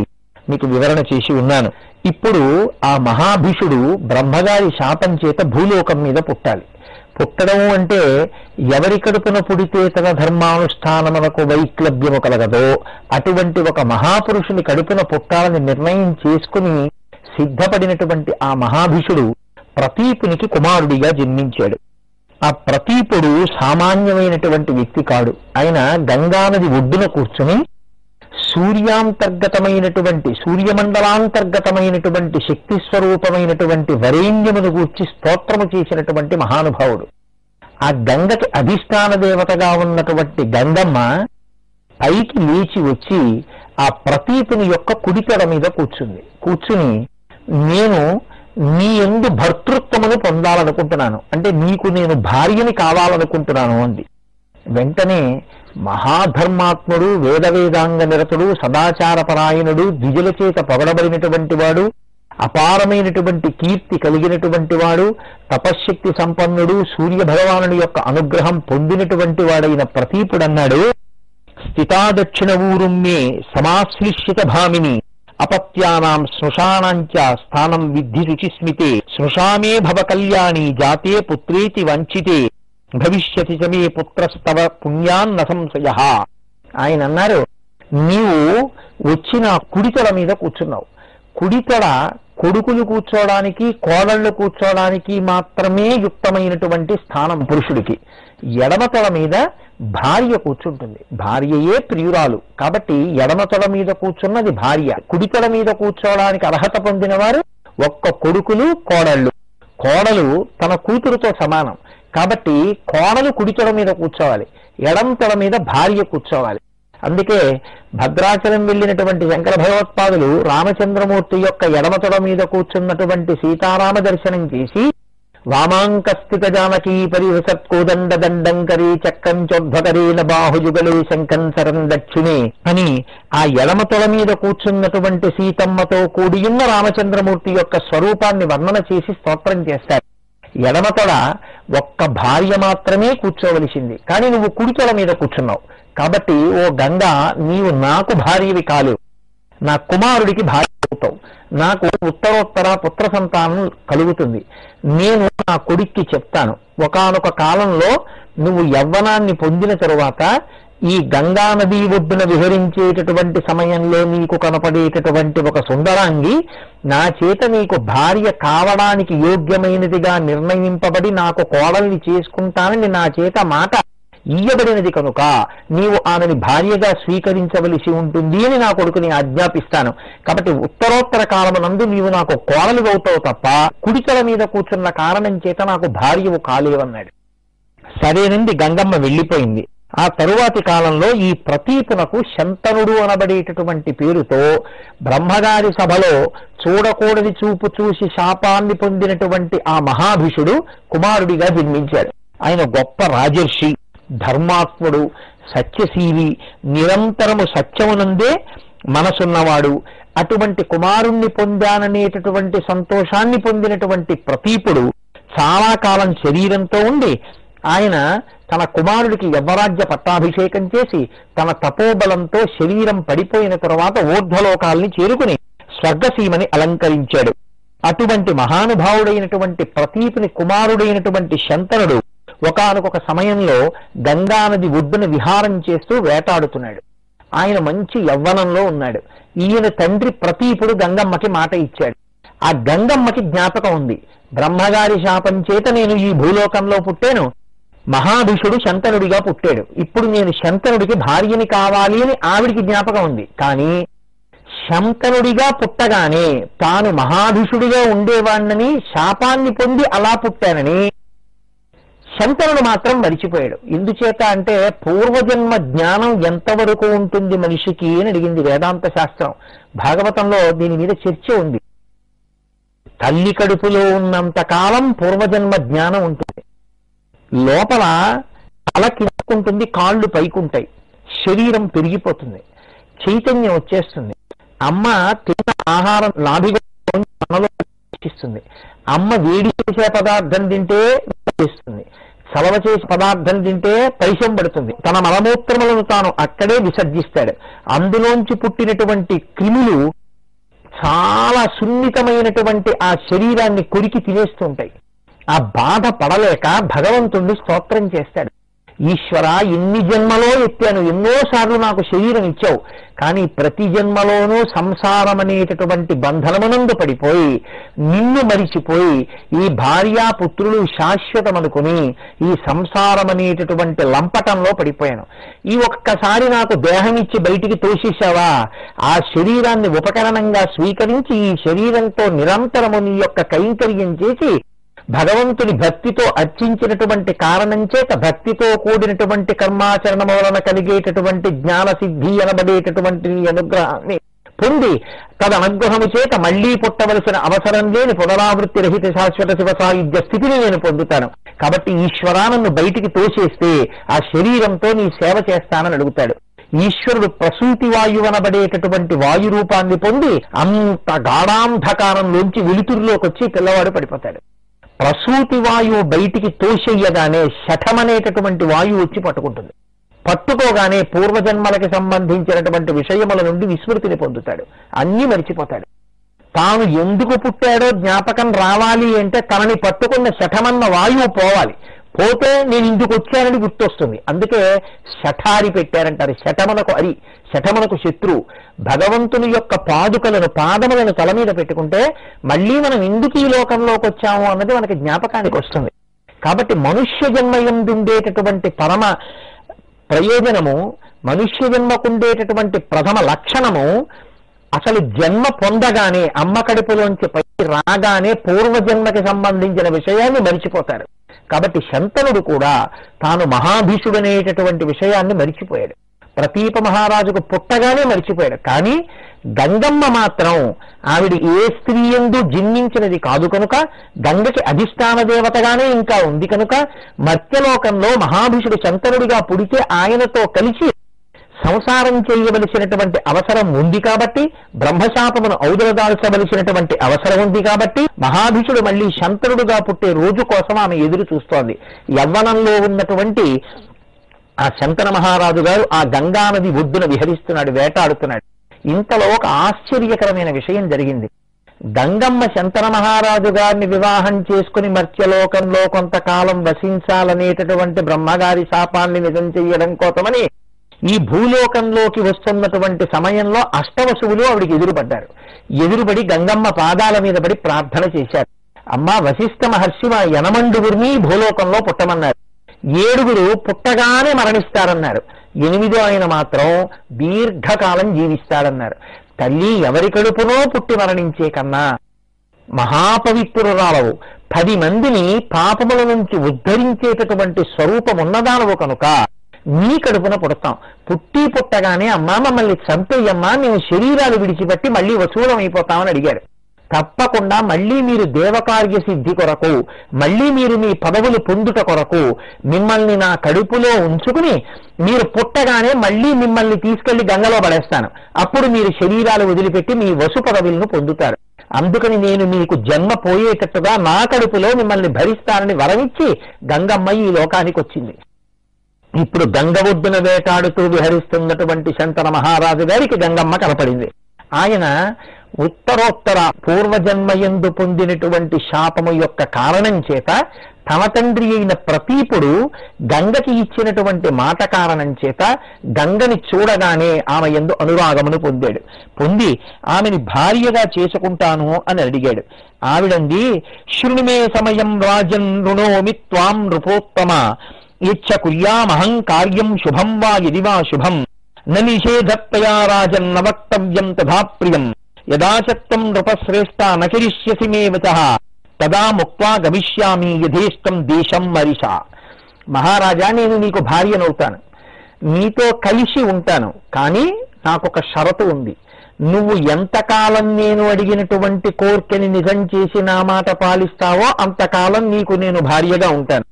మీకు వివరణ చేసి ఉన్నాను. ఇప్పుడు ఆ మహాభిషుడు బ్రహ్మగారి శాపం చేత భూలోకం మీద పుట్టాలి. పుట్టడం అంటే ఎవరి కడుపున పుడితే తన ధర్మానుష్ఠానమునకు వైక్లభ్యము కలగదో అటువంటి ఒక మహాపురుషుని కడుపున పుట్టాలని నిర్ణయం చేసుకుని సిద్ధపడినటువంటి ఆ మహాభిషుడు ప్రతీపునికి కుమారుడిగా జన్మించాడు. ఆ ప్రతీపుడు సామాన్యమైనటువంటి వ్యక్తి కాడు. ఆయన గంగానది ఒడ్డున కూర్చుని సూర్యాంతర్గతమైనటువంటి సూర్యమండలాంతర్గతమైనటువంటి శక్తి స్వరూపమైనటువంటి వరేణ్యమును గూర్చి స్తోత్రము చేసినటువంటి మహానుభావుడు. ఆ గంగకి అధిష్టాన దేవతగా ఉన్నటువంటి గంగమ్మ పైకి లేచి వచ్చి ఆ ప్రతీపుని యొక్క కుడితెడ మీద కూర్చుని నేను నీ యందు భర్తృత్వమును పొందాలనుకుంటున్నాను, అంటే నీకు నేను భార్యని కావాలనుకుంటున్నాను అంది. వెంటనే మహాధర్మాత్ముడు, వేదవేదాంగ నిరతుడు, సదాచారపరాయణుడు, ద్విజుల చేత పొగడబడినటువంటి వాడు, అపారమైనటువంటి కీర్తి కలిగినటువంటి వాడు, తపశ్శక్తి సంపన్నుడు, సూర్య భగవానుడి యొక్క అనుగ్రహం పొందినటువంటి వాడైన ప్రతీపుడన్నాడు, స్థితాదక్షిణ ఊరుమ్మే సమాశ్లిష్యత భామిని అపత్యానాం శ్మశానాంచ స్థానం విద్ధి రుచిస్మితే శ్మశామే భవ కళ్యాణి జాతే పుత్రేతి వంచితే భవిష్యతి చమే పుత్రస్తవ పుణ్యాన్న సంశయ. ఆయన అన్నారు, నీవు వచ్చిన కుడితల మీద కూర్చున్నావు. కుడితల కొడుకులు కూర్చోవడానికి, కోడళ్లు కూర్చోవడానికి మాత్రమే యుక్తమైనటువంటి స్థానం పురుషుడికి. ఎడమతల మీద భార్య కూర్చుంటుంది. భార్యయే ప్రియురాలు కాబట్టి ఎడమతల మీద కూర్చున్నది భార్య. కుడితల మీద కూర్చోవడానికి అర్హత పొందిన వారు ఒక్క కొడుకులు, కోడళ్ళు. కోడలు తన కూతురుతో సమానం కాబట్టి కోడలు కుడితల మీద కూర్చోవాలి, ఎడంతల మీద భార్య కూర్చోవాలి. అందుకే భద్రాచలం వెళ్ళినటువంటి శంకర భగవత్పాదులు రామచంద్రమూర్తి యొక్క ఎడమతల మీద కూర్చున్నటువంటి సీతారామ దర్శనం చేసి వామాంకస్థిత జానకీ పరివసత్కోదండ దండంకరీ చక్రం చోద్భకరేణ బాహుజుగలే శంకం సరం దక్షిణే అని ఆ ఎడమతల మీద కూర్చున్నటువంటి సీతమ్మతో కూడియున్న రామచంద్రమూర్తి యొక్క స్వరూపాన్ని వర్ణన చేసి స్తోత్రం చేస్తారు. ఎడమతల ఒక్క భార్య మాత్రమే కూర్చోవలసింది, కానీ నువ్వు కుడితల మీద కూర్చున్నావు కాబట్టి ఓ గంగా, నీవు నాకు భార్యవి కాలేవు, నా కుమారుడికి భార్య అవుతావు. నాకు ఉత్తరోత్తర పుత్ర సంతానం కలుగుతుంది. నేను నా కొడుక్కి చెప్తాను, ఒకానొక కాలంలో నువ్వు యవ్వనాన్ని పొందిన తరువాత ఈ గంగా నదీ ఒడ్డున విహరించేటటువంటి సమయంలో నీకు కనపడేటటువంటి ఒక సుందరాంగి నా చేత నీకు భార్య కావడానికి యోగ్యమైనదిగా నిర్ణయింపబడి నాకు కోడల్ని చేసుకుంటానని నా చేత మాట ఇయ్యబడినది కనుక నీవు ఆమెని భార్యగా స్వీకరించవలసి ఉంటుంది అని నా కొడుకుని ఆజ్ఞాపిస్తాను. కాబట్టి ఉత్తరోత్తర కాలమునందు నీవు నాకు కోడలు అవుతావు తప్ప కుడితల మీద కూర్చున్న కారణం చేత నాకు భార్యవు కాలేవన్నాడు. సరేనండి, గంగమ్మ వెళ్ళిపోయింది. ఆ తరువాతి కాలంలో ఈ ప్రతీపునకు శంతనుడు అనబడేటటువంటి పేరుతో బ్రహ్మగారి సభలో చూడకూడని చూపు చూసి శాపాన్ని పొందినటువంటి ఆ మహాభిషుడు కుమారుడిగా జన్మించాడు. ఆయన గొప్ప రాజర్షి, ధర్మాత్ముడు, సత్యశీలి, నిరంతరము సత్యమునందే మనసున్నవాడు, అటువంటి కుమారుణ్ణి పొందాననేటటువంటి సంతోషాన్ని పొందినటువంటి ప్రతీపుడు చాలా కాలం శరీరంతో ఉండి ఆయన తన కుమారుడికి యవ్వరాజ్య పట్టాభిషేకం చేసి తన తపోబలంతో శరీరం పడిపోయిన తరువాత ఊర్ధ్వలోకాల్ని చేరుకుని స్వర్గసీమని అలంకరించాడు. అటువంటి మహానుభావుడైనటువంటి ప్రతీపుని కుమారుడైనటువంటి శంతనుడు ఒకానొక సమయంలో గంగానది ఒడ్డున విహారం చేస్తూ వేటాడుతున్నాడు. ఆయన మంచి యవ్వనంలో ఉన్నాడు. ఈయన తండ్రి ప్రతీపుడు గంగమ్మకి మాట ఇచ్చాడు. ఆ గంగమ్మకి జ్ఞాపకం ఉంది, బ్రహ్మగారి శాపం చేత నేను ఈ భూలోకంలో పుట్టాను, మహాభిషుడు శంతనుడిగా పుట్టాడు, ఇప్పుడు నేను శంతనుడికి భార్యని కావాలి అని ఆవిడికి జ్ఞాపకం ఉంది. కానీ శంతనుడిగా పుట్టగానే తాను మహాభిషుడిగా ఉండేవాణ్ణని శాపాన్ని పొంది అలా పుట్టానని శంతనుడు మాత్రం మరిచిపోయాడు. ఎందుచేత అంటే పూర్వజన్మ జ్ఞానం ఎంతవరకు ఉంటుంది మనిషికి అని అడిగింది వేదాంత శాస్త్రం. భాగవతంలో దీని మీద చర్చ ఉంది. తల్లి కడుపులో ఉన్నంత కాలం పూర్వజన్మ జ్ఞానం ఉంటుంది. లోపల తల కిందకుంటుంది, కాళ్ళు పైకుంటాయి, శరీరం పెరిగిపోతుంది, చైతన్యం వచ్చేస్తుంది. అమ్మ తిన్న ఆహారం నాభిగా మనలో ఇస్తుంది. అమ్మ వేడి చేసే పదార్థం తింటే చేస్తుంది, చలవ చేసే పదార్థం తింటే పైశం పడుతుంది. తన మలమూత్రములను తాను అక్కడే విసర్జిస్తాడు. అందులోంచి పుట్టినటువంటి క్రిములు చాలా సున్నితమైనటువంటి ఆ శరీరాన్ని కొరికి తినేస్తుంటాయి. ఆ బాధ పడలేక భగవంతుణ్ణి స్తోత్రం చేస్తాడు. ఈశ్వర, ఎన్ని జన్మలో ఎత్తాను, ఎన్నోసార్లు నాకు శరీరం ఇచ్చావు, కానీ ప్రతి జన్మలోనూ సంసారం అనేటటువంటి బంధనమునందు పడిపోయి నిన్ను మరిచిపోయి ఈ భార్యాపుత్రులు శాశ్వతమనుకుని ఈ సంసారం అనేటటువంటి లంపటంలో పడిపోయాను. ఈ ఒక్కసారి నాకు దేహం ఇచ్చి బయటికి తోసేశావా, ఆ శరీరాన్ని ఉపకరణంగా స్వీకరించి ఈ శరీరంతో నిరంతరము నీ యొక్క కైంకర్యం చేసి భగవంతుని భక్తితో అర్చించినటువంటి కారణం చేత భక్తితో కూడినటువంటి కర్మాచరణం వలన కలిగేటటువంటి జ్ఞాన సిద్ధి అనబడేటటువంటి అనుగ్రహాన్ని పొంది తదనుగ్రహము చేత మళ్లీ పుట్టవలసిన అవసరం లేని పునరావృత్తి రహిత శాశ్వత శివ సాయుధ్య స్థితిని నేను పొందుతాను. కాబట్టి ఈశ్వరా, నన్ను బయటికి తోసేస్తే ఆ శరీరంతో నీ సేవ చేస్తానని అడుగుతాడు. ఈశ్వరుడు ప్రసూతి వాయువు అనబడేటటువంటి వాయు రూపాన్ని పొంది అంత గాఢాంధకారంలోంచి వెలుతురులోకి వచ్చి పిల్లవాడు పడిపోతాడు. ప్రసూతి వాయువు బయటికి తోసేయగానే శఠమనేటటువంటి వాయువు వచ్చి పట్టుకుంటుంది. పట్టుకోగానే పూర్వజన్మలకి సంబంధించినటువంటి విషయముల నుండి విస్మృతిని పొందుతాడు, అన్నీ మరిచిపోతాడు. తాను ఎందుకు పుట్టాడో జ్ఞాపకం రావాలి అంటే తనని పట్టుకున్న శఠమన్న వాయువు పోవాలి. పోతే నేను ఇందుకు వచ్చానని గుర్తొస్తుంది. అందుకే శఠారి పెట్టారంటారు. శఠమునకు అరి, శఠమునకు శత్రువు. భగవంతుని యొక్క పాదుకలను, పాదములను తల మీద పెట్టుకుంటే మళ్ళీ మనం ఎందుకు ఈ లోకంలోకి వచ్చాము అన్నది మనకి జ్ఞాపకానికి వస్తుంది. కాబట్టి మనుష్య జన్మయందుండేటటువంటి పరమ ప్రయోజనము, మనుష్య జన్మకుండేటటువంటి ప్రథమ లక్షణము అసలు జన్మ పొందగానే, అమ్మ కడుపులోంచి పైకి రాగానే పూర్వజన్మకి సంబంధించిన విషయాన్ని మరిచిపోతారు. కాబట్టి శంతనుడు కూడా తాను మహాభీషుడనేటటువంటి విషయాన్ని మరిచిపోయాడు. ప్రతీప మహారాజుకు పుట్టగానే మరిచిపోయాడు. కానీ గంగమ్మ మాత్రం ఆవిడ ఏ స్త్రీ యందు జన్మించినది కాదు కనుక, గంగకి అధిష్టాన దేవతగానే ఇంకా ఉంది కనుక, మర్త్యలోకంలో మహాభీషుడు శంతనుడిగా పుడితే ఆయనతో కలిసి సంసారం చేయవలసినటువంటి అవసరం ఉంది కాబట్టి, బ్రహ్మశాపమును ఔదలదాల్చవలసినటువంటి అవసరం ఉంది కాబట్టి, మహాభిషుడు మళ్ళీ శంతనుడుగా పుట్టే రోజు కోసం ఆమె ఎదురు చూస్తోంది. యవ్వనంలో ఉన్నటువంటి ఆ శంతన మహారాజు గారు ఆ గంగానది ఒడ్డున విహరిస్తున్నాడు, వేటాడుతున్నాడు. ఇంతలో ఒక ఆశ్చర్యకరమైన విషయం జరిగింది. గంగమ్మ శంతన మహారాజు గారిని వివాహం చేసుకుని మర్త్యలోకంలో కొంతకాలం వసించాలనేటటువంటి బ్రహ్మగారి శాపాన్ని నిజం చెయ్యడం కోసమని ఈ భూలోకంలోకి వస్తున్నటువంటి సమయంలో అష్టవసువులు ఆవిడికి ఎదురుపడ్డారు. ఎదురుపడి గంగమ్మ పాదాల మీద పడి ప్రార్థన చేశారు. అమ్మా, వశిష్ఠ మహర్షి మా యనమండుగురిని భూలోకంలో పుట్టమన్నారు. 7 పుట్టగానే మరణిస్తారన్నారు. 8వ ఆయన మాత్రం దీర్ఘకాలం జీవిస్తాడన్నారు. తల్లి, ఎవరి కడుపునో పుట్టి మరణించే కన్నా మహాపవిత్రురాలవు, 10 మందిని పాపముల నుంచి ఉద్ధరించేటటువంటి స్వరూపం ఉన్నదానవు కనుక నీ కడుపున పుడతాం. పుట్టగానే అమ్మా మమ్మల్ని చంపేయమ్మా, మేము శరీరాలు విడిచిపెట్టి మళ్ళీ వసూలం అయిపోతామని అడిగారు. తప్పకుండా మళ్ళీ మీరు దేవకార్య సిద్ధి కొరకు, మళ్ళీ మీరు మీ పదవులు పొందుట కొరకు మిమ్మల్ని నా కడుపులో ఉంచుకుని మీరు పుట్టగానే మళ్ళీ మిమ్మల్ని తీసుకెళ్లి గంగలో పడేస్తాను. అప్పుడు మీరు శరీరాలు వదిలిపెట్టి మీ వసు పదవులను పొందుతారు. అందుకని నేను మీకు జన్మ పోయేటట్టుగా నా కడుపులో మిమ్మల్ని భరిస్తానని వరమిచ్చి గంగమ్మ ఈ లోకానికి వచ్చింది. ఇప్పుడు గంగ ఒడ్డున వేటాడుతూ విహరిస్తున్నటువంటి శంతన మహారాజు గారికి గంగమ్మ కనపడింది. ఆయన ఉత్తరోత్తర పూర్వజన్మయందు పొందినటువంటి శాపము యొక్క కారణం చేత తమ తండ్రి అయిన ప్రతీపుడు గంగకి ఇచ్చినటువంటి మాట కారణం చేత గంగని చూడగానే ఆమె యందు అనురాగమును పొంది ఆమెని భార్యగా చేసుకుంటాను అని అడిగాడు. ఆవిడంది, శృణుమే సమయం రాజన్ రుణోమి త్వాం నృపోత్తమ ఇచ్చ కుర్యామహం కార్యం శుభం వా యది వా శుభం న నిషేధత్తయా రాజన్న వక్తవ్యం తథా ప్రియం యదాచత్వం నృపశ్రేష్ఠ నకిరిష్యసి మే వచః తదా ముక్త్వా గమిష్యామి యథేష్టం దేశం మరిషా. మహారాజా, నేను నీకు భార్యనవుతాను, నీతో కలిసి ఉంటాను, కానీ నాకొక షరతు ఉంది. నువ్వు ఎంతకాలం నేను అడిగినటువంటి కోర్కెని నిజం చేసి నా మాట పాలిస్తావో అంతకాలం నీకు నేను భార్యగా ఉంటాను.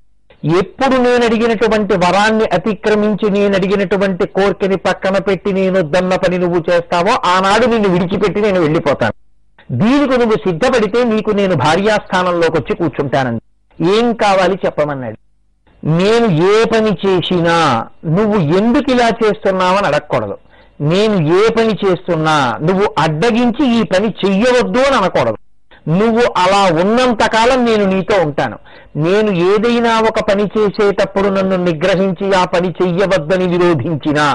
ఎప్పుడు నేను అడిగినటువంటి వరాన్ని అతిక్రమించి నేను అడిగినటువంటి కోర్కెని పక్కన పెట్టి నేను వద్దన్న పని నువ్వు చేస్తావో ఆనాడు నిన్ను విడిచిపెట్టి నేను వెళ్ళిపోతాను. దీనికి నువ్వు సిద్ధపడితే నీకు నేను భార్యాస్థానంలోకి వచ్చి కూర్చుంటానండి. ఏం కావాలి చెప్పమన్నాడు. నేను ఏ పని చేసినా నువ్వు ఎందుకు ఇలా చేస్తున్నావని అడగకూడదు. నేను ఏ పని చేస్తున్నా నువ్వు అడ్డగించి ఈ పని చెయ్యవద్దు అని అనకూడదు. నువ్వు అలా ఉన్నంతకాలం నేను నీతో ఉంటాను. నేను ఏదైనా ఒక పని చేసేటప్పుడు నన్ను నిగ్రహించి ఆ పని చెయ్యవద్దని విరోధించినా,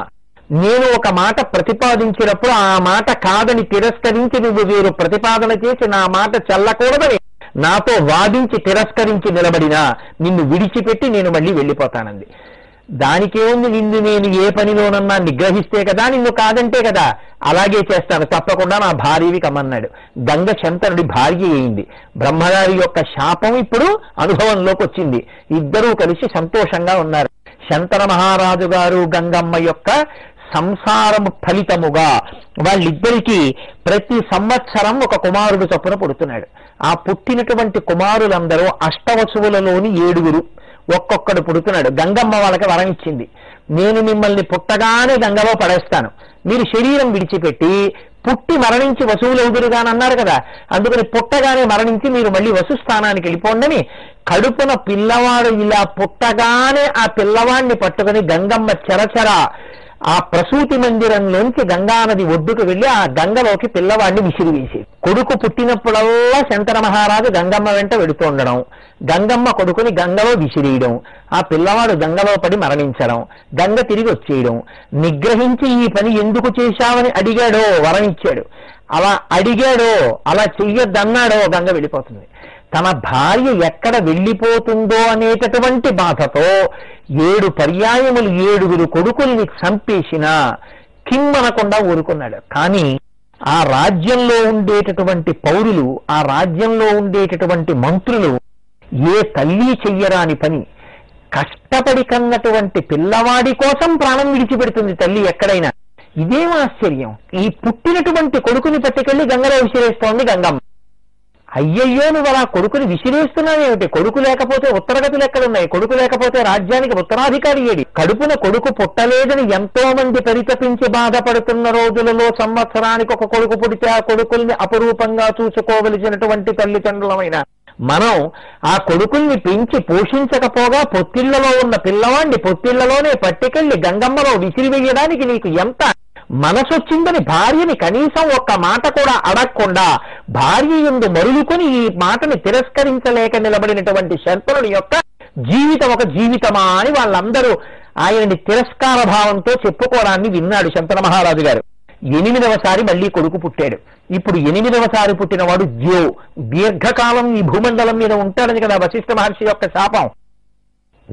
నేను ఒక మాట ప్రతిపాదించినప్పుడు ఆ మాట కాదని తిరస్కరించి నువ్వు వేరు ప్రతిపాదన చేసి నా మాట చెల్లకూడదని నాతో వాదించి తిరస్కరించి నిలబడినా నిన్ను విడిచిపెట్టి నేను మళ్ళీ వెళ్ళిపోతానంది. దానికేముంది, నిన్ను నేను ఏ పనిలోనన్నా నిగ్రహిస్తే కదా, నిన్ను కాదంటే కదా, అలాగే చేస్తాను, తప్పకుండా నా భార్యవి కమ్మన్నాడు. గంగ శంతనుడి భార్య అయింది. బ్రహ్మగారి యొక్క శాపం ఇప్పుడు అనుభవంలోకి వచ్చింది. ఇద్దరూ కలిసి సంతోషంగా ఉన్నారు. శంతన మహారాజు గారు గంగమ్మ యొక్క సంసారము ఫలితముగా వాళ్ళిద్దరికీ ప్రతి సంవత్సరం ఒక కుమారుడు చొప్పున పుడుతున్నాడు. ఆ పుట్టినటువంటి కుమారులందరూ అష్టవసువులలోని 7 ఒక్కొక్కడు పుడుతున్నాడు. గంగమ్మ వాళ్ళకి వరం ఇచ్చింది, నేను మిమ్మల్ని పుట్టగానే గంగలో పడేస్తాను, మీరు శరీరం విడిచిపెట్టి పుట్టి మరణించి వసువులు ఎదురుగానన్నారు కదా, అందుకని పుట్టగానే మరణించి మీరు మళ్ళీ వసుస్థానానికి వెళ్ళిపోండని కడుపున పిల్లవాడు ఇలా పుట్టగానే ఆ పిల్లవాడిని పట్టుకుని గంగమ్మ చెరచెర ఆ ప్రసూతి మందిరంలోంచి గంగానది ఒడ్డుకు వెళ్లి ఆ గంగలోకి పిల్లవాడిని విసిరివేసి, కొడుకు పుట్టినప్పుడల్లా శంకర మహారాజు గంగమ్మ వెంట వెడుతుండడం, గంగమ్మ కొడుకుని గంగలో విసిరేయడం, ఆ పిల్లవాడు గంగలో పడి మరణించడం, గంగ తిరిగి వచ్చేయడం. నిగ్రహించి ఈ పని ఎందుకు చేశావని అడిగాడో వరం ఇచ్చాడు, అలా అడిగాడో అలా చెయ్యొద్దన్నాడో గంగ వెళ్ళిపోతుంది. తన భార్య ఎక్కడ వెళ్ళిపోతుందో అనేటటువంటి బాధతో 7 పర్యాయములు 7 కొడుకుల్ని చంపేసినా కిమ్మనకుండా ఊరుకున్నాడు. కానీ ఆ రాజ్యంలో ఉండేటటువంటి పౌరులు, ఆ రాజ్యంలో ఉండేటటువంటి మంత్రులు ఏ తల్లి చెయ్యరాని పని, కష్టపడి కన్నటువంటి పిల్లవాడి కోసం ప్రాణం విడిచిపెడుతుంది తల్లి ఎక్కడైనా. ఇదేం ఆశ్చర్యం, ఈ పుట్టినటువంటి కొడుకుని పట్టుకెళ్లి గంగలో విసిరేస్తోంది గంగమ్మ. అయ్యయ్యో, నువ్వు అలా కొడుకుని విసిరేస్తున్నావేమిటి? కొడుకు లేకపోతే ఉత్తరగతులు ఎక్కడున్నాయి? కొడుకు లేకపోతే రాజ్యానికి ఉత్తరాధికారి ఏడి? కడుపున కొడుకు పుట్టలేదని ఎంతో మంది పరితపించి బాధపడుతున్న రోజులలో సంవత్సరానికి ఒక కొడుకు పుడితే ఆ కొడుకుల్ని అపురూపంగా చూసుకోవలసినటువంటి తల్లిదండ్రులమైన మనం ఆ కొడుకుల్ని పెంచి పోషించకపోగా పొత్తిళ్లలో ఉన్న పిల్లవాడిని పొత్తిళ్లలోనే పట్టుకెళ్లి గంగమ్మలో విసిరివేయడానికి నీకు ఎంత మనసొచ్చిందని భార్యని కనీసం ఒక్క మాట కూడా అడగకుండా భార్య యందు మరులుకొని ఈ మాటని తిరస్కరించలేక నిలబడినటువంటి శంతనుడి యొక్క జీవితం ఒక జీవితమా అని వాళ్ళందరూ ఆయనని తిరస్కార భావంతో చెప్పుకోవడాన్ని విన్నాడు శంతన మహారాజు గారు. 8వసారి మళ్ళీ కొడుకు పుట్టాడు. ఇప్పుడు 8వసారి పుట్టినవాడు దీర్ఘకాలం ఈ భూమండలం మీద ఉంటాడని కదా వశిష్ఠ మహర్షి యొక్క శాపం.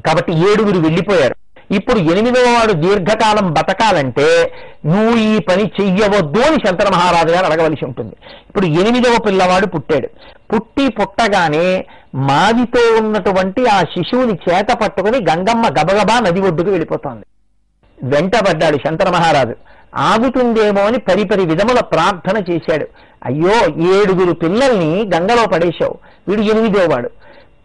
కాబట్టి 7 వెళ్ళిపోయారు. ఇప్పుడు 8వ వాడు దీర్ఘకాలం బతకాలంటే నువ్వు ఈ పని చెయ్యవద్దు అని శంకర మహారాజు గారు అడగవలసి ఉంటుంది. ఇప్పుడు 8వ పిల్లవాడు పుట్టాడు. పుట్టగానే మాదితో ఉన్నటువంటి ఆ శిశువుని చేత పట్టుకుని గంగమ్మ గబగబా నది ఒడ్డుకు వెళ్ళిపోతోంది. వెంటబడ్డాడు శంకర మహారాజు. ఆగుతుందేమో అని పరిపరి విధముల ప్రార్థన చేశాడు. అయ్యో 7 పిల్లల్ని గంగలో పడేశావు, వీడు 8వ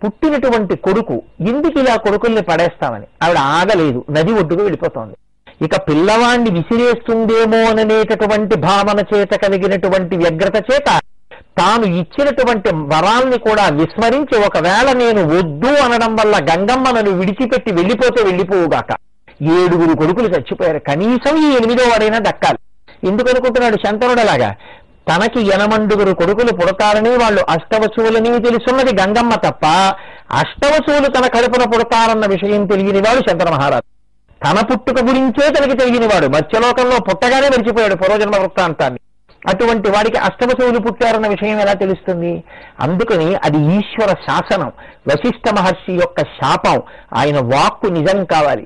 పుట్టినటువంటి కొడుకు, ఎందుకు ఇలా కొడుకుల్ని పడేస్తామని ఆవిడ ఆగలేదు, నది ఒడ్డుకు వెళ్ళిపోతోంది. ఇక పిల్లవాణ్ణి విసిరేస్తుందేమో అనేటటువంటి భావన చేత కలిగినటువంటి వ్యగ్రత చేత తాను ఇచ్చినటువంటి వరాల్ని కూడా విస్మరించి, ఒకవేళ నేను వద్దు అనడం వల్ల గంగమ్మ నన్ను విడిచిపెట్టి వెళ్ళిపోతే వెళ్ళిపోవుగాక, 7 కొడుకులు చచ్చిపోయారు, కనీసం ఈ 8వ దక్కాలి. ఎందుకు అనుకుంటున్నాడు శంతనుడు అలాగా? తనకి 8 కొడుకులు పుడతారని వాళ్ళు అష్టవసువులని తెలుసున్నది గంగమ్మ తప్ప, అష్టవసువులు తన కడుపున పుడతారన్న విషయం తెలియనివాడు శంతన మహారాజు. తన పుట్టుక గురించే తనకి తెలియనివాడు, మత్స్యలోకంలో పుట్టగానే మరిచిపోయాడు పూర్వజన్మ వృత్తాంతాన్ని. అటువంటి వాడికి అష్టవసువులు పుట్టారన్న విషయం ఎలా తెలుస్తుంది? అందుకని అది ఈశ్వర శాసనం, వశిష్ఠ మహర్షి యొక్క శాపం. ఆయన వాక్కు నిజం కావాలి,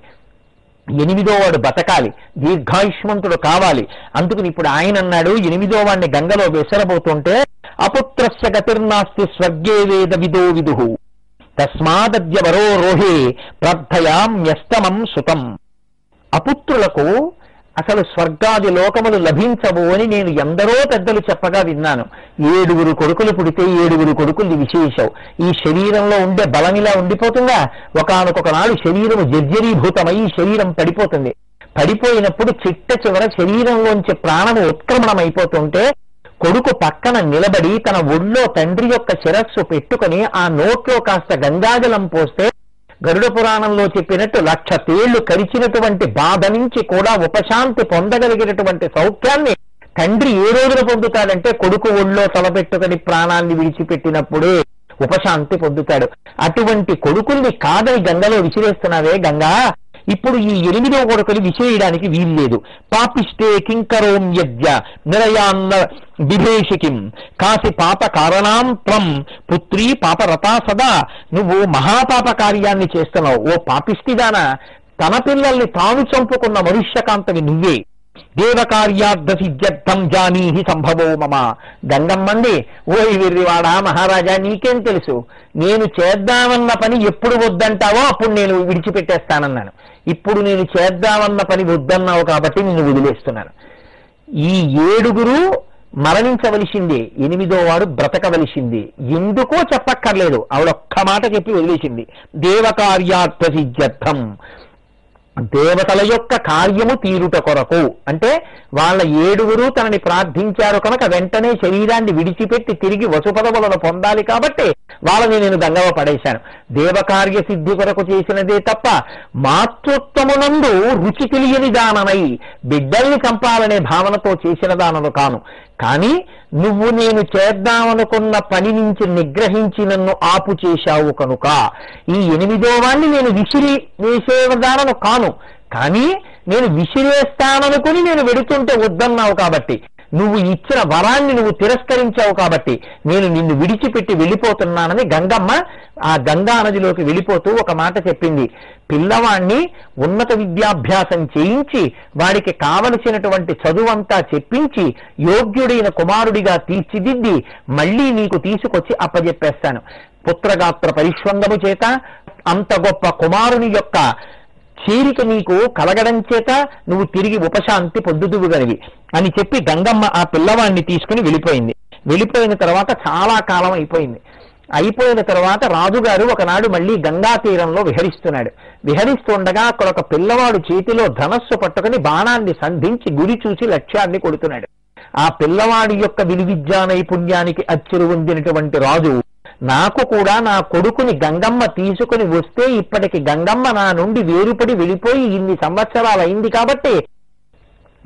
8వ బతకాలి, దీర్ఘాయుష్మంతుడు కావాలి. అందుకని ఇప్పుడు ఆయన అన్నాడు, 8వ గంగలో విసరబోతుంటే అపుత్రస్య గతిర్నాస్తి స్వర్గే వేద విదో విదుహు తస్మాదద్య వరో రోహే ప్రార్థయామ్యస్తమం సుతం. అపుత్రులకు అసలు స్వర్గాది లోకములు లభించవు అని నేను ఎందరో పెద్దలు చెప్పగా విన్నాను. 7 కొడుకులు పుడితే 7 కొడుకుల్ని విశేషం. ఈ శరీరంలో ఉండే బలం ఇలా ఉండిపోతుందా? ఒకానొక నాడు శరీరము జర్జరీభూతమై శరీరం పడిపోతుంది. పడిపోయినప్పుడు చిట్ట చివర శరీరంలోంచి ప్రాణము ఉత్క్రమణం అయిపోతుంటే కొడుకు పక్కన నిలబడి తన ఒళ్ళో తండ్రి యొక్క శిరస్సు పెట్టుకుని ఆ నోట్లో కాస్త గంగాజలం పోస్తే గరుడ పురాణంలో చెప్పినట్టు 1,00,000 తేళ్లు కరిచినటువంటి బాధ నుంచి కూడా ఉపశాంతి పొందగలిగినటువంటి సౌఖ్యాన్ని తండ్రి ఏ రోజున పొందుతాడంటే కొడుకు ఒళ్ళో తలపెట్టుకుని ప్రాణాన్ని విడిచిపెట్టినప్పుడే ఉపశాంతి పొందుతాడు. అటువంటి కొడుకుల్ని కాదని గంగలో విసిరేస్తున్నావే గంగా, ఇప్పుడు ఈ 8వ కొడుకుని విసిరేయడానికి వీల్లేదు. పాపిష్టే కింకరోం యజ్ఞ నిరయాన్న విభేషికిం కాసి పాప కారణాం త్వం పుత్రీ పాపరతా సదా. నువ్వు మహాపాప కార్యాన్ని చేస్తున్నావు ఓ పాపిష్టిదానా, తన పిల్లల్ని తాను చంపుకున్న మనుష్యకాంతవి నువ్వే. దేవకార్యార్థ సిద్ధ్యర్థం జానీహి సంభవో మమ. గంగమ్మంది, ఓయ్ విర్రివాడా మహారాజా, నీకేం తెలుసు, నేను చేద్దామన్న పని ఎప్పుడు వద్దంటావో అప్పుడు నేను విడిచిపెట్టేస్తానన్నాను. ఇప్పుడు నేను చేద్దామన్న పని వద్దన్నావు కాబట్టి నిన్ను వదిలేస్తున్నాను. ఈ 7 మరణించవలసిందే, 8వ బ్రతకవలసింది. ఎందుకో చెప్పక్కర్లేదు, ఆవిడొక్క మాట చెప్పి వదిలేసింది. దేవకార్యార్థ సిద్ధ్యర్థం, దేవతల యొక్క కార్యము తీరుట కొరకు. అంటే వాళ్ళ 7 తనని ప్రార్థించారు కనుక వెంటనే శరీరాన్ని విడిచిపెట్టి తిరిగి వసుపదవులను పొందాలి కాబట్టి వాళ్ళని నేను గంగవ పడేశాను. దేవకార్య సిద్ధి కొరకు చేసినదే తప్ప మాతృత్వమునందు రుచి తెలియని దానమై బిడ్డల్ని చంపాలనే భావనతో చేసిన దానను కాను. కానీ నువ్వు నేను చేద్దామనుకున్న పని నుంచి నిగ్రహించి నన్ను ఆపు చేశావు కనుక ఈ 8వ నేను విసిరి వేసేదానను కాను. కానీ నేను విసిరేస్తాననుకుని నేను వెడుతుంటే వద్దన్నావు కాబట్టి, నువ్వు ఇచ్చిన వరాన్ని నువ్వు తిరస్కరించావు కాబట్టి నేను నిన్ను విడిచిపెట్టి వెళ్ళిపోతున్నానని గంగమ్మ ఆ గంగా నదిలోకి వెళ్ళిపోతూ ఒక మాట చెప్పింది. పిల్లవాణ్ణి ఉన్నత విద్యాభ్యాసం చేయించి వాడికి కావలసినటువంటి చదువంతా చెప్పించి యోగ్యుడైన కుమారుడిగా తీర్చిదిద్ది మళ్లీ నీకు తీసుకొచ్చి అప్పజెప్పేస్తాను. పుత్రగాత్ర పరిష్వంగము చేత అంత గొప్ప కుమారుని యొక్క చేరిక నీకు కలగడం చేత నువ్వు తిరిగి ఉపశాంతి పొందుదువుగనివి అని చెప్పి గంగమ్మ ఆ పిల్లవాడిని తీసుకుని వెళ్ళిపోయింది. వెళ్ళిపోయిన తర్వాత చాలా కాలం అయిపోయిన తర్వాత రాజుగారు ఒకనాడు మళ్ళీ గంగా తీరంలో విహరిస్తున్నాడు. విహరిస్తుండగా అక్కడ ఒక పిల్లవాడు చేతిలో ధనస్సు పట్టుకుని బాణాన్ని సంధించి గురి చూసి లక్ష్యాన్ని కొడుతున్నాడు. ఆ పిల్లవాడి యొక్క విలువిద్యా నైపుణ్యానికి అచ్చురు పొందినటువంటి రాజు, నాకు కూడా నా కొడుకుని గంగమ్మ తీసుకుని వస్తే ఇప్పటికి గంగమ్మ నా నుండి వేరుపడి వెళ్ళిపోయి ఇన్ని సంవత్సరాలైంది కాబట్టి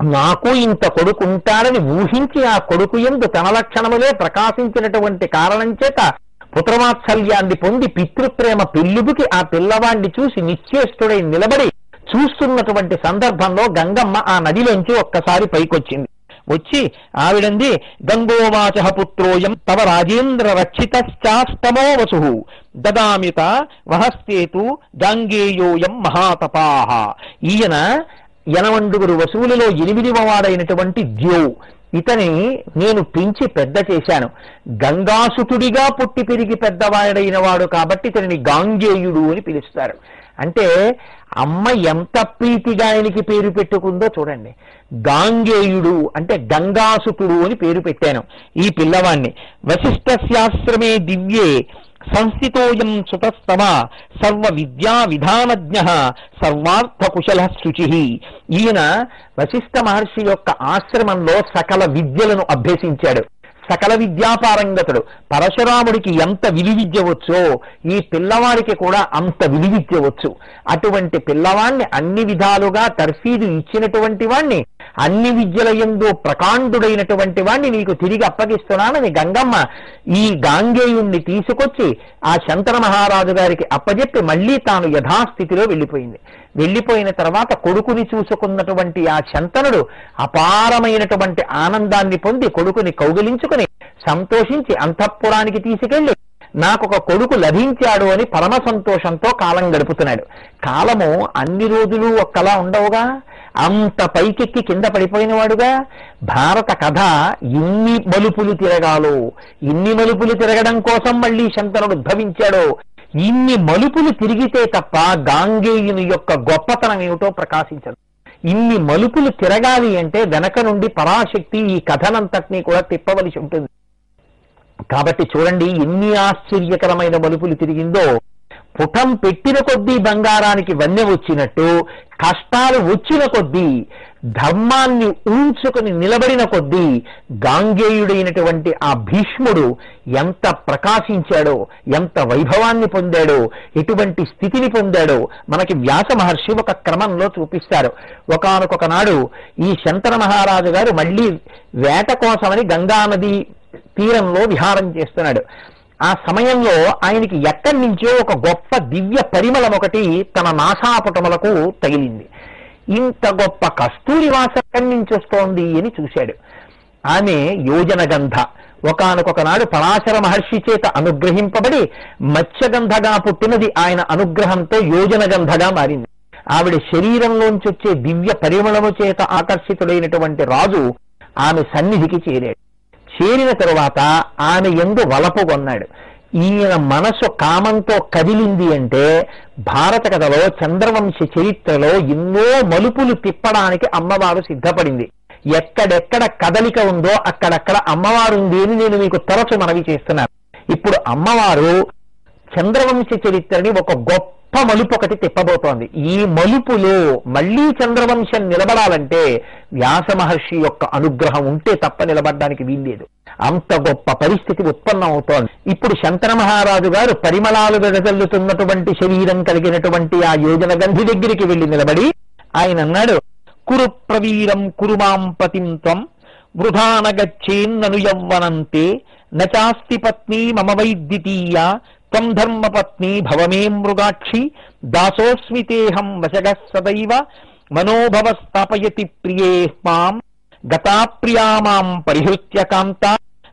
నాకు ఇంత కొడుకు ఉంటాడని ఊహించి ఆ కొడుకు యందు తన లక్షణములే ప్రకాశించినటువంటి కారణం చేత పుత్రవాత్సల్యాన్ని పొంది పితృప్రేమ పెళ్లిబుకి ఆ పిల్లవాడిని చూసి నిశ్చేష్టుడై నిలబడి చూస్తున్నటువంటి సందర్భంలో గంగమ్మ ఆ నదిలోంచి ఒక్కసారి పైకొచ్చింది. వచ్చి ఆవిడంది, గంగోవాచ పుత్రోయం తవ రాజేంద్ర రక్షితశ్చాస్తమో వసు దదామిత వహస్తేతు గాంగేయోయం మహాతపాహ. ఈయన 8 వసువులలో 8వ వాడైనటువంటి ద్యౌ. ఇతని నేను పెంచి పెద్ద చేశాను. గంగాసుతుడిగా పుట్టి పెరిగి పెద్దవాడైన వాడు కాబట్టి ఇతనిని గాంగేయుడు అని పిలుస్తారు. అంటే అమ్మ ఎంత ప్రీతిగా ఆయనకి పేరు పెట్టుకుందో చూడండి. గాంగేయుడు అంటే గంగాసుతుడు అని పేరు పెట్టాను ఈ పిల్లవాణ్ణి. వశిష్ఠస్యాశ్రమే దివ్యే సంస్థితోయం సుతస్తమ సర్వ విద్యా విధానజ్ఞ సర్వార్థ కుశల శుచి. ఈయన వశిష్ఠ మహర్షి యొక్క ఆశ్రమంలో సకల విద్యలను అభ్యసించాడు, సకల విద్యాపారంగతుడు. పరశురాముడికి ఎంత విలువిద్య వచ్చో ఈ పిల్లవాడికి కూడా అంత విలువిద్య వచ్చు. అటువంటి పిల్లవాణ్ణి అన్ని విధాలుగా తర్ఫీదు ఇచ్చినటువంటి వాణ్ణి, అన్ని విద్యల యందు ప్రకాండుడైనటువంటి వాణ్ణి నీకు తిరిగి అప్పగిస్తున్నానని గంగమ్మ ఈ గాంగేయుణ్ణి తీసుకొచ్చి ఆ శంతన మహారాజు గారికి అప్పజెప్పి మళ్లీ తాను యథాస్థితిలో వెళ్ళిపోయింది. వెళ్ళిపోయిన తర్వాత కొడుకుని చూసుకున్నటువంటి ఆ శంతనుడు అపారమైనటువంటి ఆనందాన్ని పొంది కొడుకుని కౌగిలించుకుని సంతోషించి అంతఃపురానికి తీసుకెళ్లి నాకొక కొడుకు లభించాడు అని పరమ సంతోషంతో కాలం గడుపుతున్నాడు. కాలము అన్ని రోజులు ఒక్కలా ఉండవుగా, అంత పైకెక్కి కింద పడిపోయినవాడుగా. భారత కథ ఇన్ని మలుపులు తిరగాలో, ఇన్ని మలుపులు తిరగడం కోసం మళ్ళీ శంతనుడు ఉద్భవించాడో, ఇన్ని మలుపులు తిరిగితే తప్ప గాంగేయుని యొక్క గొప్పతనం ఏమిటో ప్రకాశించదు. ఇన్ని మలుపులు తిరగాలి అంటే వెనక నుండి పరాశక్తి ఈ కథనంతటినీ కూడా తిప్పవలసి ఉంటుంది. కాబట్టి చూడండి ఎన్ని ఆశ్చర్యకరమైన మలుపులు తిరిగిందో. పుటం పెట్టిన కొద్దీ బంగారానికి వన్నె వచ్చినట్టు కష్టాలు వచ్చిన కొద్దీ, ధర్మాన్ని ఉంచుకుని నిలబడిన కొద్దీ గాంగేయుడైనటువంటి ఆ భీష్ముడు ఎంత ప్రకాశించాడో, ఎంత వైభవాన్ని పొందాడో, ఎటువంటి స్థితిని పొందాడో మనకి వ్యాస మహర్షి ఒక క్రమంలో చూపిస్తారు. ఒకానొక నాడు ఈ శంతన మహారాజు గారు మళ్ళీ వేట కోసమని గంగానది తీరంలో విహారం చేస్తున్నాడు. ఆ సమయంలో ఆయనకి ఎక్కడి నుంచో ఒక గొప్ప దివ్య పరిమళం ఒకటి తన నాసాపటములకు తగిలింది. ఇంత గొప్ప కస్తూరి వాసన ఎక్కడి నుంచి వస్తోంది అని చూశాడు. ఆమె యోజనగంధ. ఒకానొక నాడు పరాశర మహర్షి చేత అనుగ్రహింపబడి మత్స్యగంధగా పుట్టినది ఆయన అనుగ్రహంతో యోజనగంధగా మారింది. ఆవిడ శరీరంలోంచి వచ్చే దివ్య పరిమళము చేత ఆకర్షితుడైనటువంటి రాజు ఆమె సన్నిధికి చేరాడు. చేరిన తరువాత ఆమె యందు వలపు కొన్నాడు. ఈయన మనసు కామంతో కదిలింది అంటే భారత కథలో చంద్రవంశ చరిత్రలో ఎన్నో మలుపులు తిప్పడానికి అమ్మవారు సిద్ధపడింది. ఎక్కడెక్కడ కదలిక ఉందో అక్కడక్కడ అమ్మవారు ఉంది అని నేను మీకు తరచు మనవి చేస్తున్నాను. ఇప్పుడు అమ్మవారు చంద్రవంశ చరిత్రని ఒక గొప్ప మలుపు ఒకటి తిప్పబోతోంది. ఈ మలుపులో మళ్లీ చంద్రవంశం నిలబడాలంటే వ్యాస మహర్షి యొక్క అనుగ్రహం ఉంటే తప్ప నిలబడడానికి వీల్లేదు. అంత గొప్ప పరిస్థితి ఉత్పన్నం అవుతోంది. ఇప్పుడు శంతన మహారాజు గారు పరిమళాలు వెదజల్లుతున్నటువంటి శరీరం కలిగినటువంటి ఆ యోజన గంధి దగ్గరికి వెళ్లి నిలబడి ఆయన అన్నాడు, కురు ప్రవీరం కురుమాం పతిం త్వం వృధానగచ్చేన్నను యవ్వనంతే నచాస్తి పత్ని మమ వైద్యుతీయ త్వం ధర్మపత్ని భవమే మృగాక్షి దాసోస్మితేహం వశగ సదైవ మనోభవ స్థాపయతి ప్రియే మాం గతాప్రియా మాం పరిహృత్య కాంత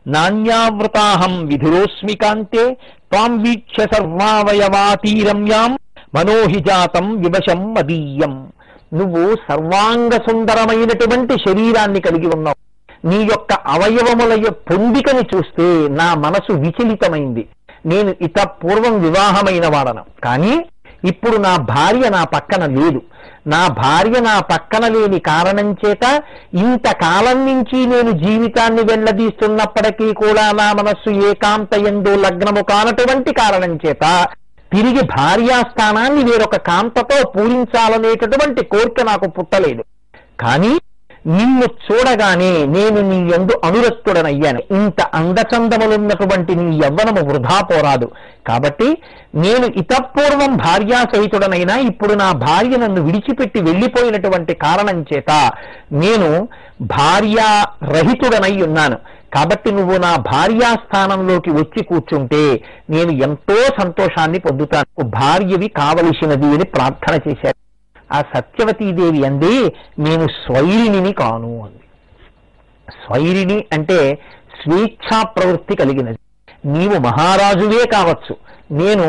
నాణ్యావృతాహం విధురోస్మి కాంతే త్వాం వీక్ష్య సర్వావయవాతీరమ్యాం మనోహి జాతం వివశం మదీయం. నువ్వు సర్వాంగ సుందరమైనటువంటి శరీరాన్ని కలిగి ఉన్నావు. నీ యొక్క అవయవముల పొందికని చూస్తే నా మనసు విచలితమైంది. నేను ఇత పూర్వం వివాహమైన వాడను, కానీ ఇప్పుడు నా భార్య నా పక్కన లేదు. నా భార్య నా పక్కన లేని కారణం చేత ఇంతకాలం నుంచి నేను జీవితాన్ని వెళ్లదీస్తున్నప్పటికీ కూడా నా మనస్సు ఏకాంత యందు లగ్నము కానటువంటి కారణం చేత తిరిగి భార్యాస్థానాన్ని వేరొక కాంతతో పూరించాలనేటటువంటి కోరిక నాకు పుట్టలేదు. కానీ నిన్ను చూడగానే నేను నీ యందు అనురక్తుడనయ్యాను. ఇంత అందచందములున్నటువంటి నీ యవ్వనము వృధా పోరాదు. కాబట్టి నేను ఇతపూర్వం భార్యా సహితుడనైనా ఇప్పుడు నా భార్య నన్ను విడిచిపెట్టి వెళ్ళిపోయినటువంటి కారణం చేత నేను భార్యా రహితుడనై ఉన్నాను. కాబట్టి నువ్వు నా భార్యా స్థానంలోకి వచ్చి కూర్చుంటే నేను ఎంతో సంతోషాన్ని పొందుతాను. భార్యవి కావలసినది అని ప్రార్థన చేశారు. ఆ సత్యవతీదేవి అంది, నేను స్వైరిణిని కాను అంది. స్వైరిణి అంటే స్వేచ్ఛా ప్రవృత్తి కలిగినది. నీవు మహారాజువే కావచ్చు, నేను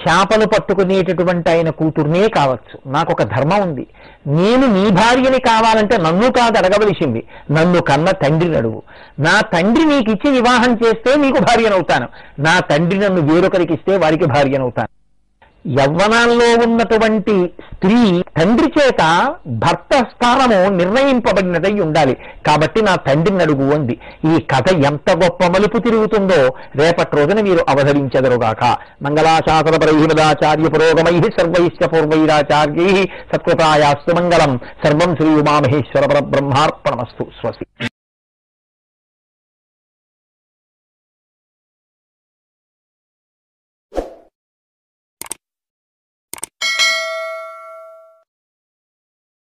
చేపలు పట్టుకునేటటువంటి ఆయన కూతుర్నే కావచ్చు. నాకొక ధర్మం ఉంది. నేను నీ భార్యని కావాలంటే నన్ను కాదు అడగవలసింది, నన్ను కన్న తండ్రిని అడుగు. నా తండ్రి నీకు ఇచ్చి వివాహం చేస్తే నీకు భార్యనవుతాను, నా తండ్రి నన్ను వేరొకరికి ఇస్తే వారికి భార్యనవుతాను. యవ్వనాల్లో ఉన్నటువంటి స్త్రీ తండ్రి చేత భర్త స్థానము నిర్ణయింపబడినదై ఉండాలి. కాబట్టి నా తండ్రిని అడుగు అంది. ఈ కథ ఎంత గొప్ప మలుపు తిరుగుతుందో రేపటి రోజున మీరు అవధరించెదరుగాక. మంగళాశాసనపరై మదాచార్య పురోగమై సర్వైశ్చ పూర్వైరాచార్యై సత్కృతాయాస్తు మంగళం. సర్వం శ్రీ ఉమామహేశ్వర పరబ్రహ్మార్పణమస్తు. స్వస్తి.